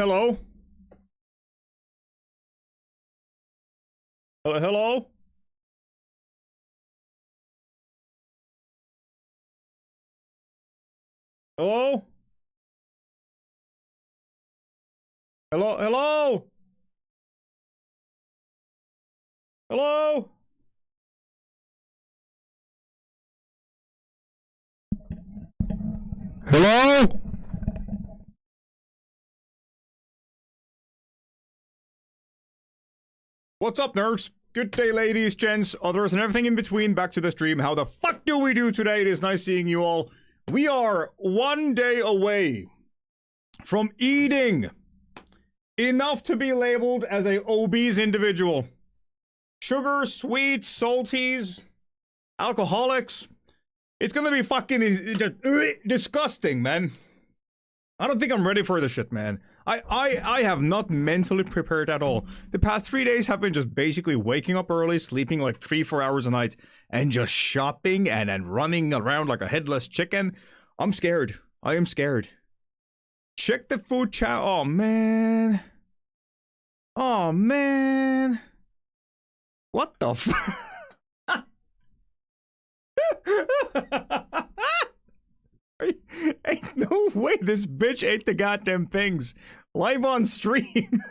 Hello? Hello? Hello? Hello? Hello? Hello? Hello? What's up, nerds? Good day, ladies, gents, others, and everything in between. Back to the stream. How the fuck do we do today? It is nice seeing you all. We are 1 day away from eating enough to be labeled as a obese individual. Sugar, sweets, salties, alcoholics. It's gonna be fucking disgusting, man. I don't think I'm ready for this shit, man. I have not mentally prepared at all. The past 3 days have been just basically waking up early, sleeping like 3-4 hours a night, and just shopping and running around like a headless chicken. I'm scared. I am scared. Check the food chat. Oh, man. Oh, man. What the f- Ain't no way this bitch ate the goddamn things live on stream.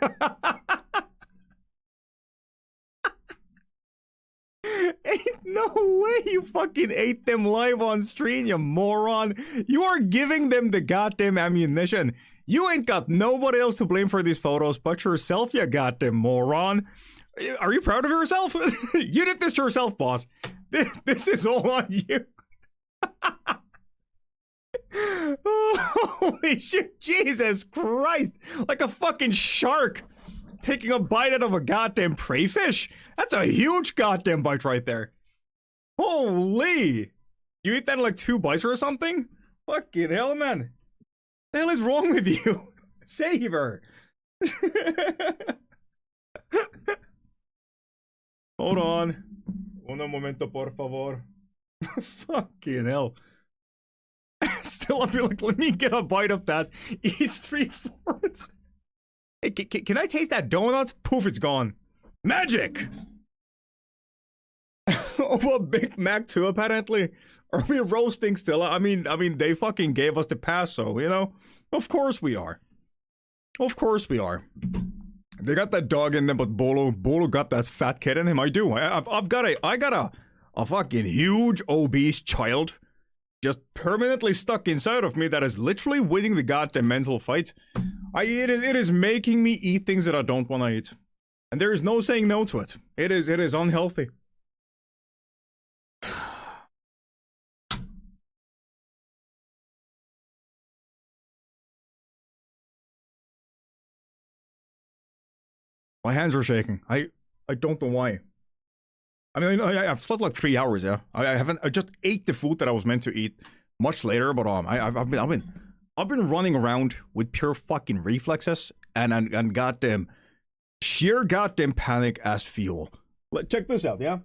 Ain't no way you fucking ate them live on stream, you moron. You are giving them the goddamn ammunition. You ain't got nobody else to blame for these photos but yourself, you goddamn moron. Are you proud of yourself? You did this to yourself, boss. This is all on you. Oh, holy shit, Jesus Christ. Like a fucking shark taking a bite out of a goddamn preyfish. That's a huge goddamn bite right there. Holy. You eat that in like 2 bites or something? Fucking hell, man. The hell is wrong with you? Save her. Hold on. Uno momento, por favor. Fucking hell. Still, I feel like, let me get a bite of that. Eats 3/4. Hey, can I taste that donut? Poof, it's gone. Magic! Of a Big Mac too, apparently. Are we roasting still? I mean, they fucking gave us the pass, so, you know? Of course we are. Of course we are. They got that dog in them, but Bolo got that fat kid in him. I do. I got a fucking huge obese child just permanently stuck inside of me that is literally winning the goddamn mental fight. It is making me eat things that I don't want to eat. And there is no saying no to it. It is unhealthy. My hands are shaking. I don't know why. I mean, I've slept like 3 hours, yeah. I just ate the food that I was meant to eat much later, but I've been running around with pure fucking reflexes and goddamn sheer goddamn panic as fuel. Check this out, yeah.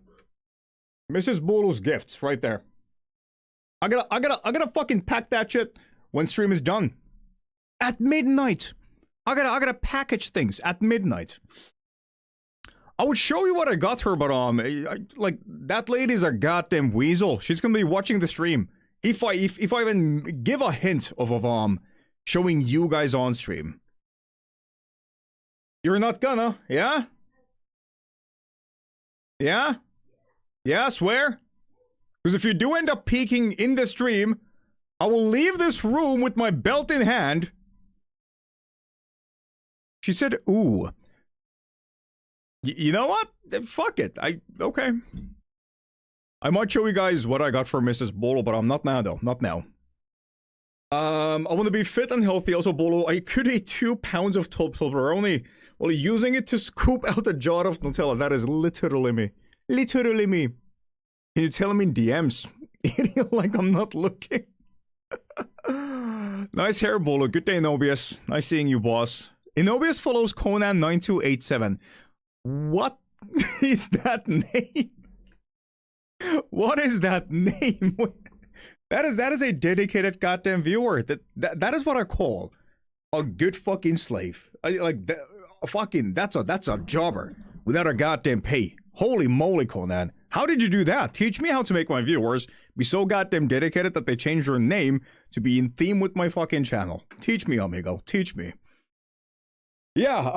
Mrs. Bolo's gifts right there. I gotta fucking pack that shit when stream is done. At midnight. I gotta package things at midnight. I would show you what I got her, but like that lady's a goddamn weasel. She's gonna be watching the stream. If I even give a hint of showing you guys on stream. You're not gonna, yeah? Yeah? Yeah, swear? Because if you do end up peeking in the stream, I will leave this room with my belt in hand. She said, ooh. You know what? Fuck it. Okay. I might show you guys what I got for Mrs. Bolo, but I'm not now, though. Not now. I want to be fit and healthy. Also, Bolo, I could eat 2 pounds of pepperoni while using it to scoop out a jar of Nutella. That is literally me. Literally me. Can you tell me in DMs? Like I'm not looking. Nice hair, Bolo. Good day, Inobius. Nice seeing you, boss. Inobius follows Conan9287. What is that name? What is that name? That is a dedicated goddamn viewer. That is what I call a good fucking slave. Like, that's a jobber without a goddamn pay. Holy moly, Conan. How did you do that? Teach me how to make my viewers be so goddamn dedicated that they change their name to be in theme with my fucking channel. Teach me, amigo. Teach me. Yeah,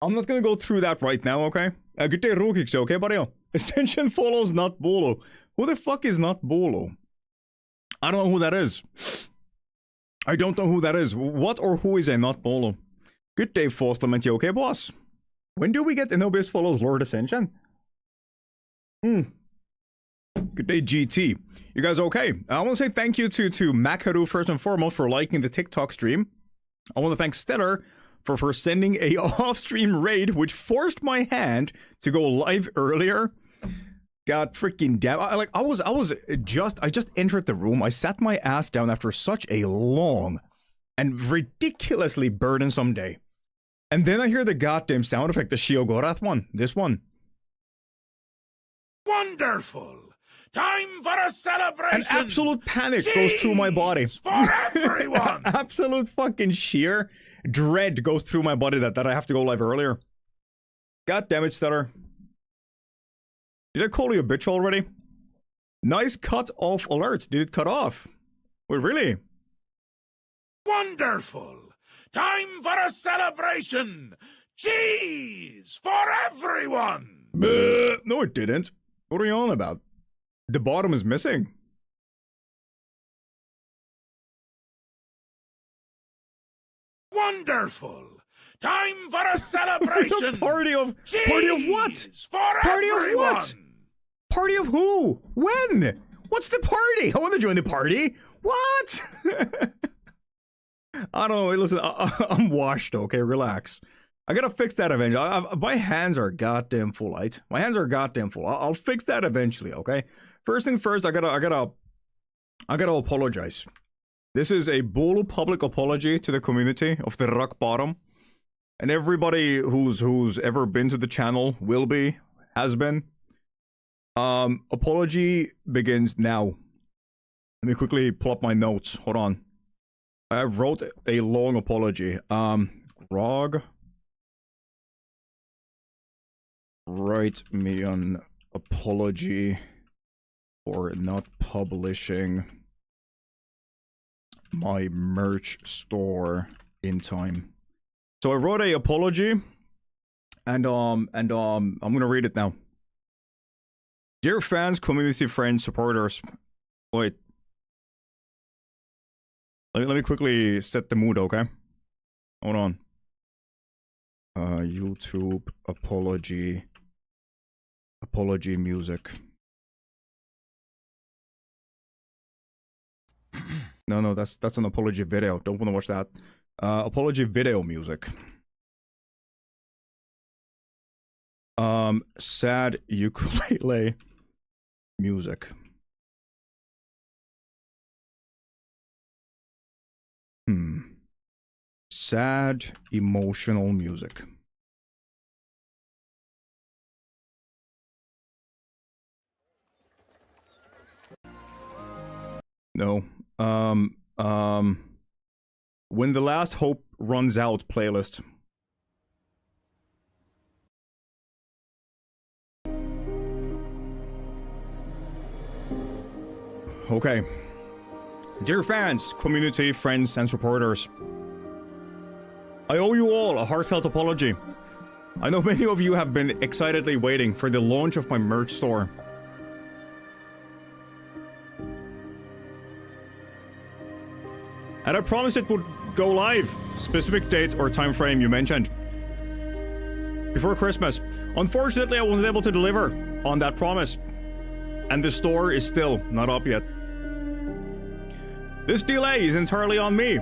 I'm not gonna go through that right now, okay? Good day, Rukik, okay, buddy? Ascension follows Not Bolo. Who the fuck is Not Bolo? I don't know who that is. I don't know who that is. What or who is a Not Bolo? Good day, Force you okay, boss? When do we get Inobius follows Lord Ascension? Good day, GT. You guys okay? I want to say thank you to Makaru first and foremost for liking the TikTok stream. I want to thank Stellar for sending a off-stream raid which forced my hand to go live earlier. God freaking damn! I just entered the room. I sat my ass down after such a long and ridiculously burdensome day, and then I hear the goddamn sound effect, the Shiogorath one. This one. Wonderful! Time for a celebration! An absolute panic goes through my body. For everyone! Absolute fucking sheer dread goes through my body that I have to go live earlier. God damn it, Stellar. Did I call you a bitch already? Nice cut off alert. Did it cut off? Wait, really? Wonderful! Time for a celebration! Cheese for everyone! No, it didn't. What are you on about? The bottom is missing. Wonderful! Time for a celebration! Party of what? For Party everyone. Of what? Party of who? When? What's the party? I want to join the party. What? I don't know. Listen, I'm washed. Okay, relax. I gotta fix that eventually. My hands are goddamn full, right? My hands are goddamn full. I'll fix that eventually. Okay. First thing first, I gotta apologize. This is a bull public apology to the community of the rock bottom, and everybody who's ever been to the channel has been. Apology begins now. Let me quickly pull up my notes. Hold on. I wrote a long apology. Grog, write me an apology for not publishing my merch store in time. So I wrote a apology, and I'm gonna read it now. Dear fans, community friends, supporters. Wait. Let me quickly set the mood, okay? Hold on. YouTube apology music. No, that's an apology video. Don't want to watch that. Apology video music. Sad ukulele music. Sad emotional music. No. When the Last Hope Runs Out playlist. Okay. Dear fans, community, friends, and supporters, I owe you all a heartfelt apology. I know many of you have been excitedly waiting for the launch of my merch store. And I promised it would go live, specific date or time frame you mentioned, before Christmas. Unfortunately, I wasn't able to deliver on that promise, and the store is still not up yet. This delay is entirely on me.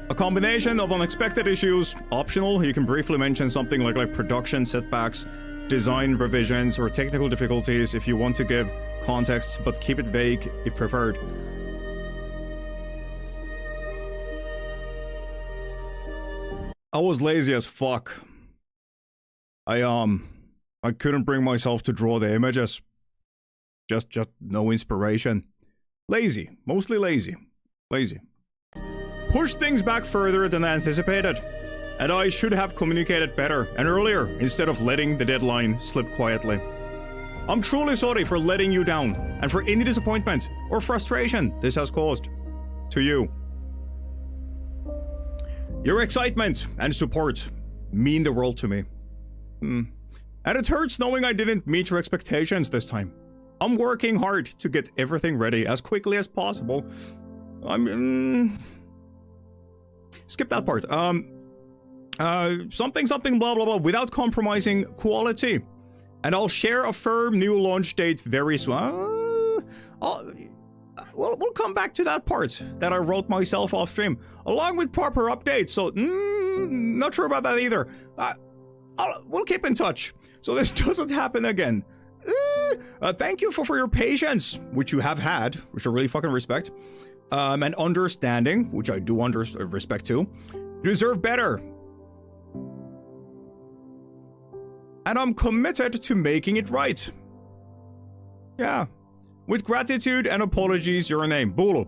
A combination of unexpected issues, optional, you can briefly mention something like production setbacks, design revisions, or technical difficulties if you want to give context, but keep it vague if preferred. I was lazy as fuck. I couldn't bring myself to draw the images. Just no inspiration. Lazy. Mostly lazy. Lazy. pushed things back further than I anticipated. And I should have communicated better and earlier instead of letting the deadline slip quietly. I'm truly sorry for letting you down and for any disappointment or frustration this has caused to you. Your excitement and support mean the world to me. And it hurts knowing I didn't meet your expectations this time. I'm working hard to get everything ready as quickly as possible. Skip that part. Something blah blah blah without compromising quality. And I'll share a firm new launch date very soon. We'll come back to that part that I wrote myself off stream, along with proper updates. So, not sure about that either. We'll keep in touch so this doesn't happen again. Thank you for your patience, which you have had, which I really fucking respect, and understanding, which I do respect too. You deserve better. And I'm committed to making it right. Yeah. With gratitude and apologies, your name. Bolo.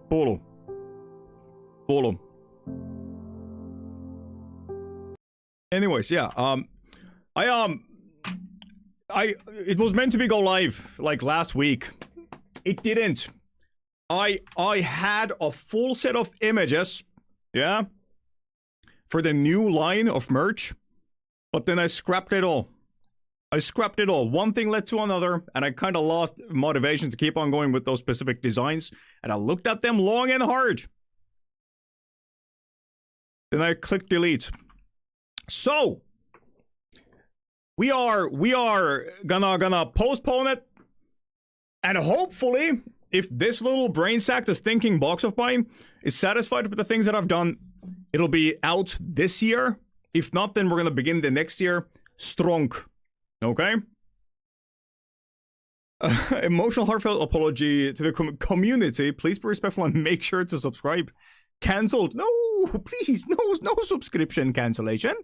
Anyways, yeah, it was meant to be go live, like, last week. It didn't. I had a full set of images, yeah, for the new line of merch, but then I scrapped it all. One thing led to another, and I kind of lost motivation to keep on going with those specific designs, and I looked at them long and hard. Then I clicked delete. So, we are gonna postpone it, and hopefully, if this little brain sack, this thinking box of mine, is satisfied with the things that I've done, it'll be out this year. If not, then we're gonna begin the next year strong. Okay? Emotional, heartfelt apology to the community. Please be respectful and make sure to subscribe. Cancelled. No, please, no subscription cancellation.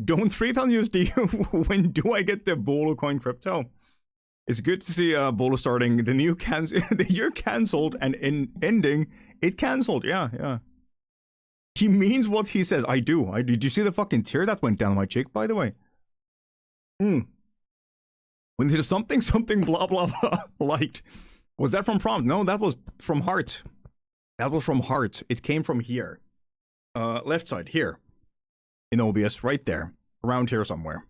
Don't 3,000 USD. When do I get the Bolo coin crypto? It's good to see Bolo starting the new the year cancelled and ending it cancelled. Yeah. He means what he says. I do. Did you see the fucking tear that went down my cheek, by the way? When there's something blah blah blah liked. Was that from prompt? No, that was from heart. It came from here. Left side, here. In OBS, right there. Around here somewhere.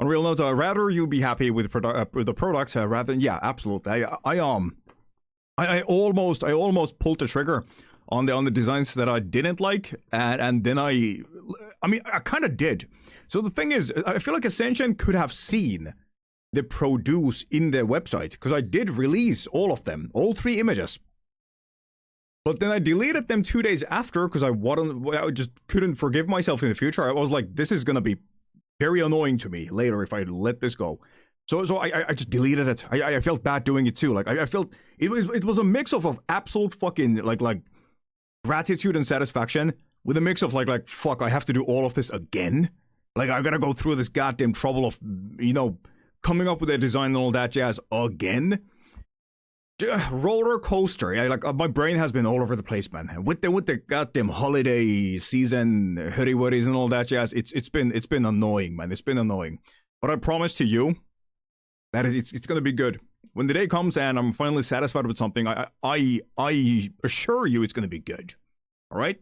On a real note, rather you be happy with the products rather than... Yeah, absolutely. I almost pulled the trigger on the designs that I didn't like, and then I kind of did. So the thing is, I feel like Ascension could have seen the produce in their website, because I did release all of them, all 3 images. But then I deleted them 2 days after, because I just couldn't forgive myself in the future. I was like, this is gonna be very annoying to me later if I let this go. So I just deleted it. I felt bad doing it too. Like I felt it was a mix of absolute fucking like gratitude and satisfaction with a mix of like fuck, I have to do all of this again. Like I gotta go through this goddamn trouble of, you know, coming up with a design and all that jazz again. Roller coaster. Yeah, like my brain has been all over the place, man. With the goddamn holiday season hurry-worries and all that jazz, it's been annoying, man. It's been annoying. But I promise to you that it's gonna be good. When the day comes and I'm finally satisfied with something, I assure you it's gonna be good. All right?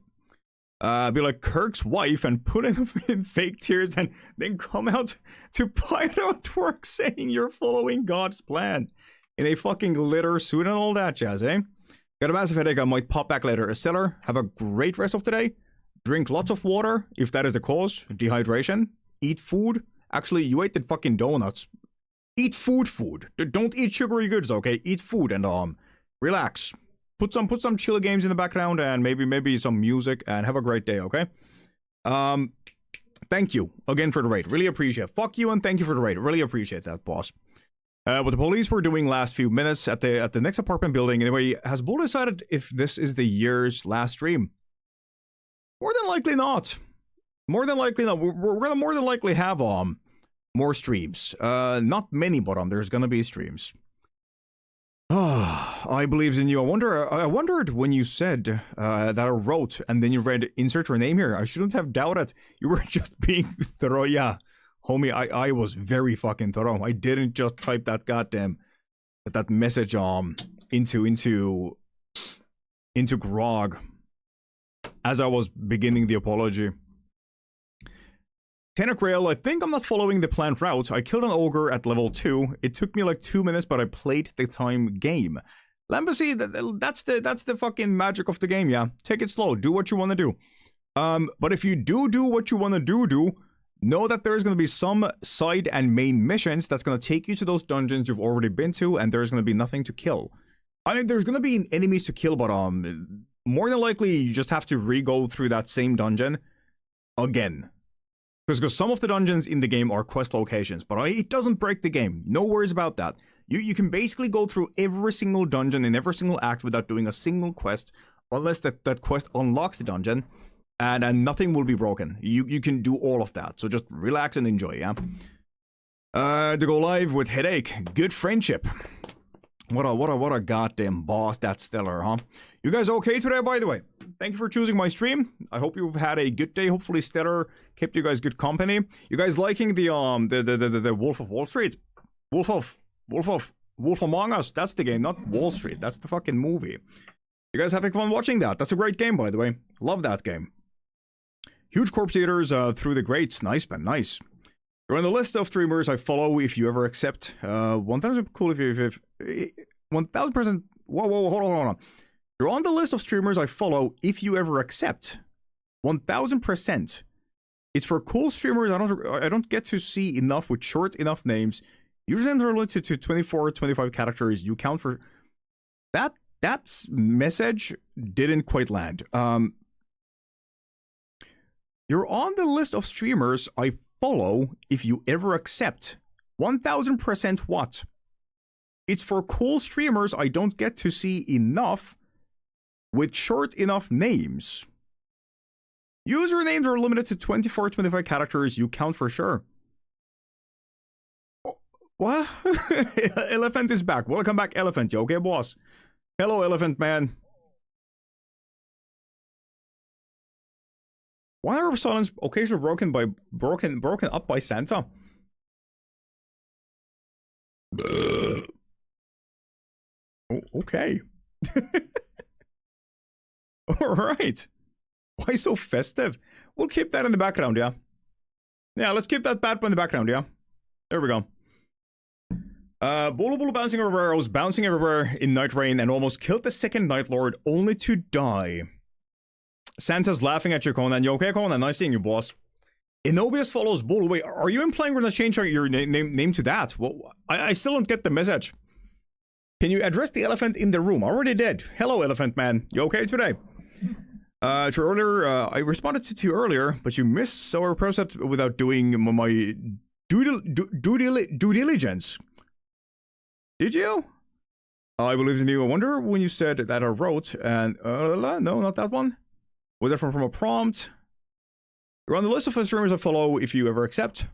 Be like Kirk's wife and put in fake tears and then come out to Pyro at work saying you're following God's plan in a fucking litter suit and all that jazz, eh? Got a massive headache, I might pop back later. Stellar, have a great rest of today. Drink lots of water, if that is the cause. Dehydration. Eat food. Actually, you ate the fucking donuts. Eat food. Don't eat sugary goods, okay? Eat food and relax. Put some chill games in the background and maybe some music and have a great day, okay? Thank you again for the raid. Really appreciate it. Fuck you and thank you for the raid. Really appreciate that, boss. What the police were doing last few minutes at the next apartment building. Anyway, has Bull decided if this is the year's last stream? More than likely not. More than likely not. We're gonna more than likely have more streams. Not many, but there's gonna be streams. I believes in you. I wondered when you said that I wrote and then you read insert your name here. I shouldn't have doubted. You were just being thorough. Yeah, homie, I was very fucking thorough. I didn't just type that goddamn that message into Grog as I was beginning the apology. Tainted Grail, I think I'm not following the planned route. I killed an ogre at level 2. It took me like 2 minutes, but I played the time game. Lambacy, that's the fucking magic of the game, yeah. Take it slow. Do what you want to do. But if you do what you want to do, know that there's going to be some side and main missions that's going to take you to those dungeons you've already been to, and there's going to be nothing to kill. I mean, there's going to be enemies to kill, but more than likely, you just have to re-go through that same dungeon again. Because some of the dungeons in the game are quest locations, but it doesn't break the game. No worries about that. You can basically go through every single dungeon in every single act without doing a single quest, unless that quest unlocks the dungeon, and nothing will be broken. You can do all of that, so just relax and enjoy, yeah? To go live with Headache, good friendship. What a goddamn boss, that's stellar, huh? You guys okay today, by the way? Thank you for choosing my stream. I hope you've had a good day. Hopefully Stellar kept you guys good company. You guys liking the Wolf of Wall Street? Wolf Among Us, that's the game, not Wall Street. That's the fucking movie. You guys having fun watching that? That's a great game, by the way. Love that game. Huge Corpse Eaters through the grates. Nice, man, nice. You're on the list of streamers I follow if you ever accept. 1,000 cool if 1,000%. Whoa, hold on. You're on the list of streamers I follow if you ever accept. 1,000%. It's for cool streamers I don't get to see enough with short enough names. Usually they're limited to 24 or 25 characters. You count for that. That message didn't quite land. You're on the list of streamers I follow if you ever accept. 1,000% what? It's for cool streamers I don't get to see enough with short enough names. Usernames are limited to 24, 25 characters. You count for sure. Oh, what? Elephant is back. Welcome back, Elephant. You okay, boss? Hello, Elephant Man. Why are silence occasionally broken up by Santa? Oh, okay. Alright. Why so festive? We'll keep that in the background, yeah? Yeah, let's keep that bad boy in the background, yeah? There we go. Bolo bouncing everywhere. I was bouncing everywhere in Night Rain and almost killed the second Night Lord only to die. Santa's laughing at you, Conan. You okay, Conan? Nice seeing you, boss. Enobius follows Bolo. Wait, are you implying we're gonna change your name to that? Well, I still don't get the message. Can you address the elephant in the room? I already did. Hello, Elephant Man. You okay today? To earlier, I responded to you earlier, but you missed, so I processed without doing my due diligence. Did you? I believe in you. I wonder when you said that I wrote, and no, not that one. Was that from a prompt? You're on the list of streamers I follow if you ever accept.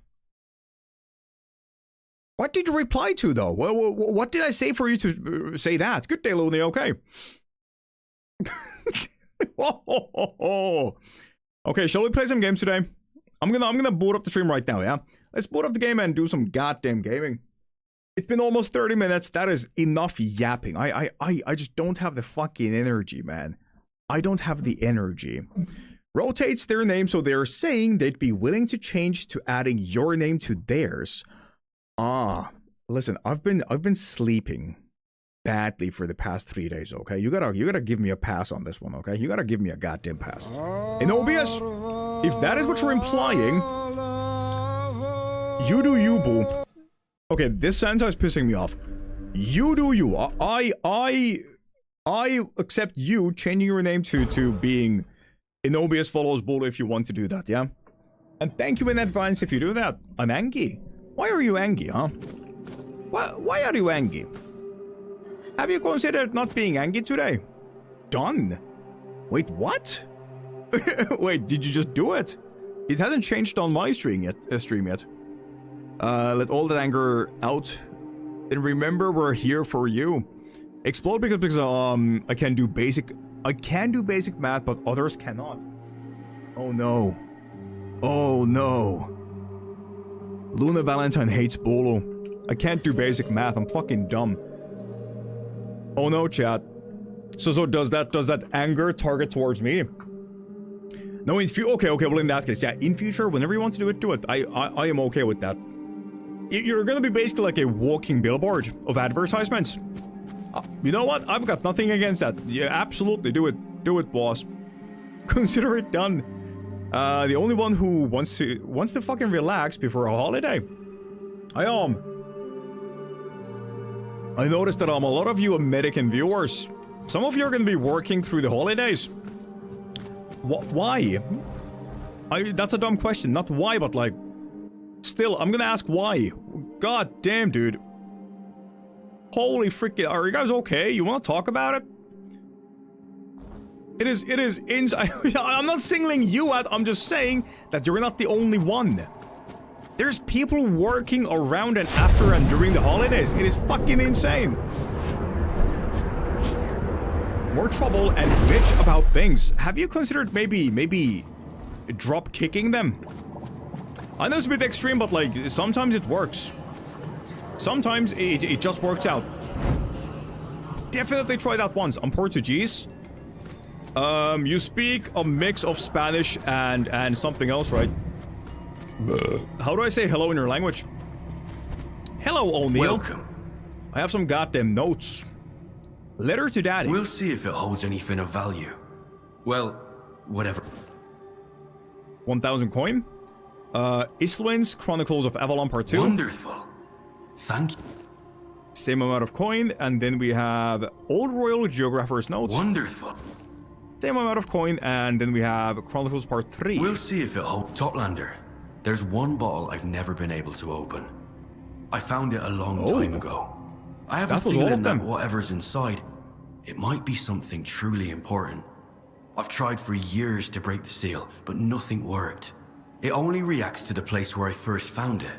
What did you reply to, though? What did I say for you to say that? Good day, Looney, okay. Okay, shall we play some games today? I'm gonna boot up the stream right now, yeah? Let's boot up the game and do some goddamn gaming. It's been almost 30 minutes. That is enough yapping. I just don't have the fucking energy, man. I don't have the energy. Rotates their name, so they're saying they'd be willing to change to adding your name to theirs. Ah, listen, I've been sleeping badly for the past 3 days, okay? You gotta give me a pass on this one, okay? You gotta give me a goddamn pass. Enobius, if that is what you're implying, you do you, boo. Okay, this sentence is pissing me off. You do you. I accept you changing your name to being Enobius follows Bolo if you want to do that, yeah? And thank you in advance if you do that. I'm angry. Why are you angry, huh? Why are you angry? Have you considered not being angry today? Done. Wait, what? Wait, did you just do it? It hasn't changed on my stream yet. Let all that anger out. And remember, we're here for you. Explode because I can do basic math, but others cannot. Oh no. Oh no. Luna Valentine hates Bolo. I can't do basic math. I'm fucking dumb. Oh no, chat. So does that anger target towards me? No, in okay, well in that case, yeah, in future, whenever you want to do it. I am okay with that. You're gonna be basically like a walking billboard of advertisements. You know what? I've got nothing against that. Yeah, absolutely, do it, boss. Consider it done. The only one who wants to fucking relax before a holiday. I noticed that a lot of you American viewers, some of you are gonna be working through the holidays. Why? That's a dumb question. Not why, but like, still, I'm gonna ask why. God damn, dude. Holy freaking, are you guys okay? You wanna talk about it? It is I'm not singling you out, I'm just saying that you're not the only one. There's people working around and after and during the holidays. It is fucking insane. More trouble and bitch about things. Have you considered maybe drop kicking them? I know it's a bit extreme, but like sometimes it works. Sometimes it just works out. Definitely try that once. I'm Portuguese. You speak a mix of Spanish and something else, right? How do I say hello in your language? Hello, O'Neill. Welcome. I have some goddamn notes. Letter to Daddy. We'll see if it holds anything of value. Well, whatever. 1,000 coin. Islin's Chronicles of Avalon Part 2. Wonderful. Thank you. Same amount of coin. And then we have Old Royal Geographer's Notes. Wonderful. Same amount of coin. And then we have Chronicles Part 3. We'll see if it holds. Toplander, there's one bottle I've never been able to open. I found it a long time ago. I have a feeling that whatever's inside, it might be something truly important. I've tried for years to break the seal, but nothing worked. It only reacts to the place where I first found it.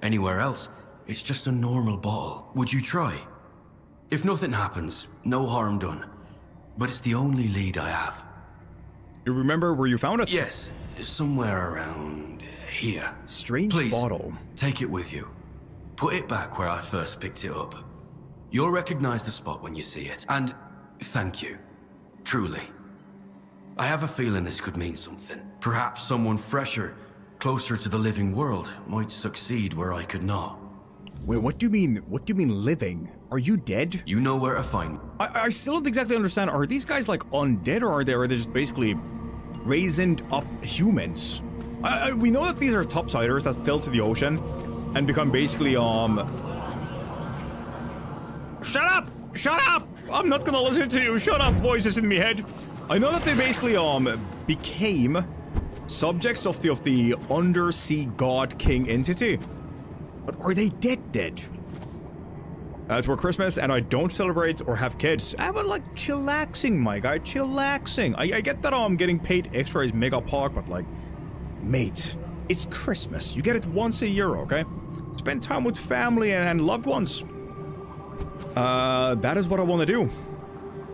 Anywhere else, it's just a normal bottle. Would you try? If nothing happens, no harm done. But it's the only lead I have. You remember where you found it? Yes, somewhere around here. Strange Please, bottle. Take it with you. Put it back where I first picked it up. You'll recognize the spot when you see it. And thank you. Truly. I have a feeling this could mean something. Perhaps someone fresher, closer to the living world, might succeed where I could not. Wait, what do you mean? What do you mean living? Are you dead? You know where to find me. I still don't exactly understand. Are these guys like undead, or are they just basically raisined up humans? We know that these are topsiders that fell to the ocean and become basically Shut up! Shut up! I'm not gonna listen to you. Shut up, voices in my head. I know that they basically became subjects of the undersea god king entity. But are they dead? It's for Christmas and I don't celebrate or have kids. But like chillaxing, my guy, chillaxing. I get that I'm getting paid extra as Mega Park, but like, mate, it's Christmas. You get it once a year, okay? Spend time with family and loved ones. That is what I want to do.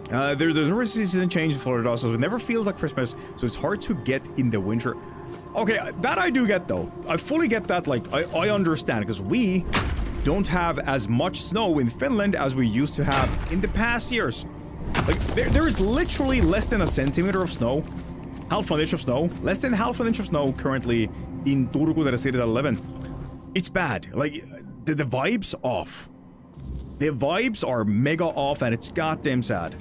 There's no season change in Florida, so it never feels like Christmas, so it's hard to get in the winter. Okay, that I do get though. I fully get that, like, I understand, because we don't have as much snow in Finland as we used to have in the past years. Like, there is literally less than a centimeter of snow, half an inch of snow, less than half an inch of snow currently in Turku that I stayed at 11. It's bad. Like, the vibe's off. The vibes are mega off and it's goddamn sad.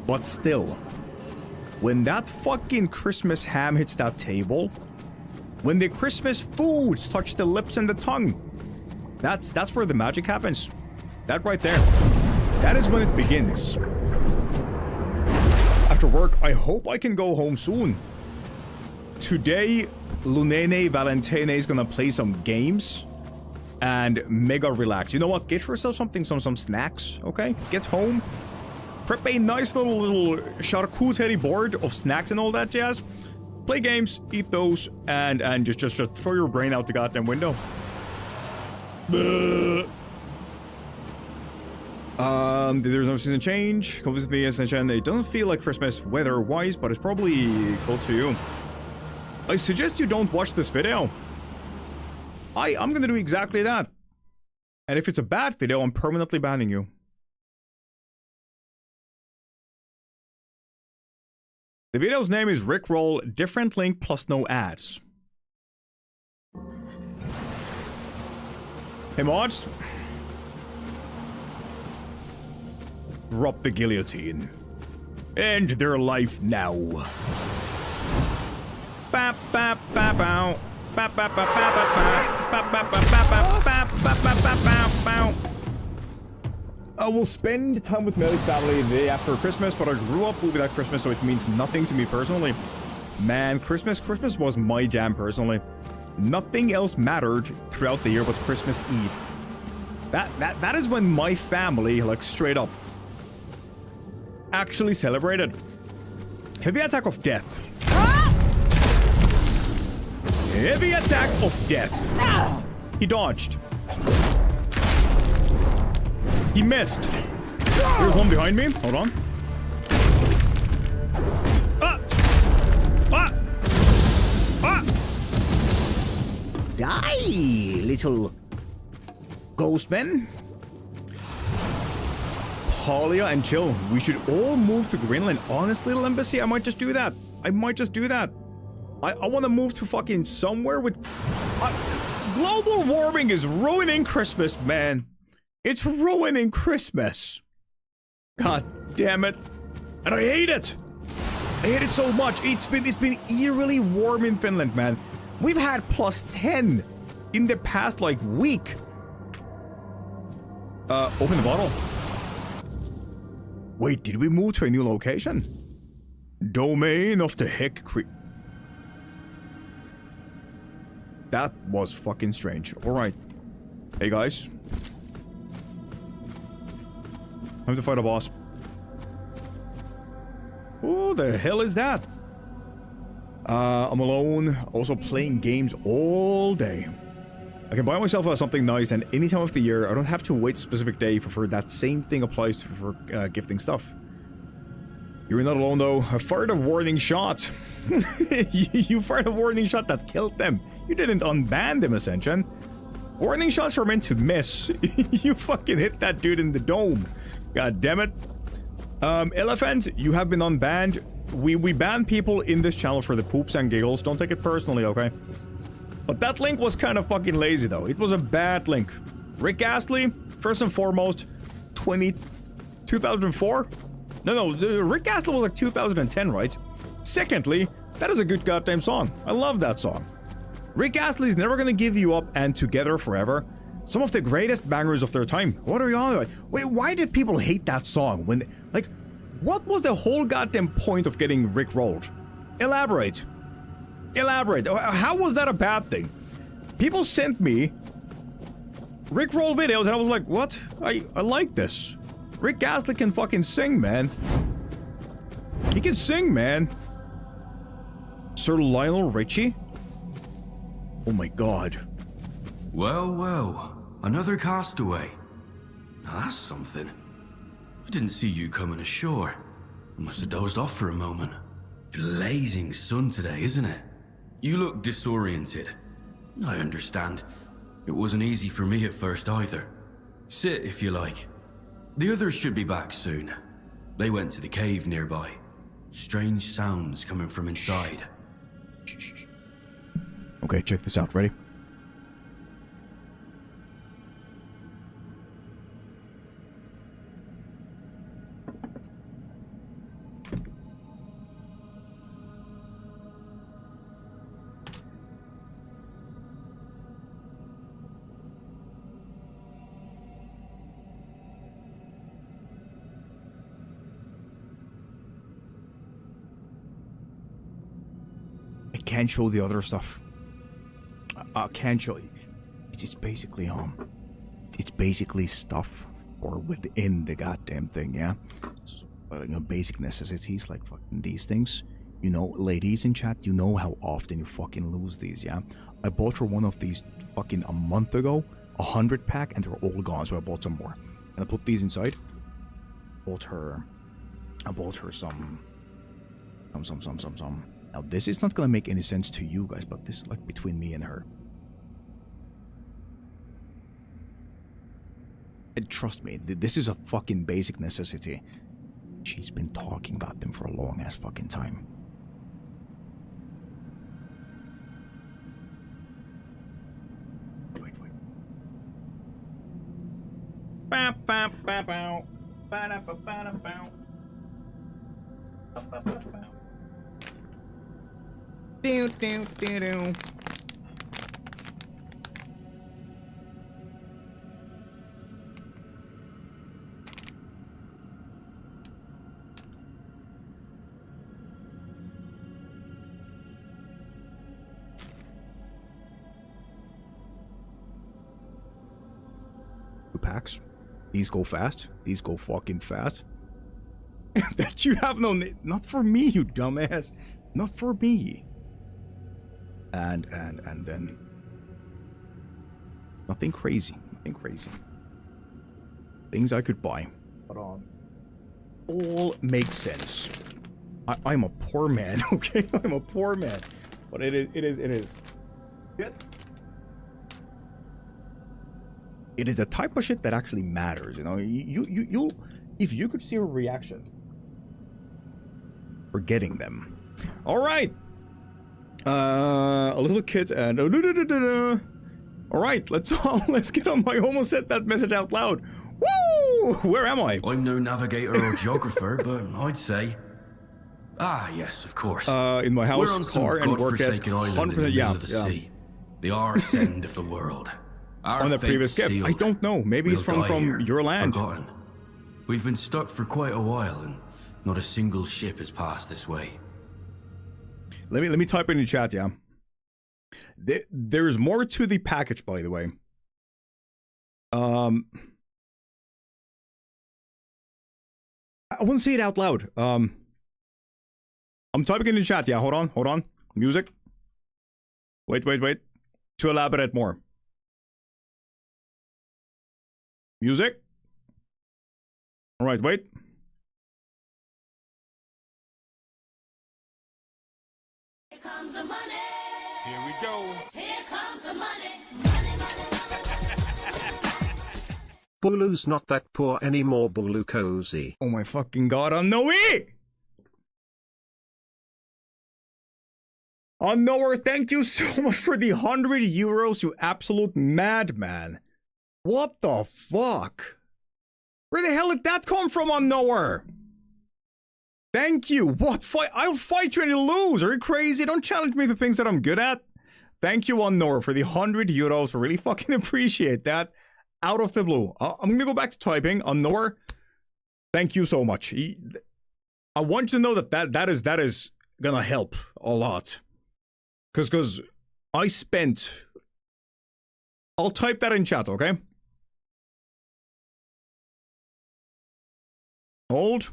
But still, when that fucking Christmas ham hits that table, when the Christmas foods touch the lips and the tongue, that's where the magic happens. That right there. That is when it begins. After work, I hope I can go home soon. Today, Lunene Valentine is gonna play some games and mega relax. You know what? Get yourself something, some snacks, okay? Get home, prep a nice little charcuterie board of snacks and all that jazz. Play games, eat those, and just throw your brain out the goddamn window. There's no season change. Come visit me, Ascension. It doesn't feel like Christmas weather-wise, but it's probably close to you. I suggest you don't watch this video. I'm gonna do exactly that. And if it's a bad video, I'm permanently banning you. The video's name is Rickroll, different link plus no ads. Hey mods. Drop the guillotine. End their life now. I will spend time with Melly's family the day after Christmas, but I grew up without Christmas, so it means nothing to me personally. Man, Christmas was my jam personally. Nothing else mattered throughout the year but Christmas Eve. That is when my family, like straight up, actually celebrated. Heavy attack of death. Heavy attack of death. He dodged. He missed. There's one behind me. Hold on. Die, little ghost men. Talia and chill. We should all move to Greenland. Honestly, little embassy, I might just do that. I want to move to fucking somewhere with... global warming is ruining Christmas, man. It's ruining Christmas. God damn it. And I hate it. I hate it so much. It's been eerily warm in Finland, man. We've had +10 in the past, like, week. Open the bottle. Wait, did we move to a new location? Domain of the Heck Creek. That was fucking strange. Alright. Hey, guys. Time to fight a boss. Who the hell is that? I'm alone, also playing games all day. I can buy myself something nice, and any time of the year, I don't have to wait a specific day for that same thing applies for gifting stuff. You're not alone though. I fired a warning shot. You fired a warning shot that killed them. You didn't unban them, Ascension. Warning shots are meant to miss. You fucking hit that dude in the dome. God damn it. Elephant, you have been unbanned. We ban people in this channel for the poops and giggles. Don't take it personally, okay? But that link was kind of fucking lazy, though. It was a bad link. Rick Astley, first and foremost, 2004? No, Rick Astley was like 2010, right? Secondly, that is a good goddamn song. I love that song. Rick Astley's Never Gonna Give You Up and Together Forever. Some of the greatest bangers of their time. What are you on about? Wait, why did people hate that song? Like, what was the whole goddamn point of getting Rick rolled? Elaborate. How was that a bad thing? People sent me Rick roll videos and I was like, what? I like this. Rick Astley can fucking sing, man. He can sing, man. Sir Lionel Richie? Oh my god. Well. Another castaway. Now that's something. I didn't see you coming ashore. I must have dozed off for a moment. Blazing sun today, isn't it? You look disoriented. I understand. It wasn't easy for me at first either. Sit if you like. The others should be back soon. They went to the cave nearby. Strange sounds coming from inside. Shh. Okay, check this out. Ready? Can't show the other stuff. I can't show you. It's basically stuff or within the goddamn thing, yeah. So, basic necessities like fucking these things. You know, ladies in chat, you know how often you fucking lose these, yeah. I bought her one of these fucking a month ago, 100 pack, and they're all gone. So I bought some more. And I put these inside. I bought her some. Now this is not gonna make any sense to you guys, but this is like between me and her. And trust me, this is a fucking basic necessity. She's been talking about them for a long ass fucking time. Wait. Bow, bow, bow, bow. Ba-da-ba-ba-da-bow. Ba-ba-ba-bow. Do, do, do, do. Packs. These go fast. These go fucking fast. That you have no... Not for me, you dumbass. Not for me. And then... Nothing crazy. Nothing crazy. Things I could buy. But all makes sense. I'm a poor man, okay? I'm a poor man. But it is. Shit. It is the type of shit that actually matters, you know. You if you could see her reaction for getting them. All right, a little kid and all right, let's get on. I almost said that message out loud. Woo! Where am I? I'm no navigator or geographer, but I'd say. Ah, yes, of course. In my house, we're on car, some and work as godforsaken island in the middle of the sea. The arse end of the world. Our on the previous gift. I don't know. Maybe it's from your land. Forgotten. We've been stuck for quite a while, and not a single ship has passed this way. Let me type in the chat, yeah. There's more to the package, by the way. I wouldn't say it out loud. I'm typing in the chat, yeah. Hold on. Music. Wait. To elaborate more. Music. All right, wait. Here comes the money. Here we go. Here comes the money. Bulu's not that poor anymore, Bulu cozy. Oh my fucking god, Unknowy! Unknower, thank you so much for the 100 euros, you absolute madman. What the fuck? Where the hell did that come from, Unknower? Thank you. What fight? I'll fight you and you lose. Are you crazy? Don't challenge me to things that I'm good at. Thank you, Unknower, for the 100 euros. I really fucking appreciate that. Out of the blue. I'm gonna go back to typing. Unknower, thank you so much. I want you to know that is gonna help a lot. Because I spent... I'll type that in chat, okay? Hold.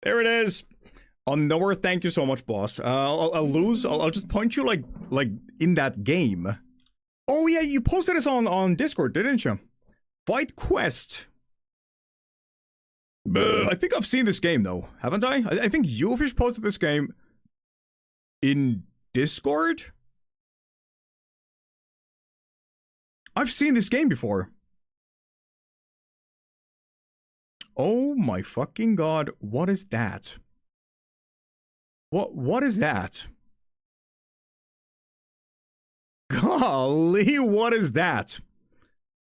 There it is. Unknower, thank you so much, boss. I'll lose. I'll just point you like in that game. Oh yeah, you posted this on Discord, didn't you? Fight Quest. I think I've seen this game though, haven't I? I think Ufish posted this game in Discord. I've seen this game before. Oh my fucking god, what is that? What is that? Golly, what is that?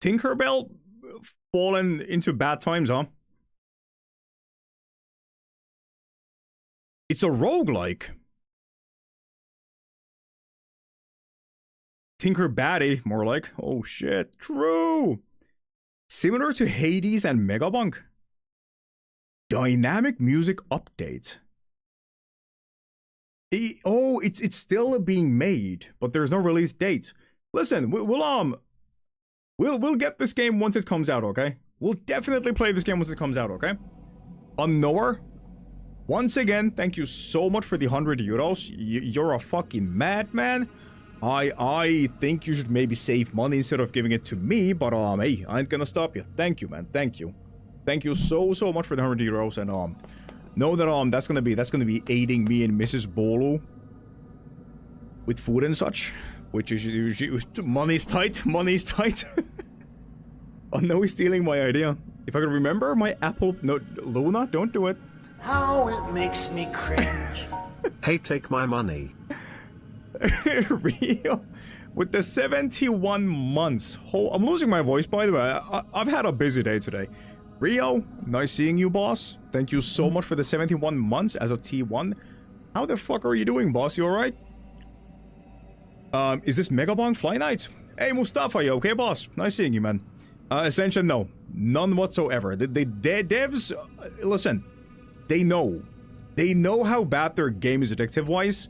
Tinkerbell fallen into bad times, huh? It's a roguelike. Tinker Batty, more like. Oh shit, true. Similar to Hades and Megabunk. Dynamic music update. It's still being made, but there's no release date. Listen, we'll get this game once it comes out, okay? We'll definitely play this game once it comes out, okay? Unknower, once again, thank you so much for the 100 euros. You're a fucking madman. I think you should maybe save money instead of giving it to me, but hey, I ain't gonna stop you. Thank you, man. Thank you. Thank you so much for the 100 euros, and know that that's gonna be aiding me and Mrs. Bolu with food and such, which is money's tight. Oh no, he's stealing my idea. If I could remember my apple, no, Luna, don't do it. How it makes me cringe. Hey, take my money. Real? With the 71 months. I'm losing my voice, by the way. I've had a busy day today. Rio, nice seeing you, boss. Thank you so much for the 71 months as a T1. How the fuck are you doing, boss? You alright? Is this Megabong Fly Night? Hey, Mustafa, you okay, boss? Nice seeing you, man. Ascension, no. None whatsoever. The devs, listen, they know. They know how bad their game is addictive-wise.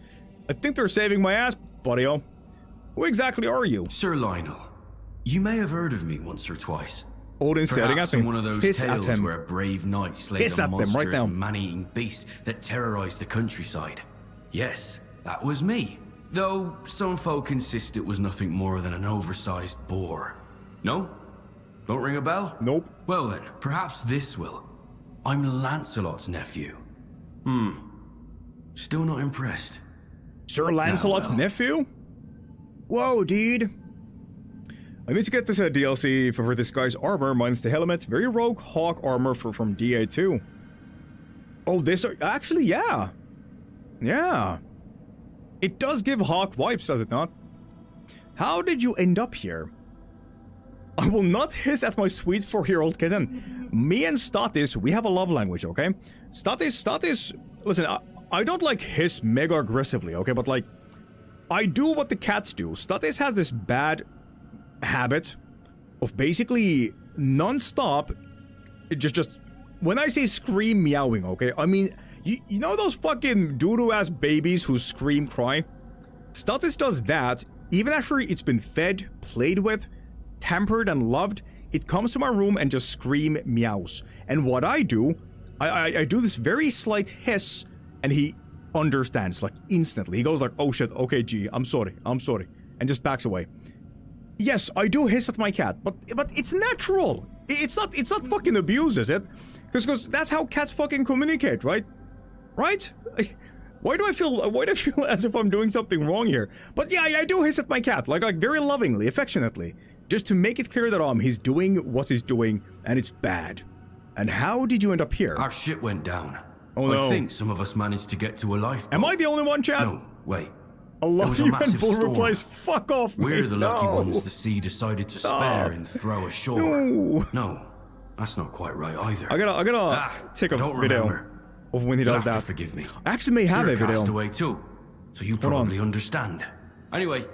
I think they're saving my ass, buddy-o. Who exactly are you? Sir Lionel, you may have heard of me once or twice. Odin staring at Perhaps me. in one of those Hiss tales at him. where a brave knight slayed Hiss a at them monstrous right now. man-eating beast that terrorized the countryside. Yes, that was me. Though some folk insist it was nothing more than an oversized boar. No? Don't ring a bell? Nope. Well then, perhaps this will. I'm Lancelot's nephew. Still not impressed. Sir Lancelot's well. nephew? Whoa, dude. I need to get this DLC for this guy's armor, minus the helmet. Very rogue hawk armor from DA2. Oh, this... Actually, yeah. Yeah. It does give hawk vibes, does it not? How did you end up here? I will not hiss at my sweet 4-year-old kitten. Me and Statis, we have a love language, okay? Statis... Listen, I don't like hiss mega aggressively, okay? But like, I do what the cats do. Statis has this bad habit of basically non-stop, just when I say scream meowing, okay? I mean, you know those fucking doo-doo ass babies who scream cry? Statis does that even after it's been fed, played with, tempered and loved. It comes to my room and just scream meows. And what I do, I do this very slight hiss, and he understands, like, instantly. He goes like, oh shit, okay, G, I'm sorry, and just backs away. Yes, I do hiss at my cat, but it's natural. It's not fucking abuse, is it? Because that's how cats fucking communicate, right? Right? Why do I feel as if I'm doing something wrong here? But yeah, I do hiss at my cat, like very lovingly, affectionately, just to make it clear that he's doing what he's doing, and it's bad. And how did you end up here? Our ship went down. Oh no. I think some of us managed to get to a lifeboat. Am I the only one, Chad? No, wait. I There love was a you, and massive Bull storm. replies, fuck off, We're mate. the lucky No. ones the sea decided to spare and throw ashore. No. No, that's not quite right either. I gotta take a I don't video remember. of when he You'll does have that. to forgive me. I actually may have You're a video. castaway too, so you on. probably understand. Anyway,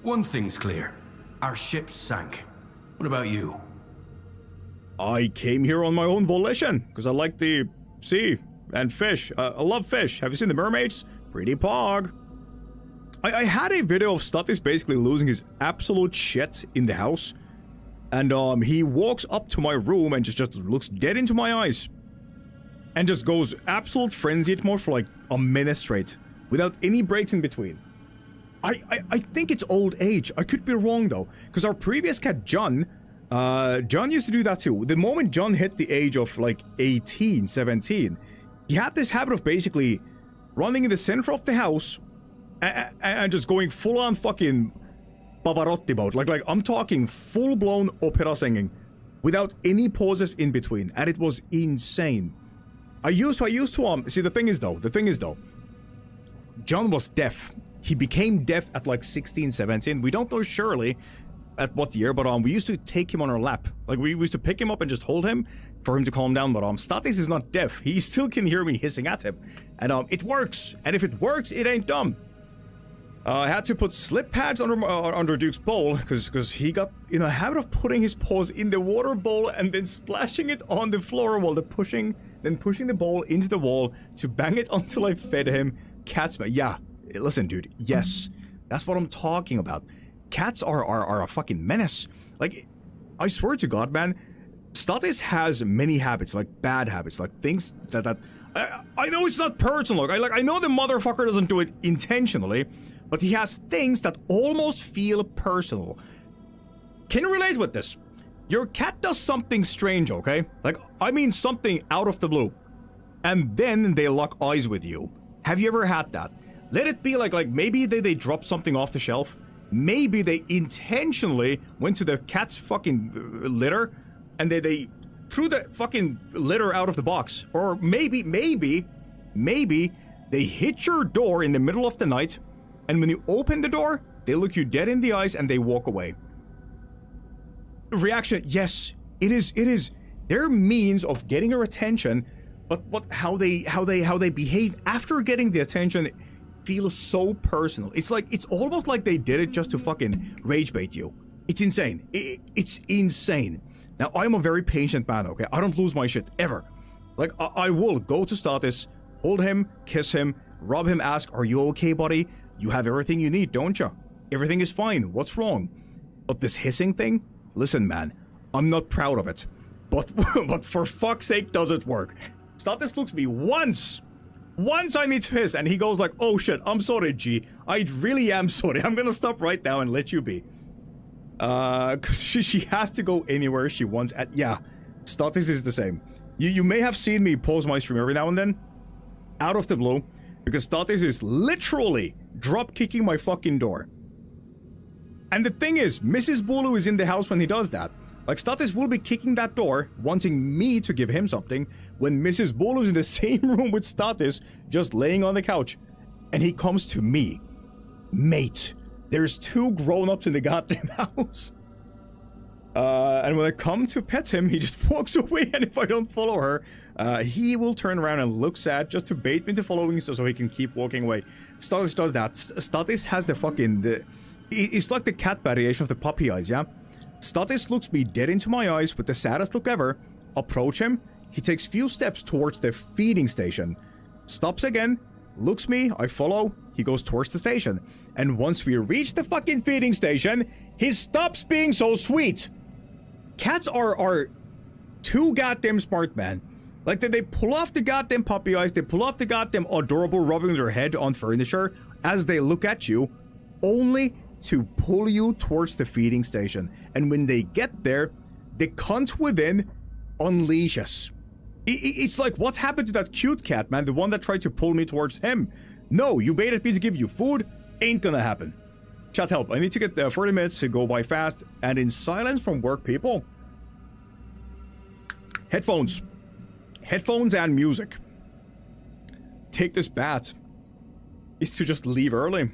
one thing's clear. Our ship sank. What about you? I came here on my own volition, because I like the sea and fish. I love fish. Have you seen the mermaids? Pretty pog. I had a video of Statis basically losing his absolute shit in the house. And he walks up to my room and just looks dead into my eyes. And just goes absolute frenzied mode for like a minute straight. Without any breaks in between. I think it's old age. I could be wrong though. Because our previous cat, John used to do that too. The moment John hit the age of like 18, 17, he had this habit of basically running in the center of the house and just going full on fucking Pavarotti mode. Like I'm talking full blown opera singing without any pauses in between. And it was insane. I used to see the thing is though, John was deaf. He became deaf at like 16, 17. We don't know surely at what year, but we used to take him on our lap. Like we used to pick him up and just hold him for him to calm down. But Statis is not deaf. He still can hear me hissing at him, and it works. And if it works, it ain't dumb. I had to put slip pads under Duke's bowl because he got in a habit of putting his paws in the water bowl and then splashing it on the floor while pushing the bowl into the wall to bang it until I fed him. Cat's yeah. Listen, dude, yes, that's what I'm talking about. Cats are a fucking menace. Like, I swear to God, man, Statis has many habits, like bad habits, like things that I know it's not personal. I know the motherfucker doesn't do it intentionally, but he has things that almost feel personal. Can you relate with this? Your cat does something strange, okay? Like, I mean something out of the blue. And then they lock eyes with you. Have you ever had that? Let it be like maybe they dropped something off the shelf. Maybe they intentionally went to the cat's fucking litter and they threw the fucking litter out of the box. Or maybe they hit your door in the middle of the night, and when you open the door, they look you dead in the eyes and they walk away. Reaction, yes, it is their means of getting your attention, but how they behave after getting the attention feels so personal. It's almost like they did it just to fucking rage bait you. It's insane. It's insane. Now, I'm a very patient man, okay? I don't lose my shit, ever. Like, I will go to Statis, hold him, kiss him, rub him, ask, are you okay, buddy? You have everything you need, don't you? Everything is fine. What's wrong? But this hissing thing? Listen, man, I'm not proud of it. But for fuck's sake, does it work? Statis looks at me once I need to hiss, and he goes like, oh shit, I'm sorry, G. I really am sorry. I'm gonna stop right now and let you be. Cause she has to go anywhere she wants at, yeah, Statis is the same. You may have seen me pause my stream every now and then, out of the blue, because Statis is literally drop kicking my fucking door. And the thing is, Mrs. Bulu is in the house when he does that. Like, Statis will be kicking that door, wanting me to give him something, when Mrs. Bulu is in the same room with Statis, just laying on the couch. And he comes to me. Mate, there's 2 grown-ups in the goddamn house. And when I come to pet him, he just walks away, and if I don't follow her, he will turn around and look sad just to bait me into following so he can keep walking away. Statis does that. Statis has the fucking... It's like the cat variation of the puppy eyes, yeah? Statis looks me dead into my eyes with the saddest look ever. Approach him. He takes few steps towards the feeding station. Stops again. Looks me. I follow. He goes towards the station. And once we reach the fucking feeding station, he stops being so sweet. Cats are too goddamn smart, man. Like, they pull off the goddamn puppy eyes. They pull off the goddamn adorable rubbing their head on furniture as they look at you, only to pull you towards the feeding station. And when they get there, the cunt within unleashes. It's like, what happened to that cute cat, man? The one that tried to pull me towards him. No, you baited me to give you food. Ain't gonna happen. Chat, help. I need to get 40 minutes to go by fast and in silence from work, people. Headphones. Headphones and music. Take this bat. Is to just leave early.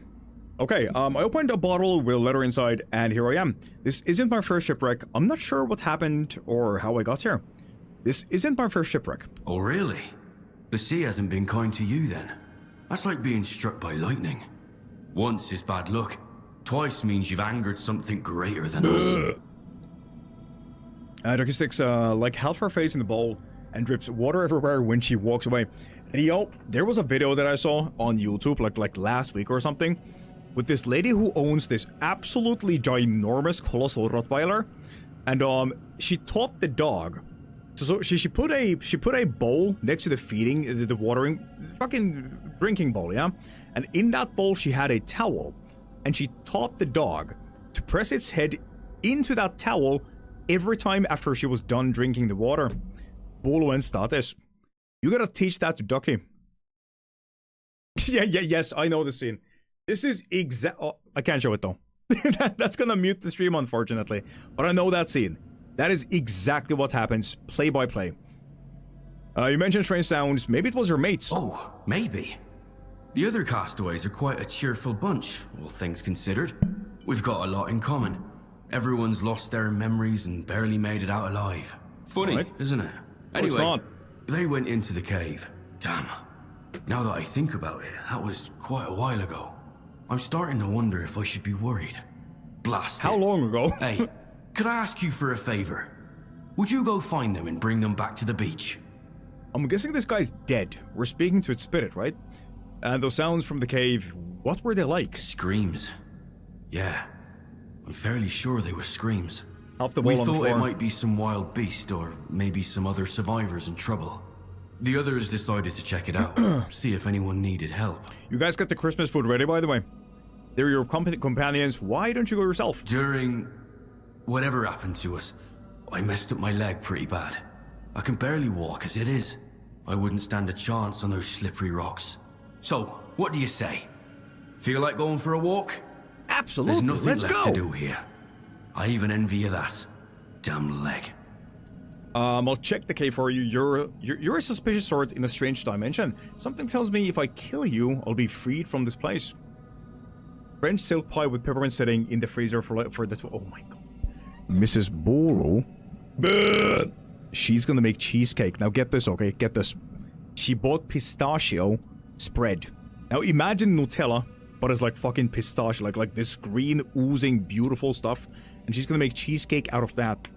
Okay, I opened a bottle with a letter inside, and here I am. This isn't my first shipwreck. I'm not sure what happened or how I got here. This isn't my first shipwreck. Oh, really? The sea hasn't been kind to you, then? That's like being struck by lightning. Once is bad luck. Twice means you've angered something greater than us. Ducky sticks, like, half her face in the bowl and drips water everywhere when she walks away. And yo, there was a video that I saw on YouTube, like last week or something, with this lady who owns this absolutely ginormous colossal Rottweiler, and she taught the dog. So she put a bowl next to the feeding, the watering, fucking drinking bowl, yeah. And in that bowl she had a towel, and she taught the dog to press its head into that towel every time after she was done drinking the water. Bolo and Statis, you gotta teach that to Ducky. Yes, I know the scene. This is oh, I can't show it though. That's gonna mute the stream, unfortunately. But I know that scene. That is exactly what happens, play by play. You mentioned strange sounds. Maybe it was your mates. Oh, maybe. The other castaways are quite a cheerful bunch, all things considered. We've got a lot in common. Everyone's lost their memories and barely made it out alive. Funny, right, isn't it? Anyway, it's not. They went into the cave. Damn. Now that I think about it, that was quite a while ago. I'm starting to wonder if I should be worried. Blast it. How long ago? Hey, could I ask you for a favor? Would you go find them and bring them back to the beach? I'm guessing this guy's dead. We're speaking to its spirit, right? And those sounds from the cave, What were they like? Screams. Yeah. I'm fairly sure they were screams. Off the We wall on the thought it floor. might be some wild beast or maybe some other survivors in trouble. The others decided to check it out, see if anyone needed help. You guys got the Christmas food ready, by the way. They're your companions. Why don't you go yourself? During whatever happened to us, I messed up my leg pretty bad. I can barely walk as it is. I wouldn't stand a chance on those slippery rocks. So, what do you say? Feel like going for a walk? Absolutely. There's nothing Let's left go. to do here. I even envy you that. Damn leg. I'll check the cave for you. You're a suspicious sort in a strange dimension. Something tells me if I kill you, I'll be freed from this place. French silk pie with peppermint sitting in the freezer for the... Oh my god. Mrs. Bolo. She's gonna make cheesecake. Now get this, okay? Get this. She bought pistachio spread. Now imagine Nutella, but it's like fucking pistachio. Like this green, oozing, beautiful stuff. And she's gonna make cheesecake out of that.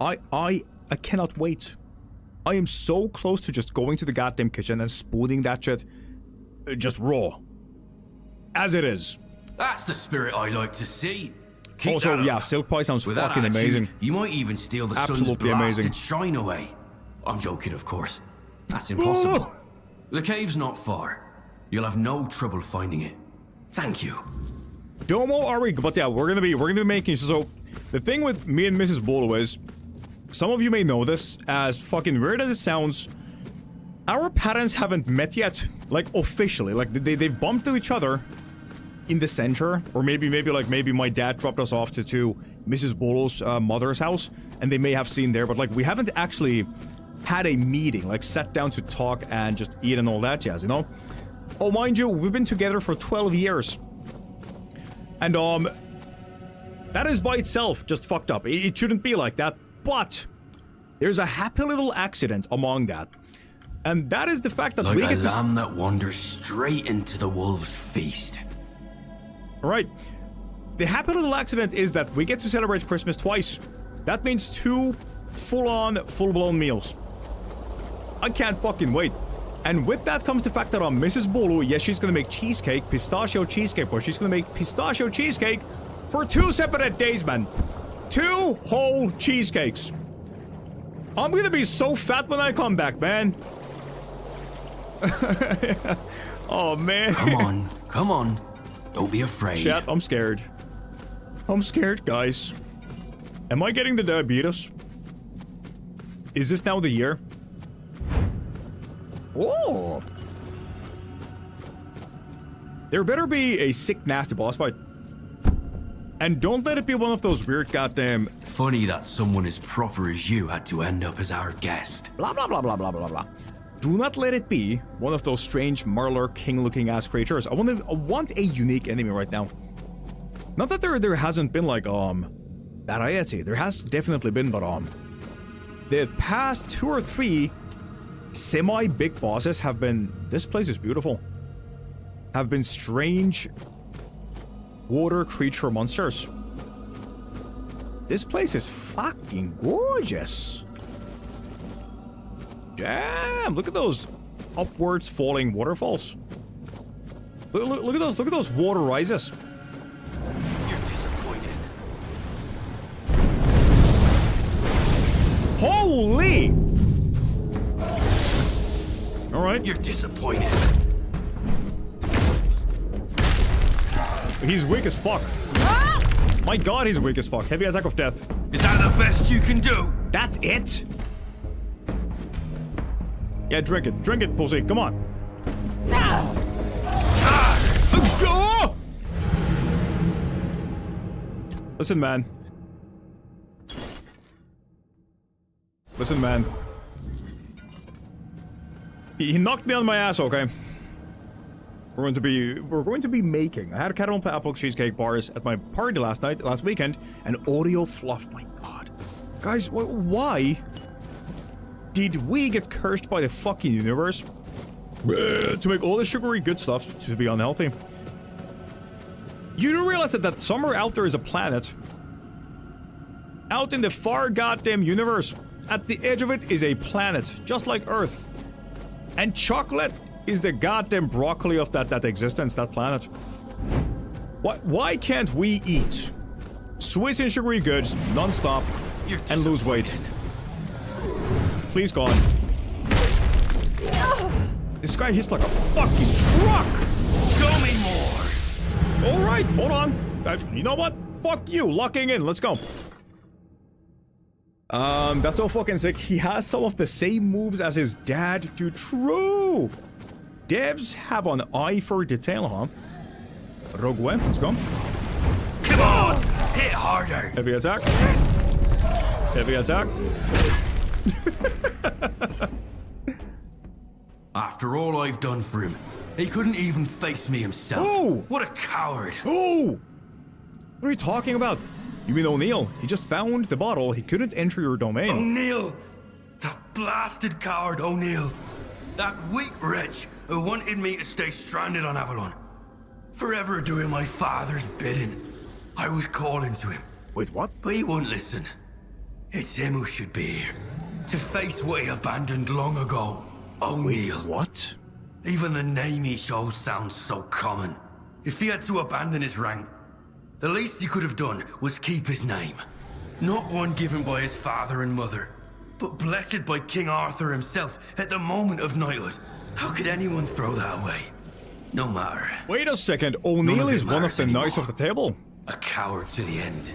I cannot wait. I am so close to just going to the goddamn kitchen and spooning that shit just raw. As it is. That's the spirit I like to see. Keep Also, that yeah, up. silk pie sounds With that fucking attitude, amazing. You might even steal the sun's Absolutely blasted amazing. shine away. I'm joking, of course. That's impossible. The cave's not far. You'll have no trouble finding it. Thank you. Domo Arig, but yeah, we're gonna be making so the thing with me and Mrs. Bolo is some of you may know this, as fucking weird as it sounds, our parents haven't met yet, like officially. Like they've bumped to each other in the center, or maybe my dad dropped us off to Mrs. Bolo's mother's house, and they may have seen there, but like we haven't actually had a meeting, like sat down to talk and just eat and all that jazz, you know? Oh, mind you, we've been together for 12 years. And that is by itself just fucked up. It shouldn't be like that, but there's a happy little accident among that. And that is the fact that Like we a get to... lamb that wanders straight into the wolves' feast. Right. The happy little accident is that we get to celebrate Christmas twice. That means 2 full-on, full-blown meals. I can't fucking wait. And with that comes the fact that Mrs. Bolo, yes, she's gonna make cheesecake, pistachio cheesecake, but she's gonna make pistachio cheesecake for 2 separate days, man. 2 whole cheesecakes. I'm gonna be so fat when I come back, man. Oh, man. Come on. Don't be afraid. Chat, I'm scared. I'm scared, guys. Am I getting the diabetes? Is this now the year? Oh! There better be a sick, nasty boss fight. And don't let it be one of those weird goddamn... Funny that someone as proper as you had to end up as our guest. Blah, blah, blah, blah, blah, blah, blah. Do not let it be one of those strange Marler King-looking ass creatures. I want a unique enemy right now. Not that there hasn't been like, variety. There has definitely been, but, the past 2 or 3 semi-big bosses have been... This place is beautiful. Have been strange water creature monsters. This place is fucking gorgeous. Damn, look at those upwards falling waterfalls. Look at those water rises. You're disappointed. Holy! All right. You're disappointed. He's weak as fuck. My god, he's weak as fuck. Heavy attack of death. Is that the best you can do? That's it? Yeah, drink it. Drink it, pussy. Come on. Ah! Listen, man. Listen, man. He knocked me on my ass, okay? We're going to be making. I had a caramel apple cheesecake bars at my party last weekend, and Oreo fluff. My god. Guys, why did we get cursed by the fucking universe to make all the sugary good stuff to be unhealthy? You do realize that somewhere out there is a planet out in the far goddamn universe. At the edge of it is a planet, just like Earth. And chocolate is the goddamn broccoli of that existence, that planet. Why can't we eat sweets and sugary goods non-stop and lose weight? Please, God. This guy hits like a fucking truck! Show me more! Alright, hold on. You know what? Fuck you, locking in, let's go. That's so fucking sick. He has some of the same moves as his dad, dude. True! Devs have an eye for detail, huh? Rogue One, let's go. Come on! Hit harder! Heavy attack. Heavy attack. After all I've done for him, he couldn't even face me himself. Ooh. What a coward! Oh! What are you talking about? You mean O'Neill? He just found the bottle. He couldn't enter your domain. O'Neill! That blasted coward O'Neill! That weak wretch who wanted me to stay stranded on Avalon. Forever doing my father's bidding. I was calling to him. Wait, what? But he wouldn't listen. It's him who should be here. To face what he abandoned long ago. O'Neill. What? Even the name he chose sounds so common. If he had to abandon his rank, the least he could have done was keep his name. Not one given by his father and mother, but blessed by King Arthur himself at the moment of knighthood. How could anyone throw that away? No matter. Wait a second. O'Neill is one of the knights of anymore. the table. A coward to the end.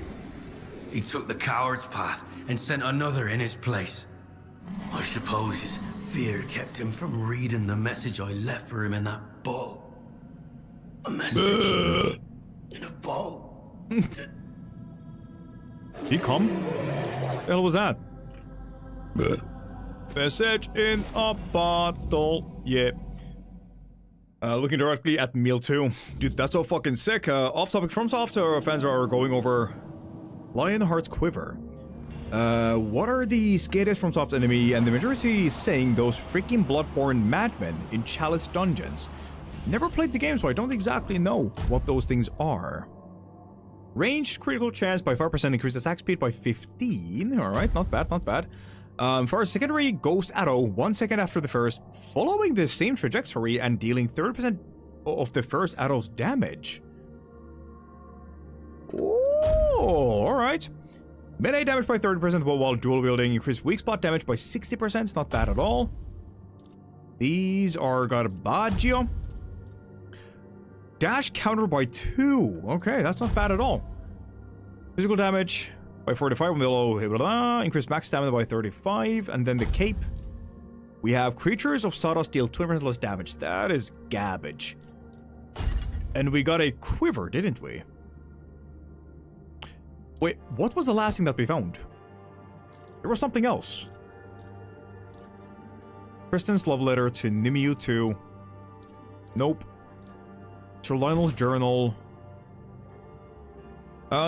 He took the coward's path and sent another in his place. I suppose his fear kept him from reading the message I left for him in that bottle. A message in a bottle. He come? What the hell was that? Message in a bottle. Yeah. Looking directly at meal 2. Dude, that's so fucking sick. Off topic, FromSoft fans are going over Lionheart's Quiver. What are the scariest FromSoft enemy? And the majority is saying those freaking Bloodborne madmen in Chalice dungeons. Never played the game, so I don't exactly know what those things are. Range, critical chance by 5%, increased attack speed by 15. Alright, not bad, not bad. For a secondary ghost arrow, 1 second after the first, following the same trajectory and dealing 30% of the first arrow's damage. Oh, alright. Melee damage by 30% while dual wielding, increased weak spot damage by 60%, not bad at all. These are Garbaggio. Dash counter by 2. Okay, that's not bad at all. Physical damage by 45, increased max stamina by 35, and then the cape. We have creatures of Sarras deal 20% less damage. That is garbage. And we got a quiver, didn't we? Wait, what was the last thing that we found? There was something else. Kristen's love letter to Nimiu 2. Nope. Sir Lionel's journal.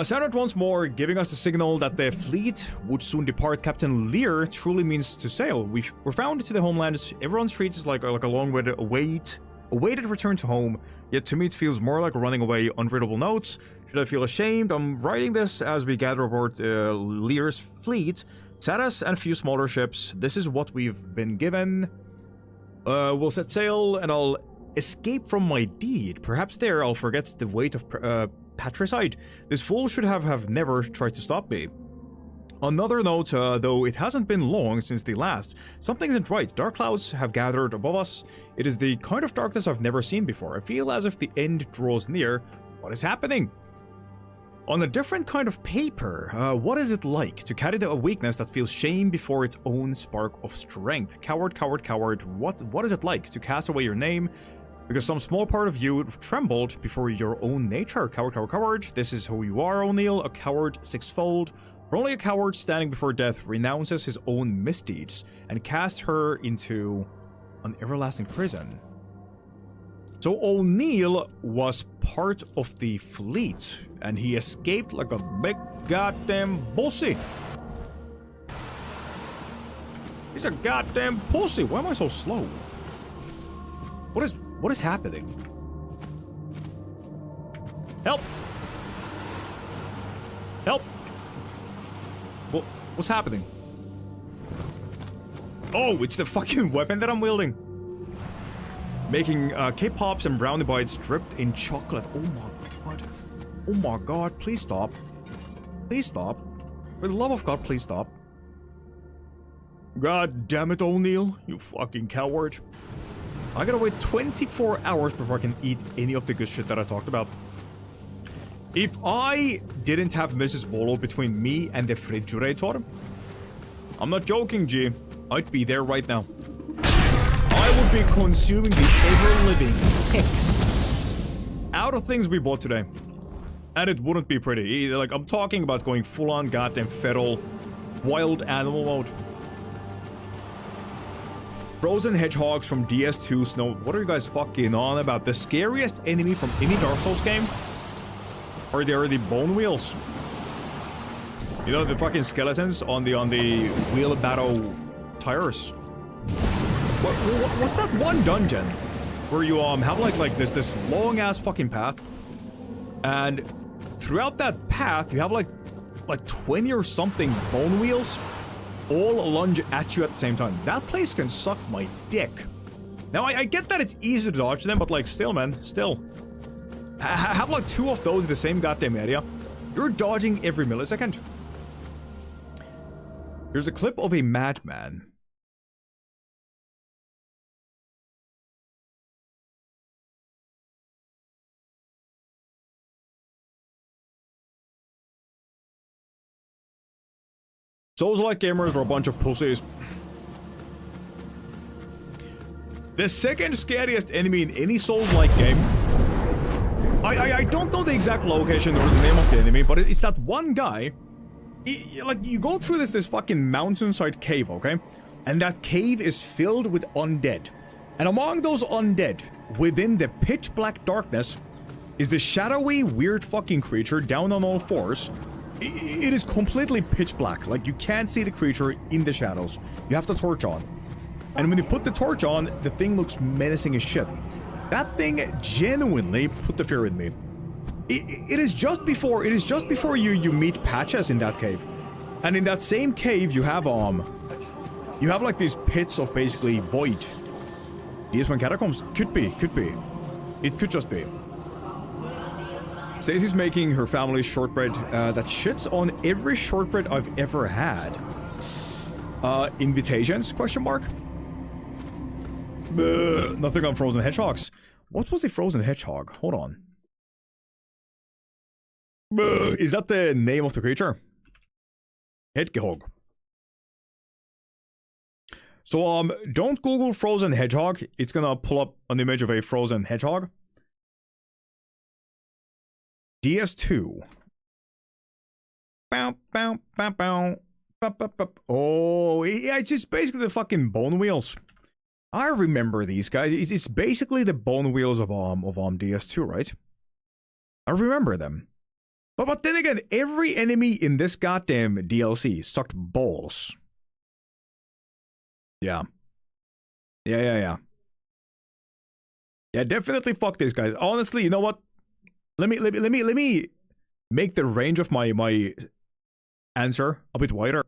Sounded once more, giving us the signal that the fleet would soon depart. Captain Lear truly means to sail. We're found to the homeland. Everyone's treat is like a long-awaited return to home. Yet to me it feels more like running away. Unreadable notes. Should I feel ashamed? I'm writing this as we gather aboard Lear's fleet. Sarras and a few smaller ships. This is what we've been given. We'll set sail and I'll escape from my deed. Perhaps there I'll forget the weight of patricide. This fool should have never tried to stop me. Another note, though it hasn't been long since the last, something isn't right. Dark clouds have gathered above us. It is the kind of darkness I've never seen before. I feel as if the end draws near. What is happening? On a different kind of paper, what is it like to carry a weakness that feels shame before its own spark of strength? Coward, coward, coward. What is it like to cast away your name because some small part of you trembled before your own nature? Coward, coward, coward. This is who you are, O'Neill, a coward sixfold. For only a coward standing before death renounces his own misdeeds and casts her into an everlasting prison. So O'Neill was part of the fleet, and he escaped like a big goddamn pussy. He's a goddamn pussy. Why am I so slow? What is happening? Help! Help! What's happening? Oh, it's the fucking weapon that I'm wielding. Making K-pops and brownie bites dripped in chocolate. Oh my god. Oh my god, please stop. Please stop. For the love of God, please stop. God damn it, O'Neill, you fucking coward. I gotta wait 24 hours before I can eat any of the good shit that I talked about. If I didn't have Mrs. Wallow between me and the refrigerator, I'm not joking, G, I'd be there right now. I would be consuming the ever-living heck out of things we bought today. And it wouldn't be pretty either. Like, I'm talking about going full-on goddamn feral wild animal mode. Frozen hedgehogs from DS2 Snow. What are you guys fucking on about? The scariest enemy from any Dark Souls game? Or they are the bone wheels? You know, the fucking skeletons on the wheelbarrow tires. What's that one dungeon where you have like this long ass fucking path, and throughout that path you have like 20 or something bone wheels all lunge at you at the same time. That place can suck my dick. Now I get that it's easy to dodge them, but like still, man, still. Have like 2 of those in the same goddamn area. You're dodging every millisecond. Here's a clip of a madman. Souls-like gamers are a bunch of pussies. The second scariest enemy in any Souls-like game. I don't know the exact location or the name of the enemy, but it's that one guy. Like, you go through this fucking mountainside cave, okay? And that cave is filled with undead. And among those undead, within the pitch black darkness, is this shadowy, weird fucking creature down on all fours. It is completely pitch black. Like, you can't see the creature in the shadows. You have the torch on. And when you put the torch on, the thing looks menacing as shit. That thing genuinely put the fear in me. It is just before you meet Patches in that cave. And in that same cave you have like these pits of basically void. DS1 catacombs? Could be. It could just be. Stacy's making her family's shortbread that shits on every shortbread I've ever had. Invitations? Question mark? Nothing on frozen hedgehogs. What was the frozen hedgehog? Hold on. Is that the name of the creature? Hedgehog. So, don't Google frozen hedgehog. It's gonna pull up an image of a frozen hedgehog. DS2. Bow, bow, bow, bow. Oh, yeah, it's just basically the fucking bone wheels. I remember these guys. It's basically the bone wheels of DS2, right? I remember them. But then again, every enemy in this goddamn DLC sucked balls. Yeah. Yeah, definitely fuck these guys. Honestly, you know what? Let me make the range of my answer a bit wider.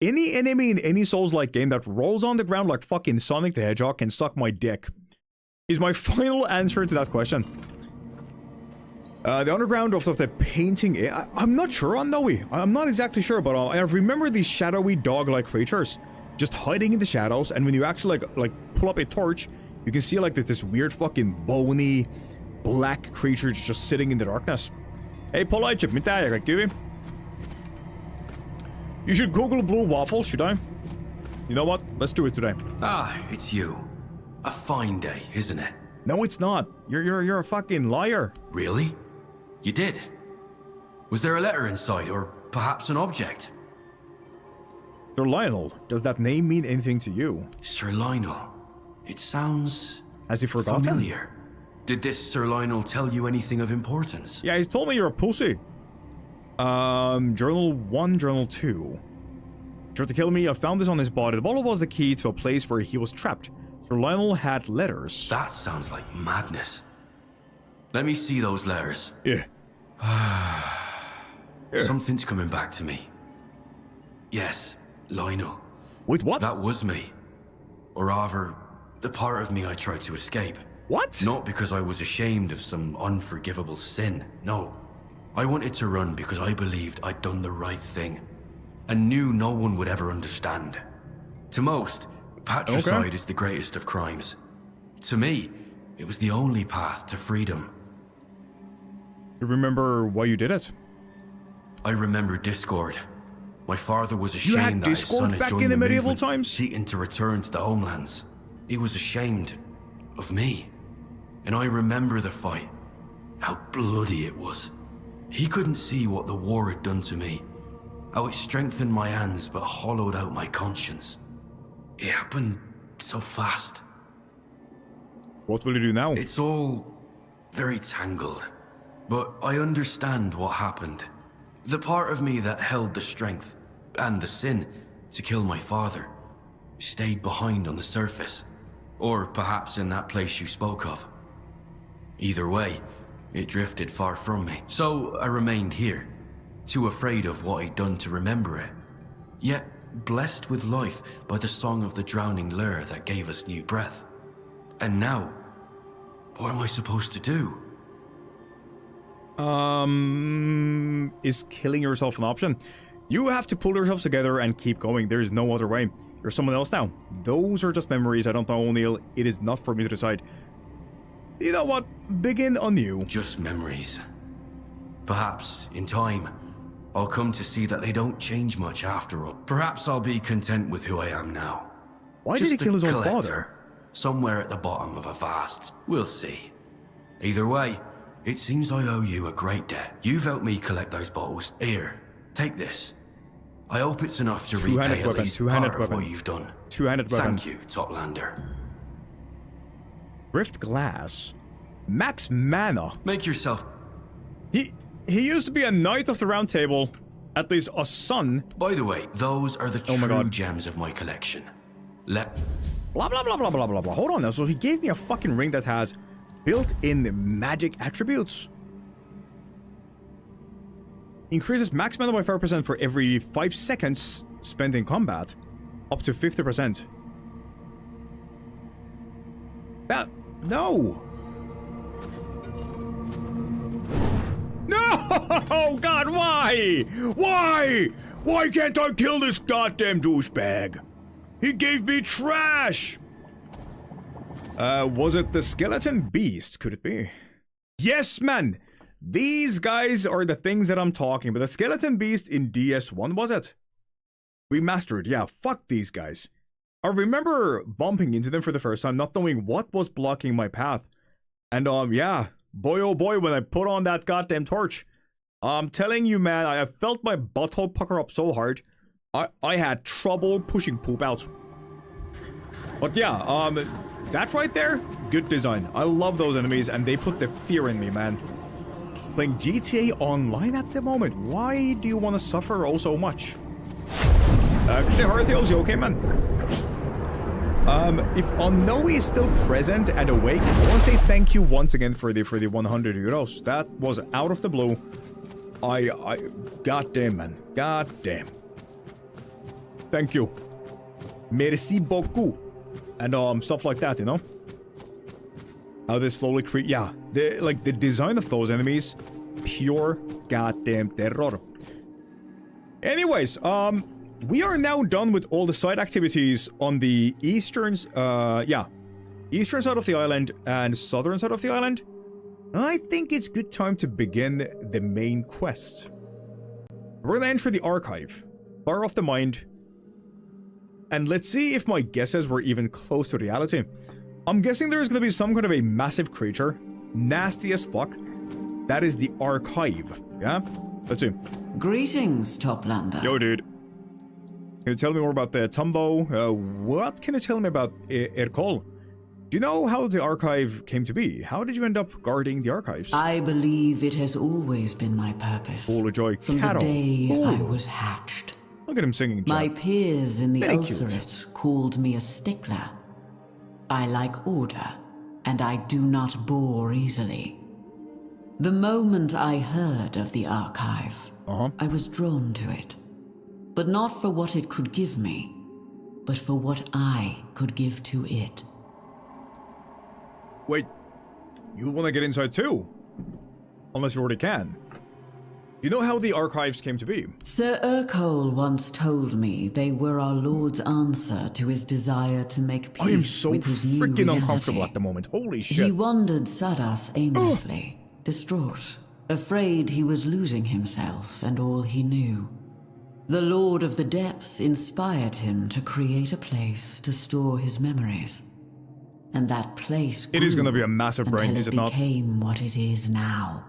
Any enemy in any Souls-like game that rolls on the ground like fucking Sonic the Hedgehog can suck my dick. Is my final answer to that question. The underground of the painting... I'm not sure on Noe. I'm not exactly sure, but I remember these shadowy dog-like creatures just hiding in the shadows, and when you actually like pull up a torch, you can see like this weird fucking bony black creature just sitting in the darkness. Hey, polite chip, you should Google blue waffles, should I? You know what? Let's do it today. Ah, it's you. A fine day, isn't it? No, it's not. You're a fucking liar. Really? You did? Was there a letter inside, or perhaps an object? Sir Lionel, does that name mean anything to you? Sir Lionel. It sounds... Has he forgotten? Familiar. Did this Sir Lionel tell you anything of importance? Yeah, he told me you're a pussy. Journal 1, Journal 2. Tried to kill me, I found this on his body. The bottle was the key to a place where he was trapped. Sir Lionel had letters. That sounds like madness. Let me see those letters. Yeah. Something's coming back to me. Yes, Lionel. Wait, what? That was me. Or rather, the part of me I tried to escape. What? Not because I was ashamed of some unforgivable sin, no. I wanted to run because I believed I'd done the right thing, and knew no one would ever understand. To most, patricide is the greatest of crimes. To me, it was the only path to freedom. You remember why you did it? I remember discord. My father was ashamed that his son had back joined in the medieval movement, times? seeking to return to the homelands. He was ashamed of me. And I remember the fight. How bloody it was. He couldn't see what the war had done to me. How it strengthened my hands but hollowed out my conscience. It happened so fast. What will you do now? It's all very tangled. But I understand what happened. The part of me that held the strength and the sin to kill my father stayed behind on the surface. Or perhaps in that place you spoke of. Either way, it drifted far from me. So I remained here, too afraid of what I'd done to remember it. Yet blessed with life by the song of the drowning lure that gave us new breath. And now, what am I supposed to do? Is killing yourself an option? You have to pull yourself together and keep going. There is no other way. You're someone else now. Those are just memories. I don't know, O'Neill. It is not for me to decide. You know what? Begin anew. Just memories. Perhaps, in time, I'll come to see that they don't change much after all. Perhaps I'll be content with who I am now. Why did he kill his own collector, father? Somewhere at the bottom of a vast... We'll see. Either way, it seems I owe you a great debt. You've helped me collect those bottles. Here, take this. I hope it's enough to repay at least part of what you've done. Two-handed weapon. Thank you, Toplander. Rift glass. Max mana. Make yourself... He used to be a knight of the round table. At least a son. By the way, those are the true gems of my collection. Blah, blah, blah, blah, blah, blah, blah. Hold on now. So he gave me a fucking ring that has built-in magic attributes. Increases max mana by 5% for every 5 seconds spent in combat. Up to 50%. That... No! No! Oh God, why? Why? Why can't I kill this goddamn douchebag? He gave me trash! Was it the skeleton beast? Could it be? Yes, man! These guys are the things that I'm talking about. The skeleton beast in DS1, was it? Remastered, yeah, fuck these guys. I remember bumping into them for the first time, not knowing what was blocking my path. And, yeah, boy oh boy, when I put on that goddamn torch, I'm telling you, man, I felt my butthole pucker up so hard, I had trouble pushing poop out. But yeah, that right there, good design. I love those enemies, and they put the fear in me, man. Playing GTA Online at the moment. Why do you want to suffer oh so much? Hearthios, you okay, man? If Unknowy is still present and awake, I want to say thank you once again for the 100 euros. That was out of the blue. Goddamn, man. Goddamn. Thank you. Merci beaucoup. And, stuff like that, you know? How they slowly creep. Yeah, the design of those enemies, pure goddamn terror. Anyways, we are now done with all the side activities on the eastern side of the island and southern side of the island. I think it's good time to begin the main quest. We're gonna enter the archive, Bar of the Mind, and let's see if my guesses were even close to reality. I'm guessing there's gonna be some kind of a massive creature, nasty as fuck. That is the archive, yeah? Let's see. Greetings, Toplander. Yo, dude. Can you tell me more about the Tumbo? What can you tell me about Erkol? Do you know how the archive came to be? How did you end up guarding the archives? I believe it has always been my purpose. Full of joy. From the day I was hatched. Look at him singing. My peers in the Very Ulcerate called me a stickler. I like order, and I do not bore easily. The moment I heard of the archive, I was drawn to it. But not for what it could give me, but for what I could give to it. Wait, you want to get inside too? Unless you already can. You know how the archives came to be? Sir Urkol once told me they were our Lord's answer to his desire to make peace I am so with his new freaking reality. uncomfortable at the moment. Holy shit. He wandered Sarras aimlessly, distraught, afraid he was losing himself and all he knew. The Lord of the Depths inspired him to create a place to store his memories. And that place It is going to be a massive brain, is it not? became what it is now.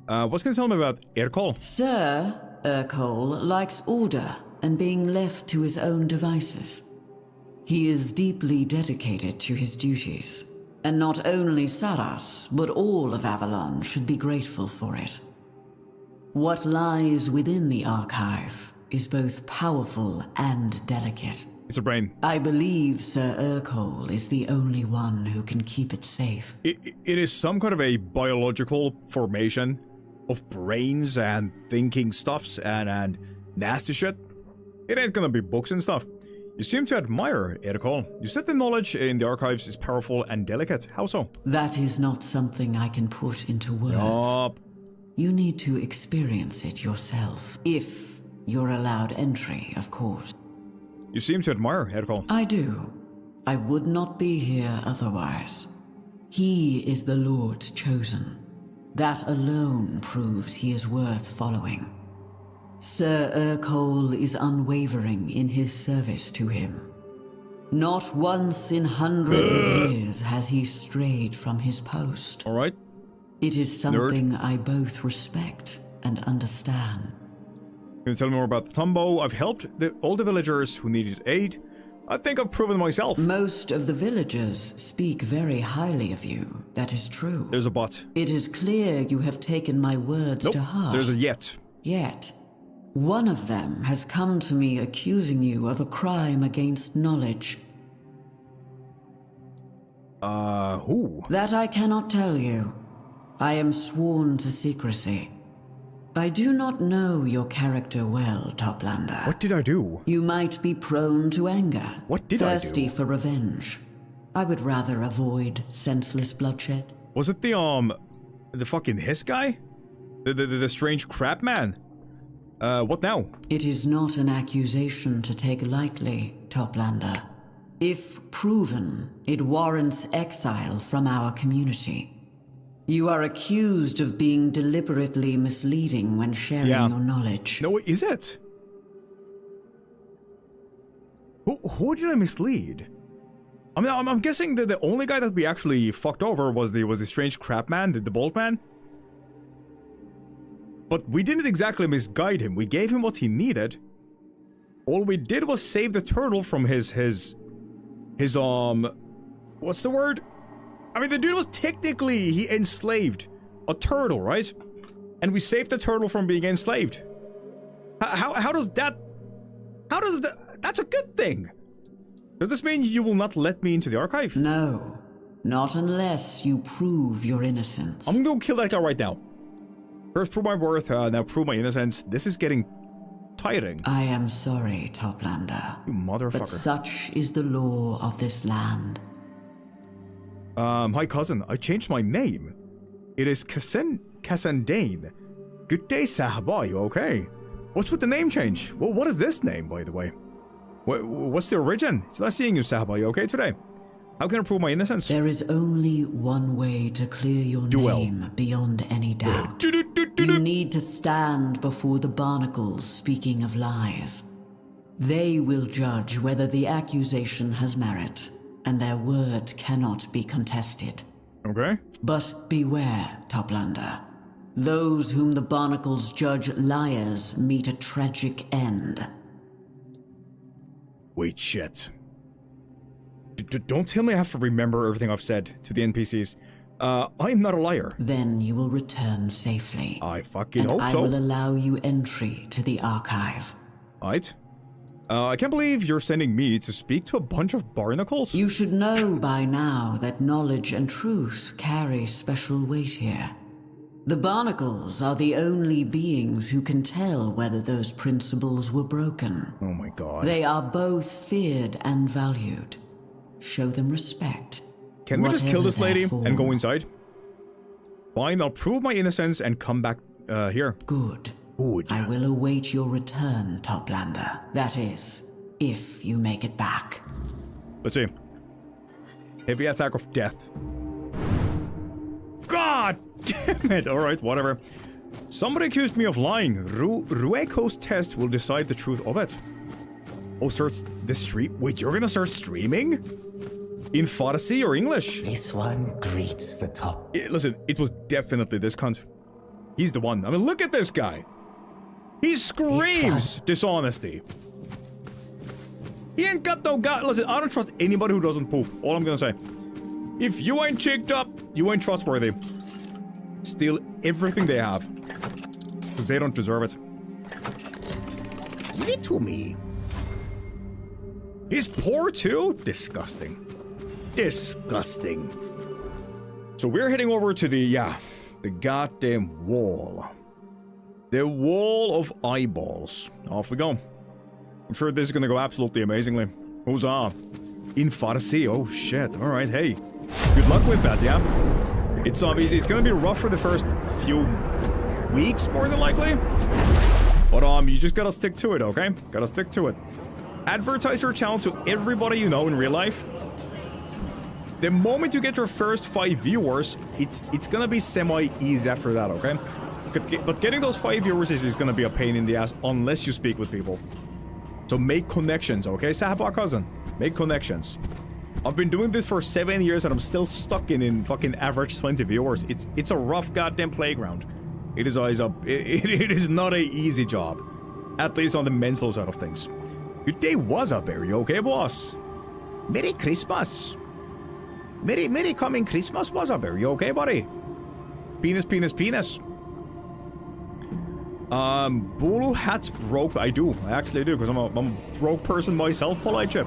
What's going to tell me about Urkol? Sir Urkol likes order and being left to his own devices. He is deeply dedicated to his duties, and not only Sarras, but all of Avalon should be grateful for it. What lies within the archive is both powerful and delicate. It's a brain. I believe Sir Urkol is the only one who can keep it safe. It is some kind of a biological formation of brains and thinking stuffs and nasty shit. It ain't gonna be books and stuff. You seem to admire Urkol. You said the knowledge in the archives is powerful and delicate. How so? That is not something I can put into words. Yup. You need to experience it yourself. If you're allowed entry, of course. You seem to admire Urkol. I do. I would not be here otherwise. He is the Lord's chosen. That alone proves he is worth following. Sir Urkol is unwavering in his service to him. Not once in hundreds of years has he strayed from his post. All right. It is something I both respect and understand. Can you tell me more about the Tombow? I've helped all the villagers who needed aid. I think I've proven myself. Most of the villagers speak very highly of you. That is true. There's a but. It is clear you have taken my words Nope. to heart. There's a yet. Yet, one of them has come to me accusing you of a crime against knowledge. Who? That I cannot tell you. I am sworn to secrecy. I do not know your character well, Toplander. What did I do? You might be prone to anger. What did I do? Thirsty for revenge. I would rather avoid senseless bloodshed. Was it the fucking hiss guy? The strange crab man? What now? It is not an accusation to take lightly, Toplander. If proven, it warrants exile from our community. You are accused of being deliberately misleading when sharing your knowledge. No, is it? Who did I mislead? I mean, I'm guessing that the only guy that we actually fucked over was the strange crab man, the bald man. But we didn't exactly misguide him. We gave him what he needed. All we did was save the turtle from his what's the word? I mean, the dude was technically, he enslaved a turtle, right? And we saved the turtle from being enslaved. How does that... That's a good thing. Does this mean you will not let me into the archive? No, not unless you prove your innocence. I'm gonna kill that guy right now. First prove my worth, now prove my innocence. This is getting tiring. I am sorry, Toplander. You motherfucker. But such is the law of this land. Hi cousin, I changed my name. It is Cassandane. Good day, Sahaba, you okay? What's with the name change? Well, what is this name, by the way? What's the origin? It's not seeing you, Sahaba, you okay today? How can I prove my innocence? There is only one way to clear your name beyond any doubt. You need to stand before the barnacles speaking of lies. They will judge whether the accusation has merit, and their word cannot be contested. Okay. But beware, Toplander. Those whom the barnacles judge liars meet a tragic end. Wait, shit. Don't tell me I have to remember everything I've said to the NPCs. I'm not a liar. Then you will return safely. I fucking hope so. I will allow you entry to the archive. Right. I can't believe you're sending me to speak to a bunch of barnacles. You should know by now that knowledge and truth carry special weight here. The barnacles are the only beings who can tell whether those principles were broken. Oh my god. They are both feared and valued. Show them respect. Can we just kill this lady and go inside? Fine, I'll prove my innocence and come back here. Good. Good. I will await your return, Toplander. That is, if you make it back. Let's see. Heavy attack of death. God damn it! Alright, whatever. Somebody accused me of lying. Rueko's test will decide the truth of it. Oh, start the stream? Wait, you're gonna start streaming? In Farsi or English? This one greets the top. Listen, it was definitely this cunt. He's the one. I mean, look at this guy. He screams dishonesty. He ain't got no god. Listen, I don't trust anybody who doesn't poop. All I'm gonna say. If you ain't cheeked up, you ain't trustworthy. Steal everything they have. Because they don't deserve it. Give it to me. He's poor too? Disgusting. Disgusting. So we're heading over to the goddamn wall. The wall of eyeballs. Off we go. I'm sure this is gonna go absolutely amazingly. Huzzah. In Farsi. Oh shit. Alright, hey. Good luck with that, yeah? It's easy. It's gonna be rough for the first few weeks, more than likely. But you just gotta stick to it, okay? Gotta stick to it. Advertise your channel to everybody you know in real life. The moment you get your first 5 viewers, it's gonna be semi-easy after that, okay? But getting those 5 viewers is gonna be a pain in the ass unless you speak with people. So make connections, okay, Sahaba cousin? Make connections. I've been doing this for 7 years and I'm still stuck in fucking average 20 viewers. It's a rough goddamn playground. It is not a easy job. At least on the mental side of things. Good day, what's up, are you okay, boss? Merry Christmas. Merry coming Christmas, what's up, are you okay, buddy? Penis, penis, penis. Bolo hat's broke. I do. I actually do, because I'm a broke person myself, polite chip.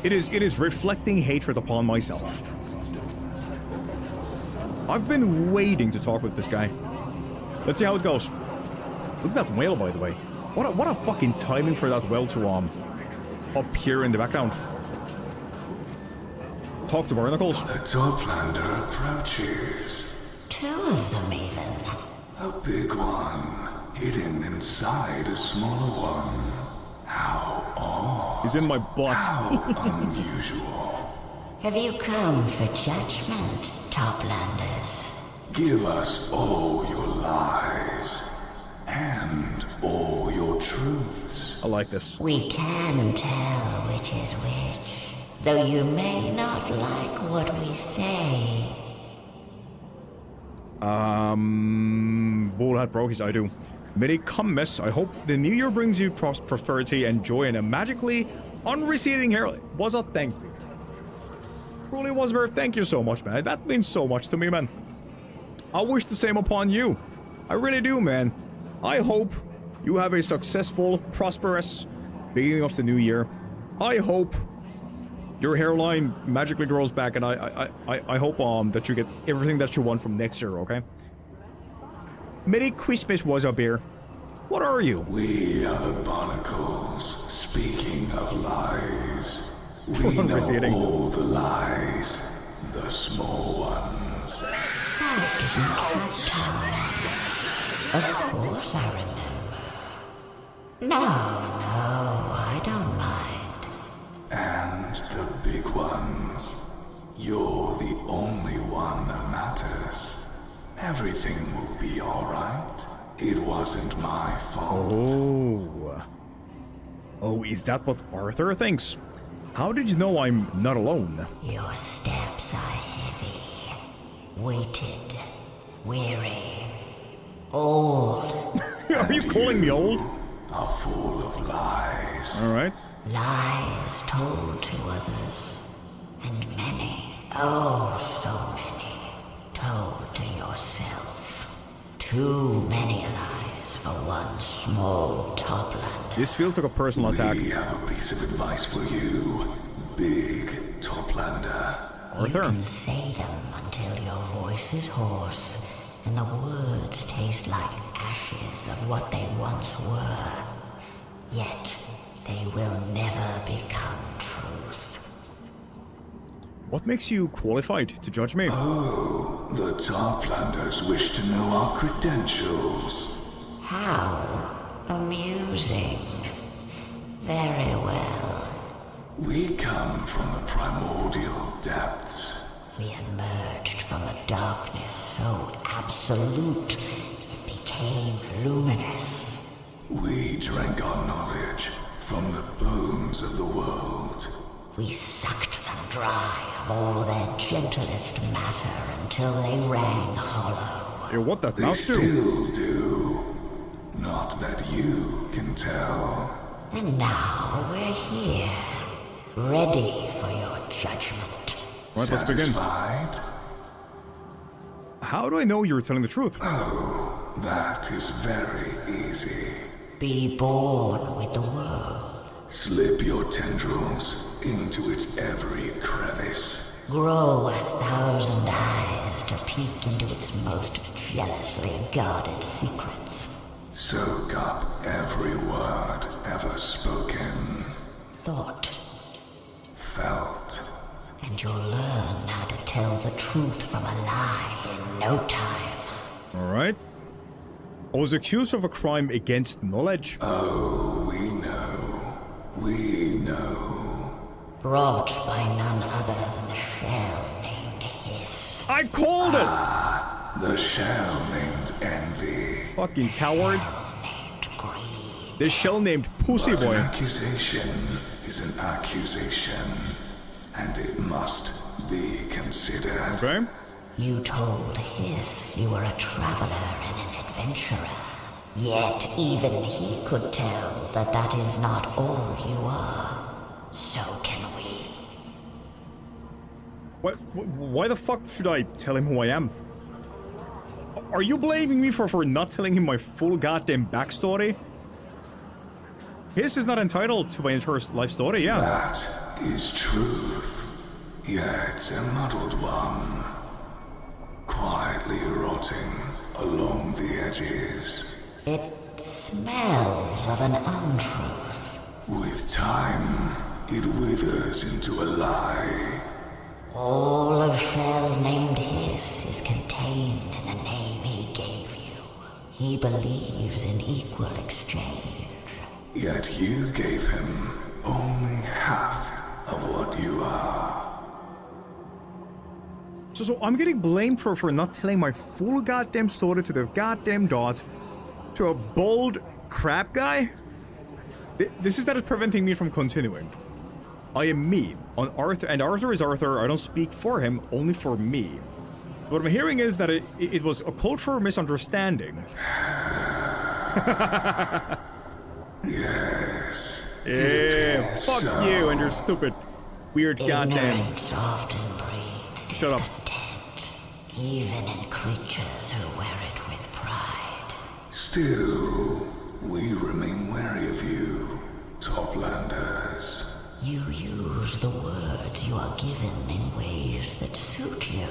It is reflecting hatred upon myself. I've been waiting to talk with this guy. Let's see how it goes. Look at that whale, by the way. What a fucking timing for that whale to appear in the background. Talk to Barnacles. The Toplander approaches. 2 of them even. A big one, hidden inside a smaller one. How odd. He's in my butt. How unusual. Have you come for judgment, Toplanders? Give us all your lies and all your truths. I like this. We can tell which is which, though you may not like what we say. Bull hat brokies, I do. Merry Christmas. I hope the new year brings you prosperity and joy and a magically unreceding hair. Was a thank you. Truly was very thank you so much, man. That means so much to me, man. I wish the same upon you. I really do, man. I hope you have a successful, prosperous beginning of the new year. I hope your hairline magically grows back, and I hope that you get everything that you want from next year, okay? Merry Christmas, was up here. What are you? We are the barnacles. Speaking of lies, we know all the lies, the small ones. I didn't have time. Of course I remember. No, I don't mind. And the big ones. You're the only one that matters. Everything will be alright. It wasn't my fault. Oh, is that what Arthur thinks? How did you know I'm not alone? Your steps are heavy, weighted, weary, old. Are you calling me old? Are full of lies. Alright. Lies told to others, and many, oh so many, told to yourself. Too many lies for one small Toplander. This feels like a personal attack. We have a piece of advice for you, big Toplander. Arthur. You can say them until your voice is hoarse, and the words taste like ashes of what they once were. Yet, they will never become truth. What makes you qualified to judge me? Oh, the Toplanders wish to know our credentials. How amusing. Very well. We come from the primordial depths. We emerged from a darkness so absolute it became luminous. We drank our knowledge from the bones of the world. We sucked them dry of all their gentlest matter until they rang hollow. Hey, what that They mouse do? still do. Not that you can tell. And now we're here, ready for your judgment. Right, let's begin. Satisfied? How do I know you're telling the truth? Oh, that is very easy. Be born with the world. Slip your tendrils into its every crevice. Grow 1,000 eyes to peek into its most jealously guarded secrets. Soak up every word ever spoken, Thought. felt. And you'll learn how to tell the truth from a lie in no time. Alright. I was accused of a crime against knowledge. Oh, we know. We know. Brought by none other than the shell named Hiss. I called it! The shell named Envy. Fucking coward. Shell named Greed. This shell named Pussy But an Boy. accusation is an accusation, and it must be considered. Okay. You told Hiss you were a traveler and an adventurer. Yet even he could tell that that is not all you are. So can we. Why the fuck should I tell him who I am? Are you blaming me for not telling him my full goddamn backstory? His is not entitled to my entire life story, yeah. That is truth, yet a muddled one. Quietly rotting along the edges. It smells of an untruth. With time, it withers into a lie. All of Shell named Hiss is contained in the name he gave you. He believes in equal exchange. Yet you gave him only half of what you are. So I'm getting blamed for not telling my full goddamn story to the goddamn dot to a bold crap guy? This is that is preventing me from continuing. I am me, on Arthur, and Arthur is Arthur. I don't speak for him, only for me. What I'm hearing is that it was a cultural misunderstanding. Yes. Yeah, fuck you and your stupid, weird goddamn... Ignorance often breeds Shut up. discontent, even in creatures who wear it with pride. Still, we remain wary of you, Toplanders. You use the words you are given in ways that suit you.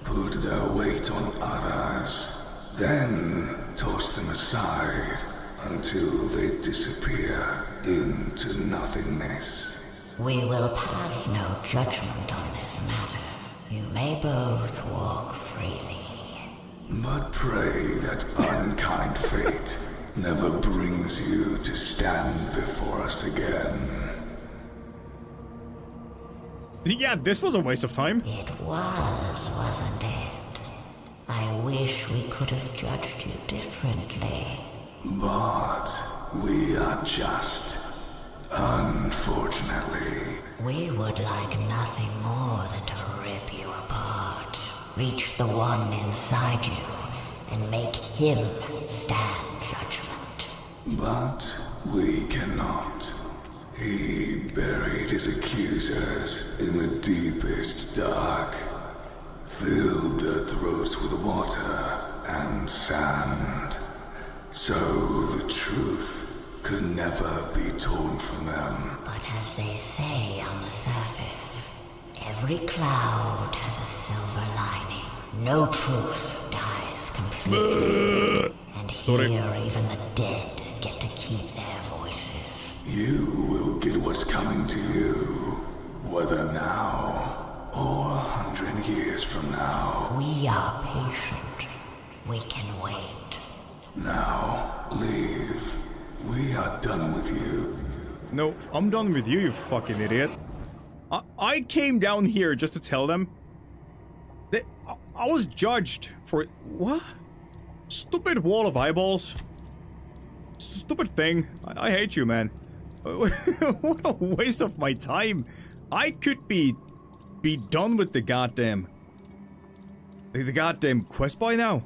Put their weight on others, then toss them aside until they disappear into nothingness. We will pass no judgment on this matter. You may both walk freely. But pray that unkind fate never brings you to stand before us again. Yeah, this was a waste of time. It was, wasn't it? I wish we could have judged you differently. But we are just. Unfortunately. We would like nothing more than to rip you apart, reach the one inside you, and make him stand judgment. But we cannot. He buried his accusers in the deepest dark, filled their throats with water and sand, so the truth could never be torn from them. But as they say on the surface, every cloud has a silver lining. No truth dies completely. And here even the dead get to keep their voices. You will get what's coming to you, whether now or 100 years from now. We are patient. We can wait. Now, leave. We are done with you. No, I'm done with you, you fucking idiot. I came down here just to tell them that I was judged for... What? Stupid wall of eyeballs. Stupid thing. I hate you, man. What a waste of my time. I could be done with the goddamn quest by now.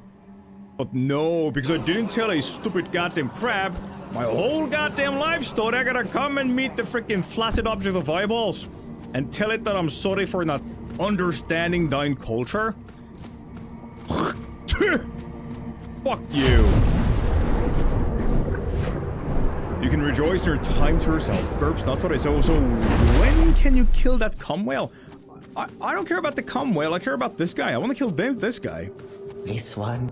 But no, because I didn't tell a stupid goddamn crab my whole goddamn life story. I gotta come and meet the freaking flaccid object of eyeballs and tell it that I'm sorry for not understanding thine culture. Fuck you. You can rejoice in your time to yourself. Burps, that's what I said. So when can you kill that cum whale? I don't care about the cum whale. I care about this guy. I want to kill this guy. This one.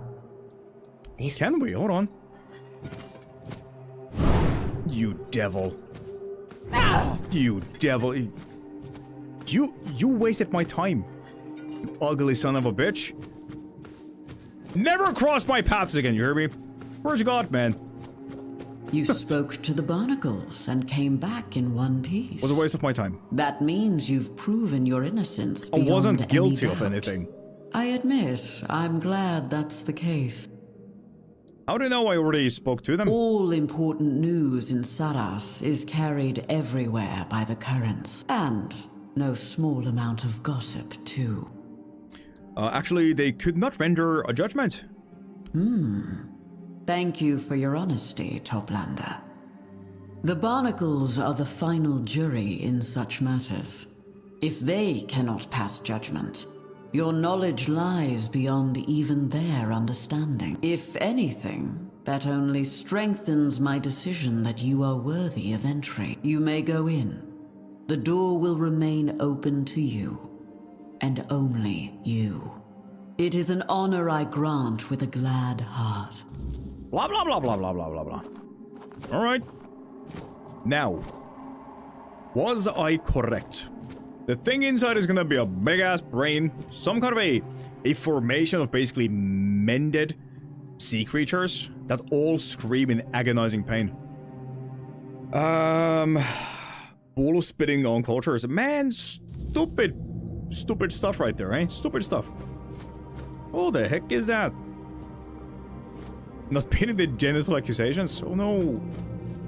This. Can we? Hold on. You devil. Ah! You devil. You wasted my time. You ugly son of a bitch. Never cross my paths again, you hear me? Where's God, man? You spoke to the barnacles and came back in one piece. It was a waste of my time. That means you've proven your innocence I beyond wasn't guilty any of doubt. anything. I admit, I'm glad that's the case. How do you know I already spoke to them? All important news in Sarras is carried everywhere by the currents, and no small amount of gossip, too. Actually, they could not render a judgment. Thank you for your honesty, Toplander. The barnacles are the final jury in such matters. If they cannot pass judgment, your knowledge lies beyond even their understanding. If anything, that only strengthens my decision that you are worthy of entry. You may go in. The door will remain open to you, and only you. It is an honor I grant with a glad heart. Blah, blah, blah, blah, blah, blah, blah, blah. All right. Now, was I correct? The thing inside is gonna be a big-ass brain, some kind of a formation of basically mended sea creatures that all scream in agonizing pain. Bull spitting on cultures. Man, stupid stuff right there, eh? Stupid stuff. What the heck is that? Not pinning the genital accusations. Oh no.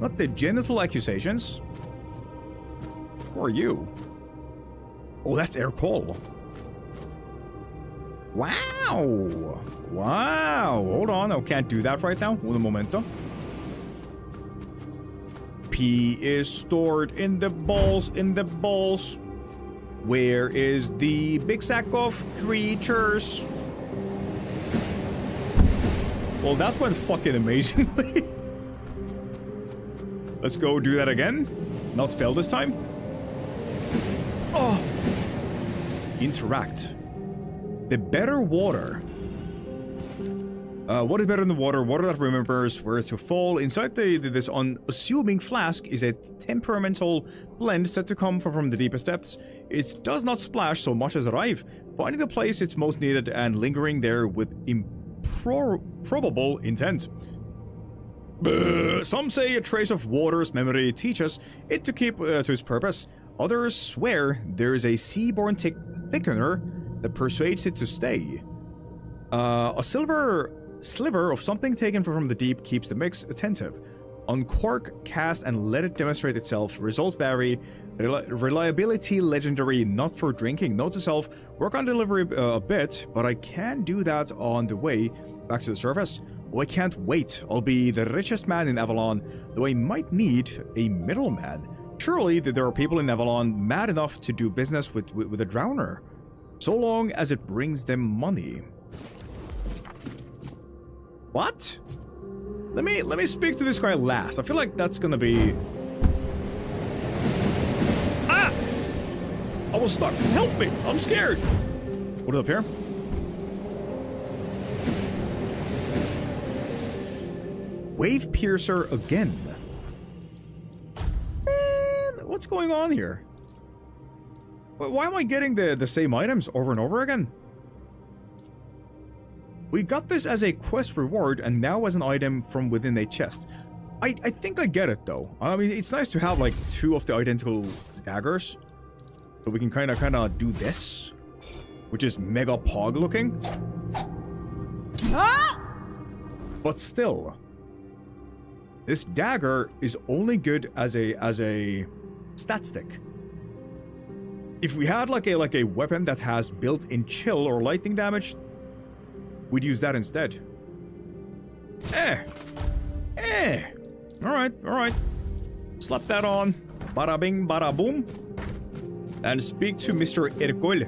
Not the genital accusations. Who are you? Oh, that's air call. Wow. Wow. Hold on. I can't do that right now. Un momento. P is stored in the balls. Where is the big sack of creatures? Well, that went fucking amazingly. Let's go do that again. Not fail this time. Oh. Interact. The better water. What is better than the water? Water that remembers where to fall. Inside this unassuming flask is a temperamental blend set to come from the deepest depths. It does not splash so much as arrive, finding the place it's most needed and lingering there with improbable intent. Some say a trace of water's memory teaches it to keep to its purpose. Others swear there is a seaborne thickener that persuades it to stay. A silver sliver of something taken from the deep keeps the mix attentive. Uncork, cast, and let it demonstrate itself. Results vary. Reliability legendary, not for drinking. Note to self, work on delivery a bit, but I can do that on the way back to the surface. Oh, I can't wait. I'll be the richest man in Avalon, though I might need a middleman. Surely there are people in Avalon mad enough to do business with a drowner, so long as it brings them money. What? Let me speak to this guy last. I feel like that's gonna be... Ah! I was stuck. Help me! I'm scared. What is up here? Wave Piercer again. Man, what's going on here? Why am I getting the same items over and over again? We got this as a quest reward and now as an item from within a chest. I think I get it though. I mean, it's nice to have like 2 of the identical daggers. So we can kind of do this, which is mega pog looking. Ah! But still, this dagger is only good as a stat stick. If we had like a weapon that has built-in chill or lightning damage, we'd use that instead. Alright. Slap that on. Bada bing, bada boom. And speak to Mr. Ercole.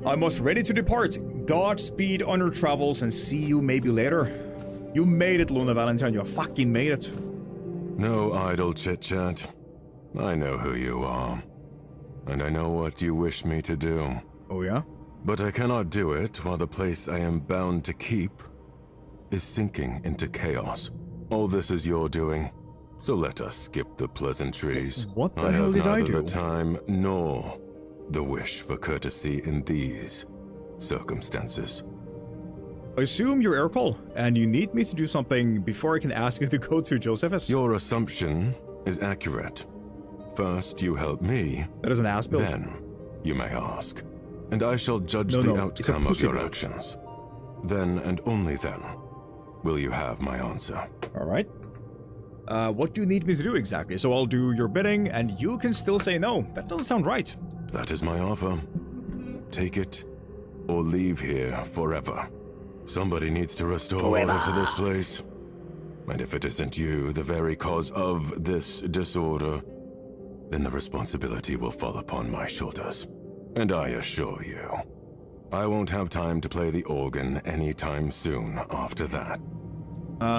I must ready to depart. Godspeed on your travels and see you maybe later. You made it, Luna Valentine. You fucking made it. No idle chit-chat. I know who you are. And I know what you wish me to do. Oh yeah? But I cannot do it while the place I am bound to keep is sinking into chaos. All this is your doing, so let us skip the pleasantries. What the hell did I do? I have neither the time nor the wish for courtesy in these circumstances. I assume you're Ercole, and you need me to do something before I can ask you to go to Josephus. Your assumption is accurate. First you help me, that is an ass build. Then you may ask, and I shall judge the outcome of your actions. Then and only then will you have my answer. Alright. What do you need me to do exactly? So I'll do your bidding, and you can still say no. That doesn't sound right. That is my offer. Take it, or leave here forever. Somebody needs to restore order to this place. And if it isn't you, the very cause of this disorder, then the responsibility will fall upon my shoulders. And I assure you, I won't have time to play the organ anytime soon after that.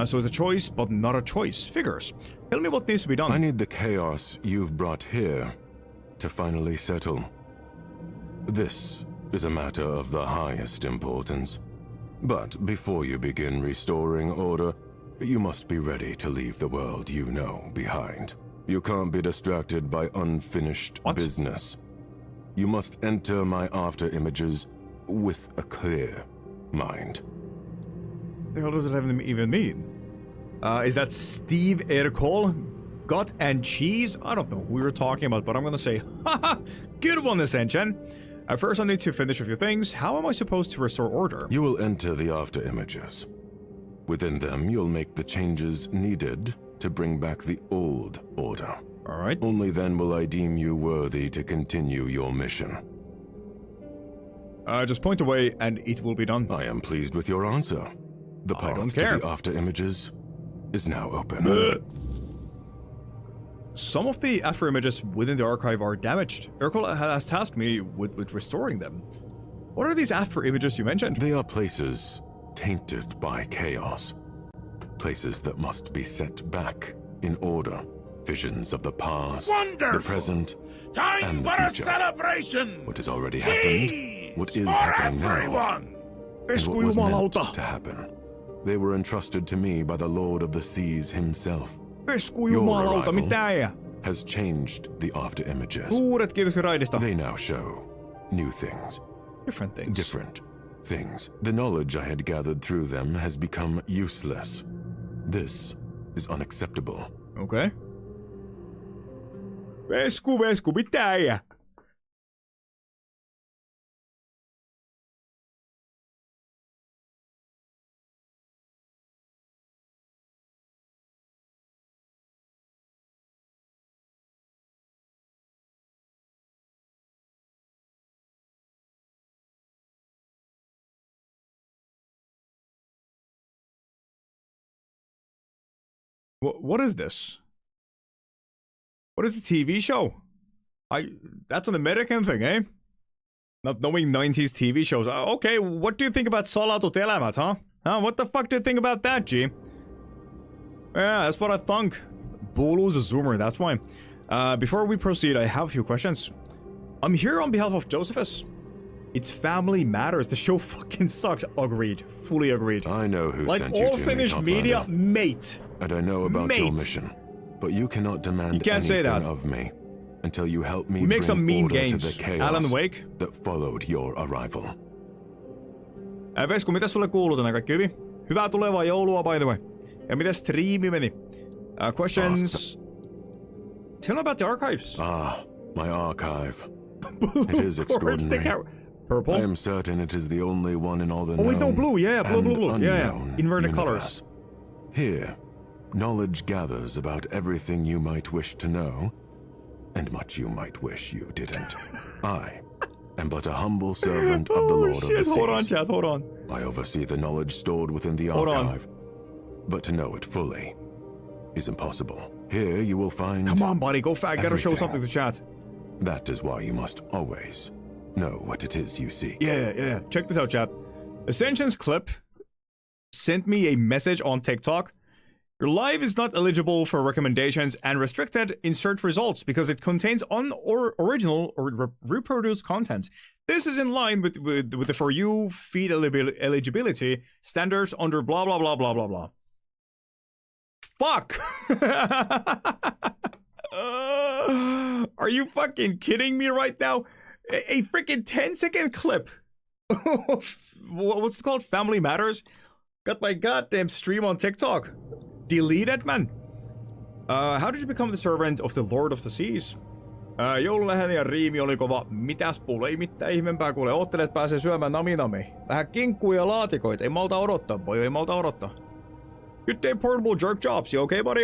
So it's a choice, but not a choice. Figures. Tell me what needs to be done. I need the chaos you've brought here to finally settle. This is a matter of the highest importance. But before you begin restoring order, you must be ready to leave the world you know behind. You can't be distracted by unfinished business. You must enter my after images with a clear mind. The hell does it even mean? Is that Steve Ercole? Gut and cheese? I don't know who we were talking about, but I'm gonna say, haha, good one, Ascension. First, I need to finish a few things. How am I supposed to restore order? You will enter the after images. Within them, you'll make the changes needed to bring back the old order. All right. Only then will I deem you worthy to continue your mission. Just point away and it will be done. I am pleased with your answer. The path to the after images is now open. Some of the after images within the archive are damaged. Ercole has tasked me with restoring them. What are these after images you mentioned? They are places tainted by chaos. Places that must be set back in order. Visions of the past, the present, and the future. Celebration! What has already happened, what is happening now, and what was meant to happen. They were entrusted to me by the Lord of the Seas himself. Your arrival has changed the after images. They now show new things. Different things. Different things. The knowledge I had gathered through them has become useless. This is unacceptable. Okay. Mitä? What is this? What is the TV show? That's an American thing, eh? Not knowing 90s TV shows. Okay, what do you think about Salatut Elämät, huh? What the fuck do you think about that, G? Yeah, that's what I think. Bulu's a zoomer, that's why. Before we proceed, I have a few questions. I'm here on behalf of Josephus. It's family matters. The show fucking sucks. Agreed. Fully agreed. I know who sent you to me, Like all finished media, mate. And I know about your mission. But you cannot demand anything of me. until you help me We make some mean order games. to the chaos Alan Wake. that followed your arrival. Vesku, mitäs sulle kuuluu tänään? Kaikki hyvin? Hyvää tulevaa joulua, by the way. Ja miten striimi meni? Questions? Tell me about the archives. My archive. It is extraordinary. Purple? I am certain it is the only one in all the wait, no, blue. Yeah, blue. Yeah. Inverted universe. colors. Here, knowledge gathers about everything you might wish to know, and much you might wish you didn't. I am but a humble servant of the Lord of the Seas. Hold on, chat, hold on. I oversee the knowledge stored within the archive, but to know it fully is impossible. Here you will find... Come on, buddy, go fast. Gotta show something to chat. That is why you must always know what it is you seek. Yeah. Check this out, chat. Ascension's clip sent me a message on TikTok. Your live is not eligible for recommendations and restricted in search results because it contains original or reproduced content. This is in line with the For You feed eligibility standards under blah blah blah blah blah blah. Fuck! Are you fucking kidding me right now? A freaking 10-second clip. What's it called? Family Matters? Got my goddamn stream on TikTok. Delete it, man. How did you become the servant of the Lord of the Seas? Joululähen ja riimi oli kova. Mitäs pulle? Ei mitään ihmeempää kuule. Oottelet pääsee syömään nami. Vähän kinkkuja ja laatikoita. Ei malta odottaa, boy. Ei malta odottaa. Good day, portable jerk jobs. You okay, buddy?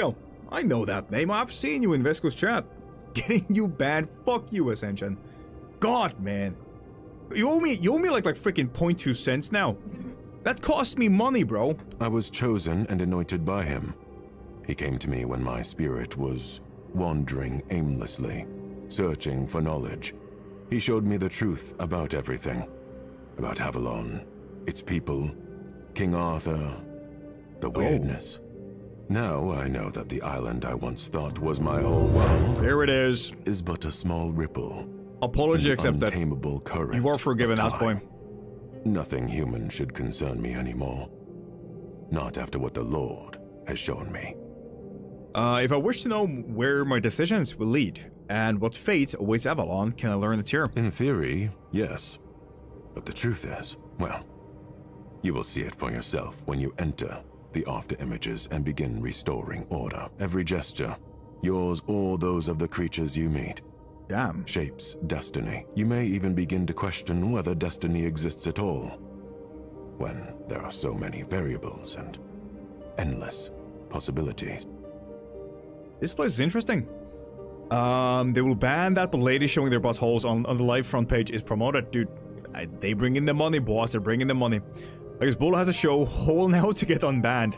I know that name. I've seen you in Vesku's chat. Getting you banned. Fuck you, Ascension. God, man. You owe me like freaking 0.2 cents now. That cost me money, bro. I was chosen and anointed by him. He came to me when my spirit was wandering aimlessly, searching for knowledge. He showed me the truth about everything. About Avalon, its people, King Arthur, the weirdness. Now I know that the island I once thought was my whole world... There it is but a small ripple. Apology accepted. Untamable current. You are forgiven, Asboy. Nothing human should concern me anymore. Not after what the Lord has shown me. If I wish to know where my decisions will lead, and what fate awaits Avalon, can I learn it here? In theory, yes. But the truth is, well, you will see it for yourself when you enter the after images and begin restoring order. Every gesture, yours or those of the creatures you meet, Damn. shapes destiny. You may even begin to question whether destiny exists at all, when there are so many variables and endless possibilities. This place is interesting. They will ban that, but ladies showing their buttholes on the live front page is promoted. Dude, they bring in the money, boss. They're bringing the money. I guess Bull has a show whole now to get unbanned.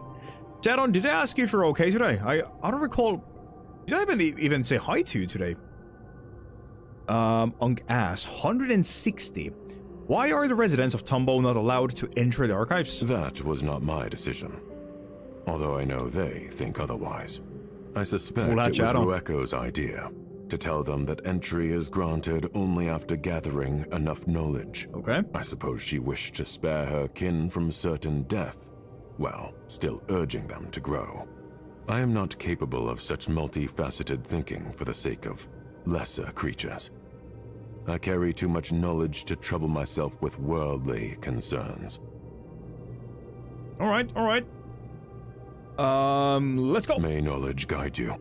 Jadon, did I ask you if you're okay today? I don't recall. Did I even say hi to you today? Unk ass 160. Why are the residents of Tumbo not allowed to enter the archives? That was not my decision. Although I know they think otherwise. I suspect it was Rueko's idea to tell them that entry is granted only after gathering enough knowledge. Okay. I suppose she wished to spare her kin from certain death, while still urging them to grow. I am not capable of such multifaceted thinking for the sake of lesser creatures. I carry too much knowledge to trouble myself with worldly concerns. Alright. Let's go. May knowledge guide you.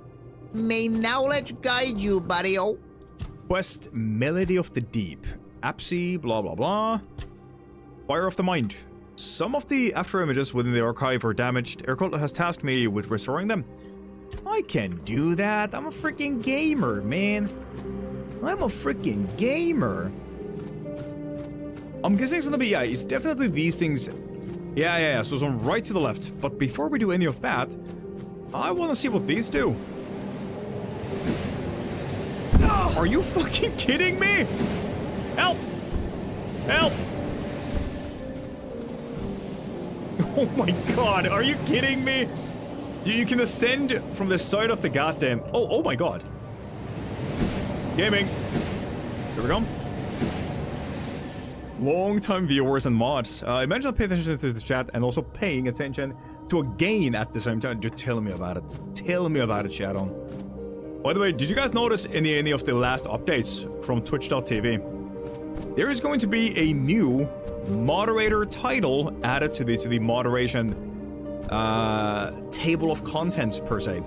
May knowledge guide you, buddy-o. Quest Melody of the Deep. Apsy, blah blah blah. Fire of the Mind. Some of the after images within the archive are damaged. Aircult has tasked me with restoring them. I can do that. I'm a freaking gamer, man. I'm a freaking gamer. I'm guessing it's gonna be, yeah, it's definitely these things. Yeah. So it's on right to the left. But before we do any of that, I want to see what these do. Are you fucking kidding me? Help! Help! Oh my god, are you kidding me? You can ascend from the side of the goddamn... Oh my god. Gaming. Here we go. Long-time viewers and mods. Imagine paying attention to the chat and also paying attention to a gain at the same time. Just tell me about it. Tell me about it, chat on. By the way, did you guys notice in any of the last updates from Twitch.tv? There is going to be a new moderator title added to the moderation table of contents per se.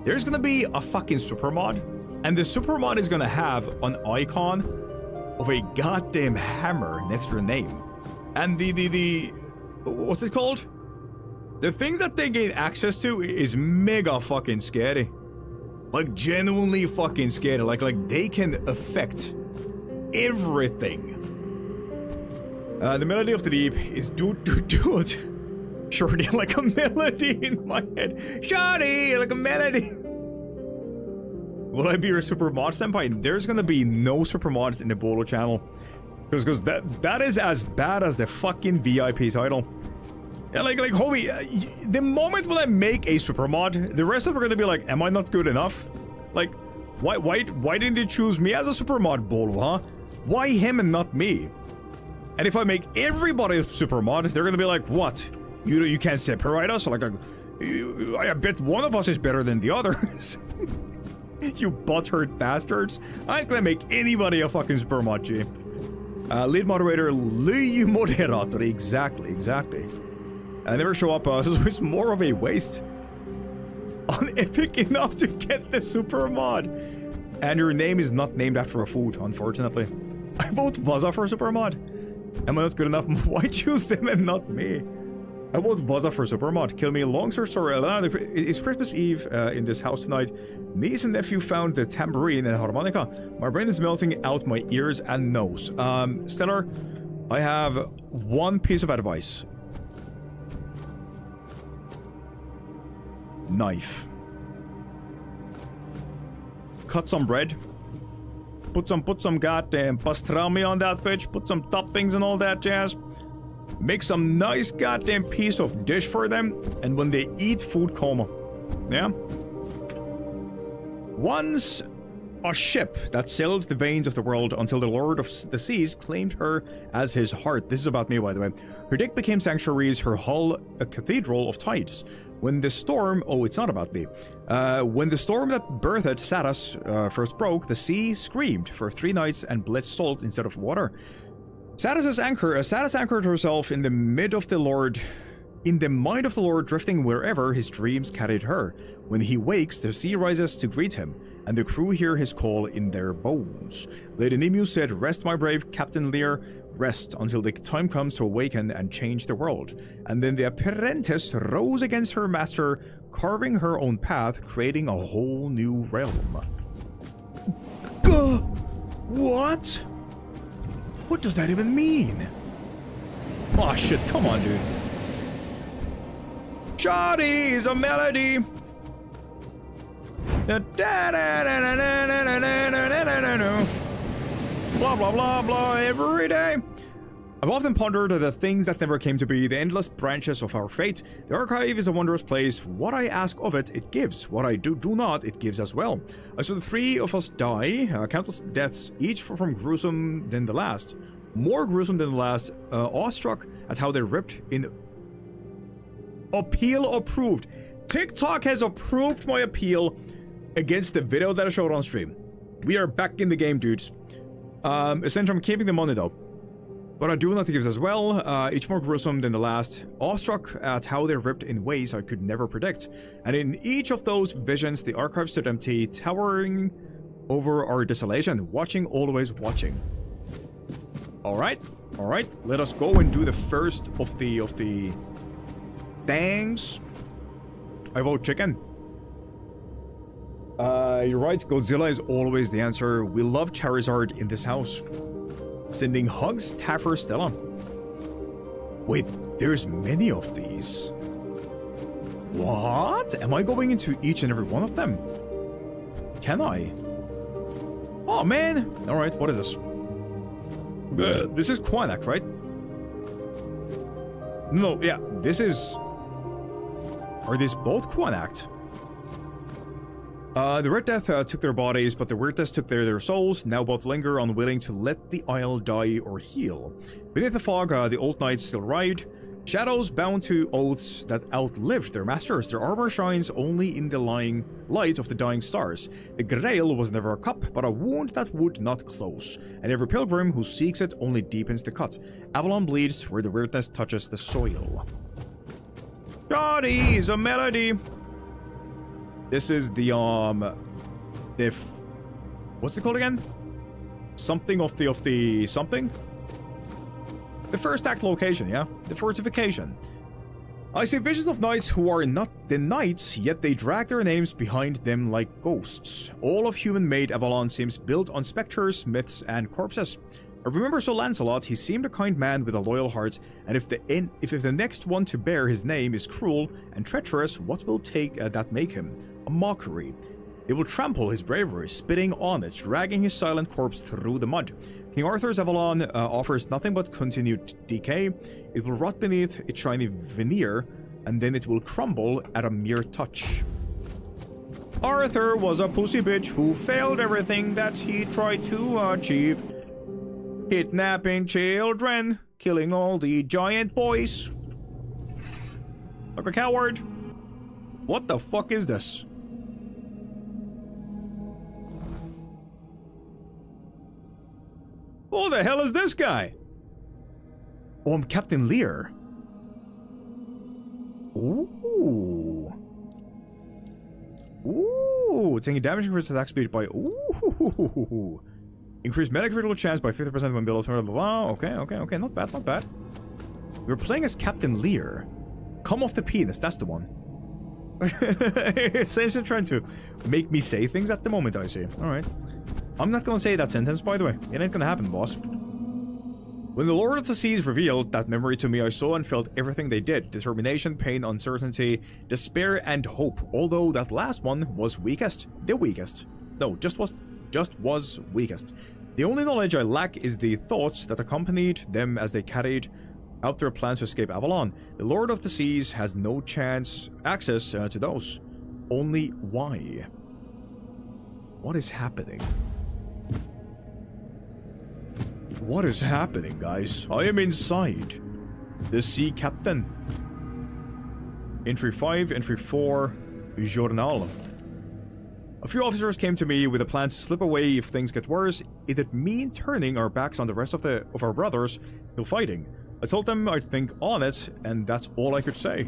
There's gonna be a fucking super mod, and the super mod is gonna have an icon of a goddamn hammer next to her name. And the what's it called? The things that they gain access to is mega fucking scary. Like genuinely fucking scary. Like they can affect everything. The melody of the deep is dude. Shorty, like a melody in my head. Shorty, like a melody. Will I be your super mod senpai? There's gonna be no super mods in the Bolo channel. Because that is as bad as the fucking VIP title. Yeah, like homie, the moment when I make a super mod, the rest of them are gonna be like, am I not good enough? Like, why didn't you choose me as a super mod, Bolo, huh? Why him and not me? And if I make everybody a super mod, they're gonna be like, what? You can't separate us? Like, I bet one of us is better than the others. You butthurt bastards. I ain't gonna make anybody a fucking super mod, G. Lead moderator, lead moderator. Exactly. I never show up, so it's more of a waste. Unepic enough to get the super mod. And your name is not named after a food, unfortunately. I vote Buzza for super mod. Am I not good enough? Why choose them and not me? I vote Buzza for super mod. Kill me long story. It's Christmas Eve in this house tonight. Niece and nephew found the tambourine and harmonica. My brain is melting out my ears and nose. Stellar, I have one piece of advice. Knife. Cut some bread. Put some goddamn pastrami on that bitch. Put some toppings and all that jazz. Make some nice goddamn piece of dish for them, and when they eat food, coma. Yeah? Once a ship that sailed the veins of the world until the Lord of the Seas claimed her as his heart. This is about me, by the way. Her dick became sanctuaries, her hull a cathedral of tides. When the storm... Oh, it's not about me. When the storm that birthed Sarras first broke, the sea screamed for 3 nights and bled salt instead of water. Sarras anchored herself in the mind of the Lord, drifting wherever his dreams carried her. When he wakes, the sea rises to greet him, and the crew hear his call in their bones. Lady Nimue said, "Rest, my brave Captain Lear, rest until the time comes to awaken and change the world." And then the apprentice rose against her master, carving her own path, creating a whole new realm. What? What does that even mean? Aw, shit, come on, dude. Shoddy is a melody. Blah, blah, blah, blah, every day. I've often pondered the things that never came to be, the endless branches of our fate. The archive is a wondrous place. What I ask of it, it gives. What I do not, it gives as well. I saw the 3 of us die, countless deaths, each from gruesome than the last. More gruesome than the last, awestruck at how they ripped in... Appeal approved. TikTok has approved my appeal against the video that I showed on stream. We are back in the game, dudes. Essentially, I'm keeping the money though. But I do not give as well, each more gruesome than the last, awestruck at how they ripped in ways I could never predict. And in each of those visions, the archive stood empty, towering over our desolation, watching, always watching. Alright, let us go and do the first of the things. I vote chicken. You're right, Godzilla is always the answer. We love Charizard in this house. Sending hugs, Taffer, Stella. Wait, there's many of these. What? Am I going into each and every one of them? Can I? Oh, man. Alright, what is this? This is Quanac, right? No, yeah, this is... Are these both Quanac? The Red Death took their bodies, but the Weird Death took their souls. Now both linger, unwilling to let the Isle die or heal. Beneath the fog, the old knights still ride. Shadows bound to oaths that outlived their masters. Their armor shines only in the lying light of the dying stars. The Grail was never a cup, but a wound that would not close, and every pilgrim who seeks it only deepens the cut. Avalon bleeds where the weirdness touches the soil. Shoddy is a melody. This is the what's it called again? Something of the something? The first act location, yeah? The fortification. I see visions of knights who are not the knights, yet they drag their names behind them like ghosts. All of human-made Avalon seems built on specters, myths, and corpses. I remember Sir Lancelot, he seemed a kind man with a loyal heart, and if the next one to bear his name is cruel and treacherous, what will that make him? A mockery. They will trample his bravery, spitting on it, dragging his silent corpse through the mud. King Arthur's Avalon offers nothing but continued decay. It will rot beneath its shiny veneer, and then it will crumble at a mere touch. Arthur was a pussy bitch who failed everything that he tried to achieve. Kidnapping children, killing all the giant boys. Like a coward. What the fuck is this? Who the hell is this guy? Oh, I'm Captain Lear. Ooh. Ooh. Taking damage increases attack speed by... Ooh. Increase medic critical chance by 50% when built. Okay. Not bad. We're playing as Captain Lear. Come off the penis, that's the one. Essentially trying to make me say things at the moment, I see. Alright. I'm not gonna say that sentence, by the way. It ain't gonna happen, boss. When the Lord of the Seas revealed that memory to me, I saw and felt everything they did. Determination, pain, uncertainty, despair, and hope. Although that last one was weakest. The weakest. No, just was weakest. The only knowledge I lack is the thoughts that accompanied them as they carried out their plans to escape Avalon. The Lord of the Seas has no access to those. Only why? What is happening? What is happening, guys? I am inside the Sea Captain. Entry 5, Entry 4, Journal. A few officers came to me with a plan to slip away if things get worse. It'd mean turning our backs on the rest of our brothers still fighting. I told them I'd think on it, and that's all I could say.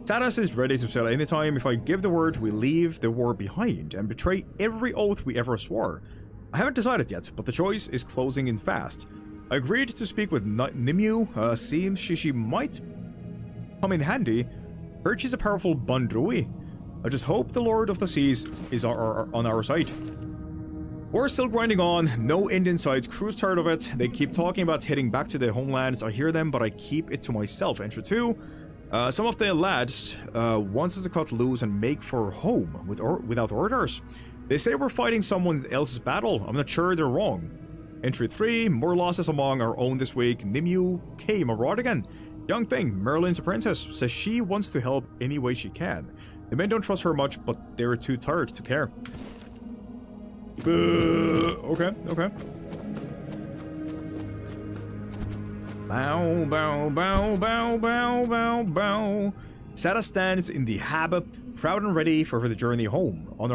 Sarras is ready to sail anytime. If I give the word, we leave the war behind and betray every oath we ever swore. I haven't decided yet, but the choice is closing in fast. I agreed to speak with Nimue. Seems she might come in handy. Heard she's a powerful Bandrui. I just hope the Lord of the Seas is on our side. We're still grinding on, no end in sight, crew's tired of it. They keep talking about heading back to their homelands. I hear them, but I keep it to myself. Entry 2. Some of the lads wants us to cut loose and make for home without orders. They say we're fighting someone else's battle. I'm not sure they're wrong. Entry 3, more losses among our own this week. Nimue came abroad again. Young thing, Merlin's apprentice, says she wants to help any way she can. The men don't trust her much, but they're too tired to care. Okay. Bow, bow, bow, bow, bow, bow, bow. Sarras stands in the hab, proud and ready for the journey home. On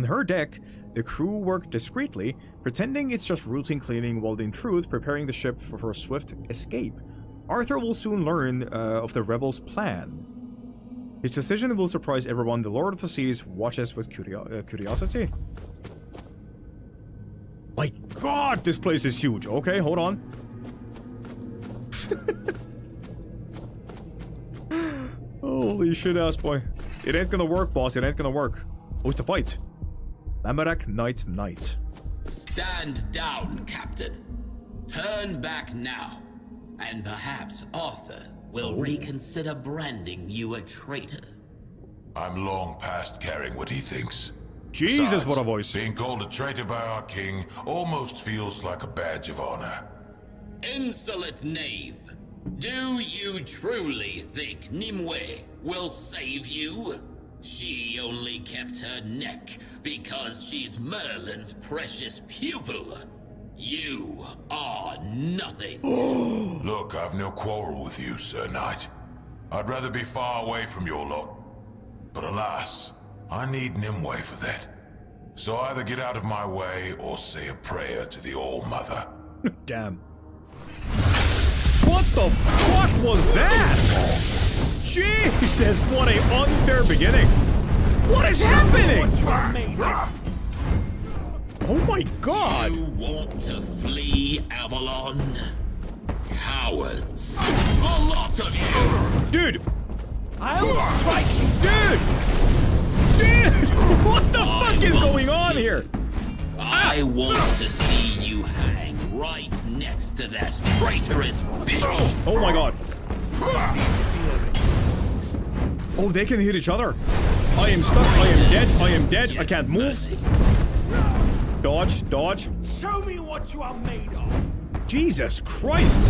her deck, the crew work discreetly, pretending it's just routine cleaning, while in truth preparing the ship for her swift escape. Arthur will soon learn of the rebels' plan. His decision will surprise everyone. The Lord of the Seas watches with curiosity. My god, this place is huge. Okay, hold on. Holy shit ass boy. It ain't gonna work, boss. It ain't gonna work. Oh, it's a fight. Lamorak Knight. Stand down, Captain. Turn back now, and perhaps Arthur will reconsider branding you a traitor. I'm long past caring what he thinks. Jesus, Besides, what a voice. Being called a traitor by our king almost feels like a badge of honor. Insolent knave! Do you truly think Nimue will save you? She only kept her neck because she's Merlin's precious pupil. You are nothing. Look, I've no quarrel with you, Sir Knight. I'd rather be far away from your lot. But alas, I need Nimue for that. So either get out of my way or say a prayer to the All-Mother. Damn. What the fuck was that? Jesus, what a unfair beginning. What is happening? Oh my god. You want to flee Avalon? Cowards. A lot of you! Dude! I'll strike you! Dude! Dude! What the fuck is going on here? I want to see you hang right next to that traitorous bitch! Oh my god. Oh, they can hit each other. I am stuck, I am dead, I am dead, I can't move. Dodge, dodge. Show me what you are made of! Jesus Christ!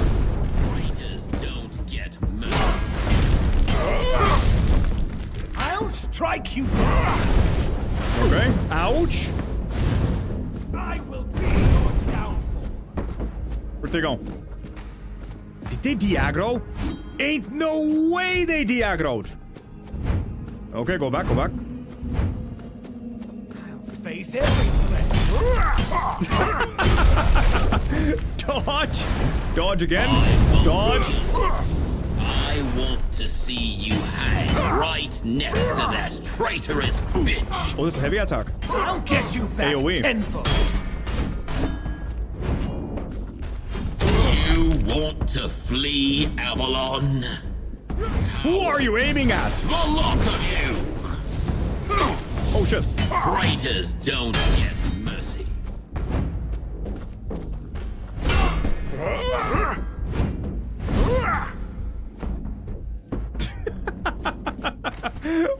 Traitors don't get mercy. I'll strike you down! Okay, ouch! I will be your downfall! Where'd they go? Did they de-aggro? Ain't no way they de-aggroed! Okay, go back, go back. I'll face everything! Dodge! Dodge again! Dodge! I want to see you hang right next to that traitorous bitch! Oh, this is a heavy attack. I'll get you back AoE. tenfold! You want to flee Avalon? Who are you aiming at? The lot of you! Oh shit. Traitors don't get mercy.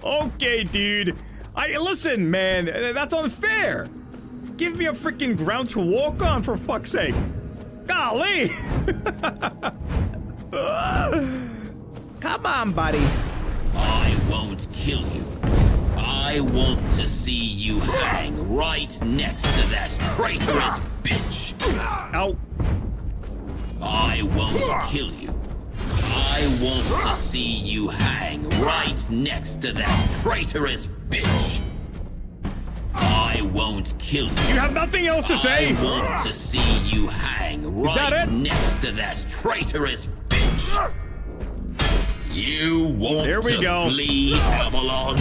Okay, dude. Listen, man, that's unfair. Give me a freaking ground to walk on, for fuck's sake. Golly. Come on, buddy. I won't kill you. I want to see you hang right next to that traitorous bitch. Ow. I won't kill you. I want to see you hang right next to that traitorous bitch. I won't kill you. You have nothing else to say? I want to see you hang right next to that traitorous bitch. You want to flee Avalon?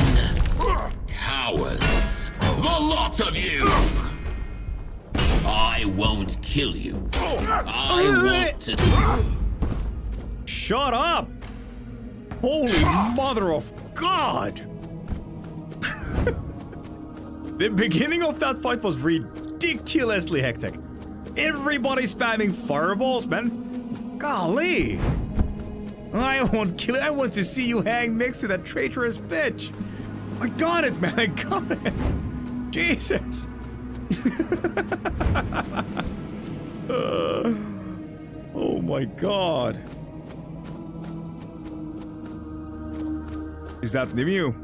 Cowards. The lot of you! I won't kill you. I want to... Shut up! Holy mother of God! The beginning of that fight was ridiculously hectic. Everybody spamming fireballs, man. Golly! I won't kill it. I want to see you hang next to that traitorous bitch. I got it, man. I got it. Jesus. Oh my God. Is that Nimue?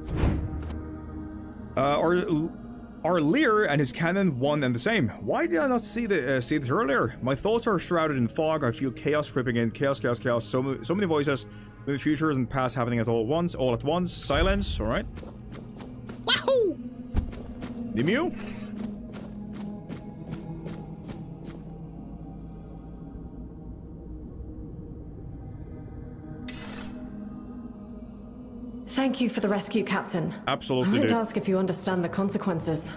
Are Lear and his cannon one and the same? Why did I not see this earlier? My thoughts are shrouded in fog. I feel chaos creeping in. Chaos, chaos, chaos. So many voices. The futures and past happening at all at once. Silence. All right. Wahoo! Nimue? Thank you for the rescue, Captain. Absolutely. I won't ask if you understand the consequences.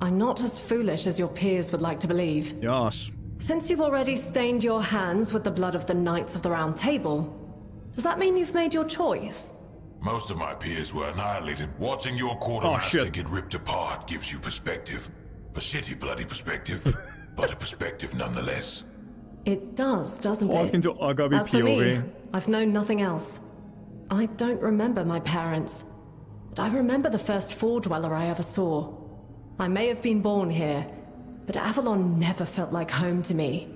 I'm not as foolish as your peers would like to believe. Yes. Since you've already stained your hands with the blood of the Knights of the Round Table, does that mean you've made your choice? Most of my peers were annihilated. Watching your quartermaster get ripped apart gives you perspective. A shitty bloody perspective, but a perspective nonetheless. It does, doesn't it? Talking to Agabi As for POV. me, I've known nothing else. I don't remember my parents, but I remember the first Four Dweller I ever saw. I may have been born here, but Avalon never felt like home to me.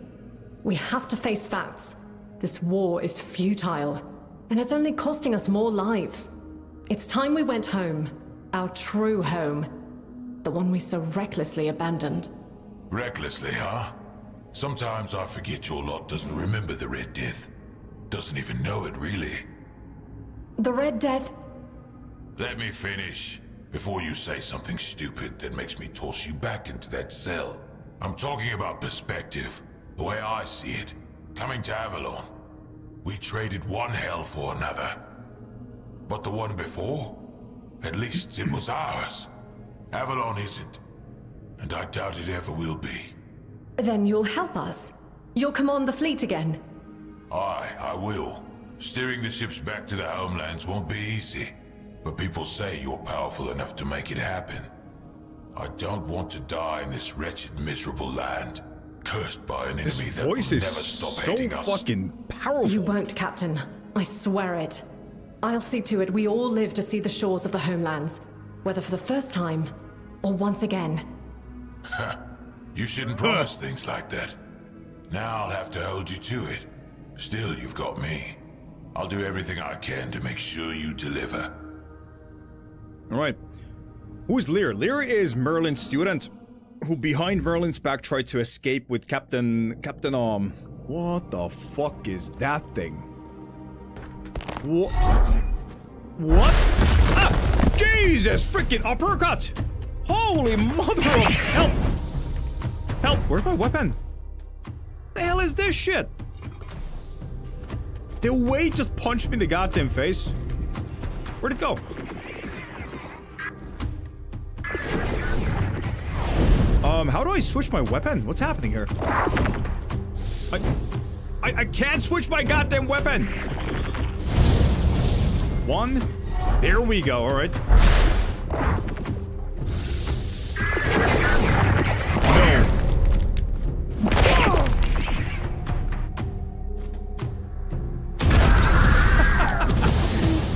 We have to face facts. This war is futile, and it's only costing us more lives. It's time we went home. Our true home. The one we so recklessly abandoned. Recklessly, huh? Sometimes I forget your lot doesn't remember the Red Death. doesn't even know it, really. The Red Death... Let me finish, before you say something stupid that makes me toss you back into that cell. I'm talking about perspective, the way I see it. Coming to Avalon, we traded one hell for another. But the one before, at least it was ours. Avalon isn't, and I doubt it ever will be. Then you'll help us. You'll command the fleet again. Aye, I will. Steering the ships back to the homelands won't be easy, but people say you're powerful enough to make it happen. I don't want to die in this wretched, miserable land, cursed by an enemy that will never stop hating us. So fucking powerful. You won't, Captain. I swear it. I'll see to it we all live to see the shores of the homelands, whether for the first time or once again. You shouldn't promise things like that. Now I'll have to hold you to it. Still, you've got me. I'll do everything I can to make sure you deliver. Alright. Who's Lear? Lear is Merlin's student, who behind Merlin's back tried to escape with Captain what the fuck is that thing? What? Ah! Jesus freaking uppercut! Holy mother of help! Help! Where's my weapon? The hell is this shit? The weight just punched me in the goddamn face. Where'd it go? How do I switch my weapon? What's happening here? I can't switch my goddamn weapon! One. There we go, alright. No.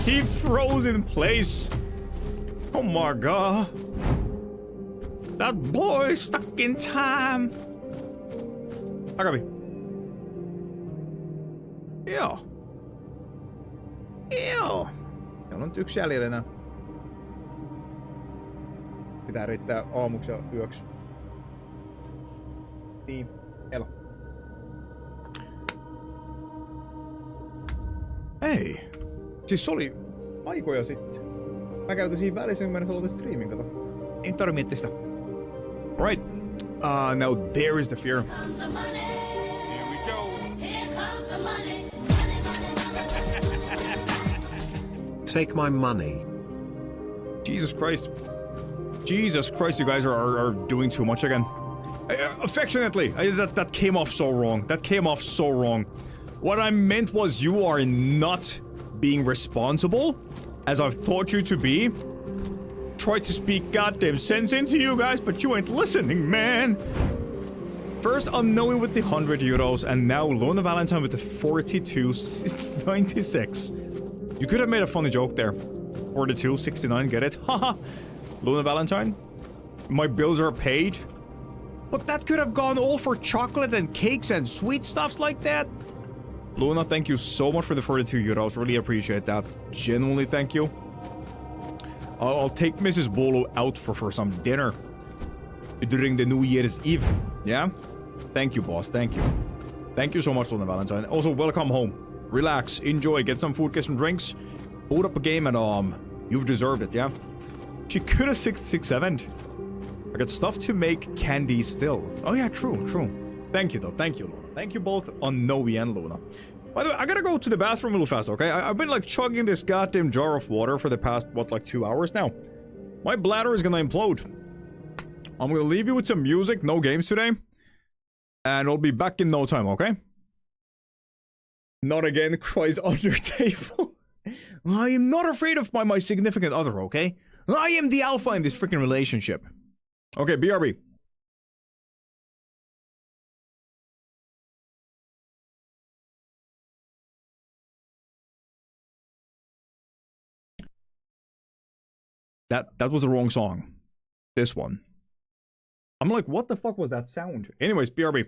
He froze in place. Oh my god. That boy stuck in time. I got me. Joo. Joo. Meillä on nyt yksi jäljellä enää. Pitää riittää aamuksi ja yöksi. Niin, elo. Ei. Siis se oli aikoja sitten. Mä käytin siinä välissä, kun mä en aloitin streamin, kato. Ei tarvitse miettiä sitä. Right. Now there is the fear. Here we go. Here comes the money. Take my money. Jesus Christ. Jesus Christ, you guys are doing too much again. Affectionately. That came off so wrong. That came off so wrong. What I meant was you are not being responsible, as I've thought you to be. Tried to speak goddamn sense into you guys, but you ain't listening, man. First unknowing with the €100, and now Lona Valentine with the 42.96. You could have made a funny joke there. 42.69, get it? Haha. Luna Valentine. My bills are paid. But that could have gone all for chocolate and cakes and sweet stuffs like that. Luna, thank you so much for the €42. Really appreciate that. Genuinely, thank you. I'll take Mrs. Bolo out for some dinner during the New Year's Eve. Yeah? Thank you, boss. Thank you. Thank you so much, Luna Valentine. Also, welcome home. Relax, enjoy, get some food, get some drinks, boot up a game, and you've deserved it, yeah? She could have 667'd. I got stuff to make candy still. Oh yeah, true, true. Thank you, though. Thank you, Luna. Thank you both on Noe and Luna. By the way, I gotta go to the bathroom a little fast, okay? I've been, like, chugging this goddamn jar of water for the past, what, like 2 hours now? My bladder is gonna implode. I'm gonna leave you with some music, no games today. And I'll be back in no time, okay? Not again, cries under table. I am not afraid of my significant other, okay? I am the alpha in this freaking relationship. Okay, BRB. That was the wrong song. This one. I'm like, what the fuck was that sound? Anyways, BRB.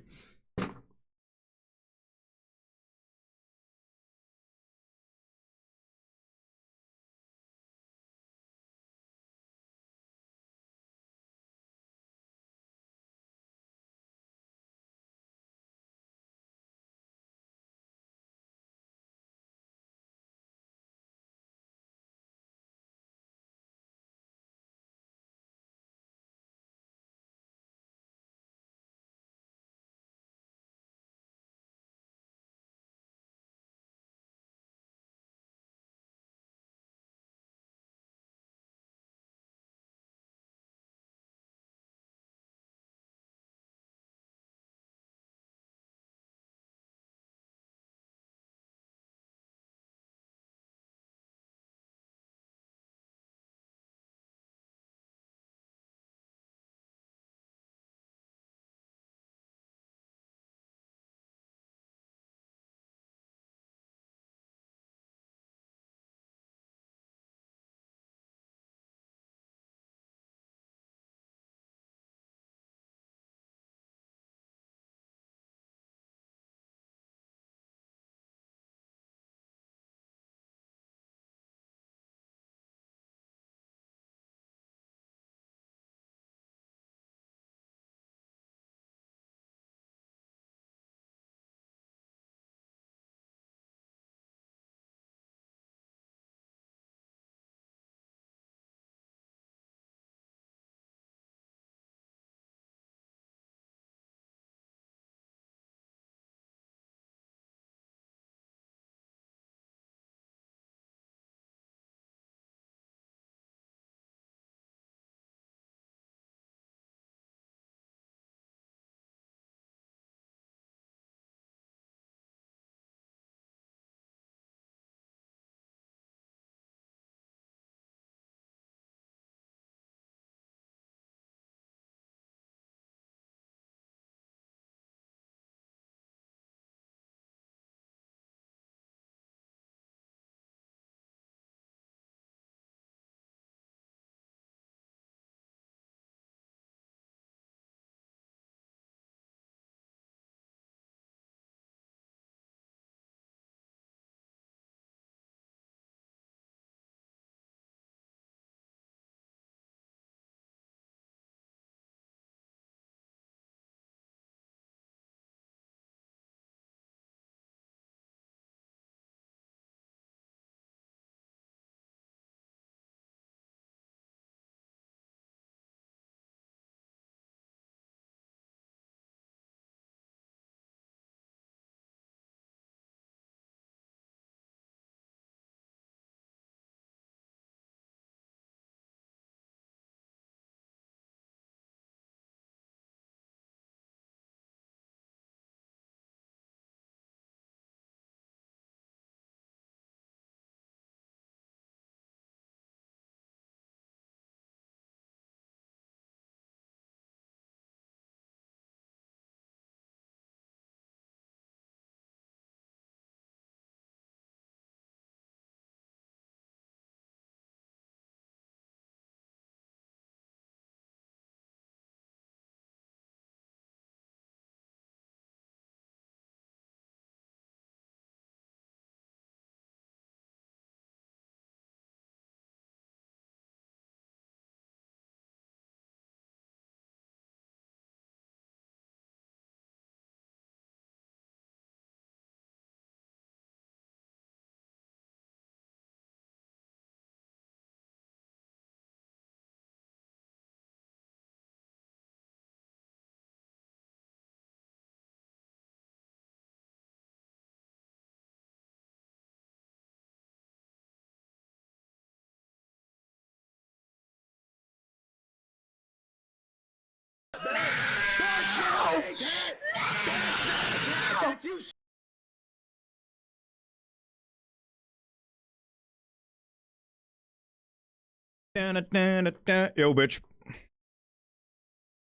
Yo, bitch.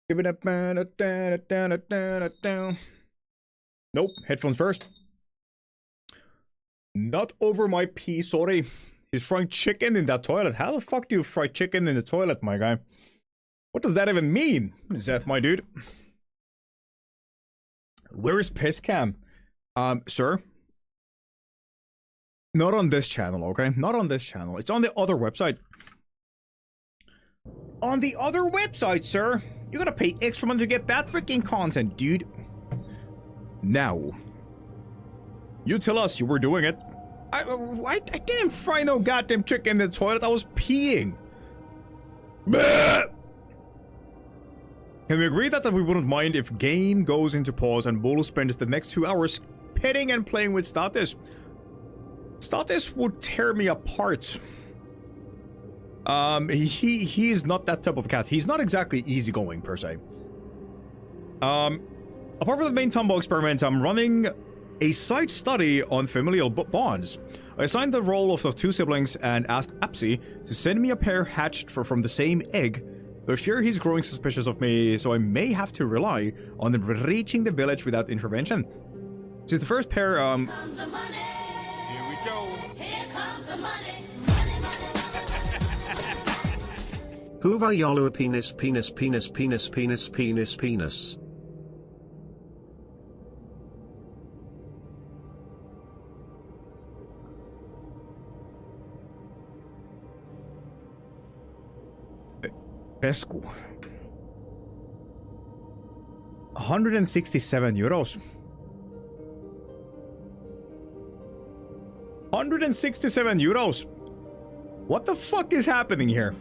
Give it up. Nope, headphones first. Not over my pee, sorry. He's frying chicken in that toilet. How the fuck do you fry chicken in the toilet, my guy? What does that even mean? Zeth, my dude. Where is piss cam? Sir? Not on this channel, okay? Not on this channel. It's on the other website. On the other website, sir. You gotta pay extra money to get that freaking content, dude. Now. You tell us you were doing it. I didn't fry no goddamn chicken in the toilet. I was peeing. Bah! Can we agree that we wouldn't mind if game goes into pause and Bolo spends the next 2 hours petting and playing with Status? Status would tear me apart. He is not that type of cat. He's not exactly easygoing per se. Apart from the main Tumbo experiment, I'm running a side study on familial bonds. I assigned the role of the two siblings and asked Apsy to send me a pair hatched from the same egg. I fear he's growing suspicious of me, so I may have to rely on them reaching the village without intervention. Since the first pair, Comes the money. Here we go. Here comes the money. Hoover yolo penis penis penis penis penis penis penis. Pesku. 167 euros. 167 euros. What the fuck is happening here?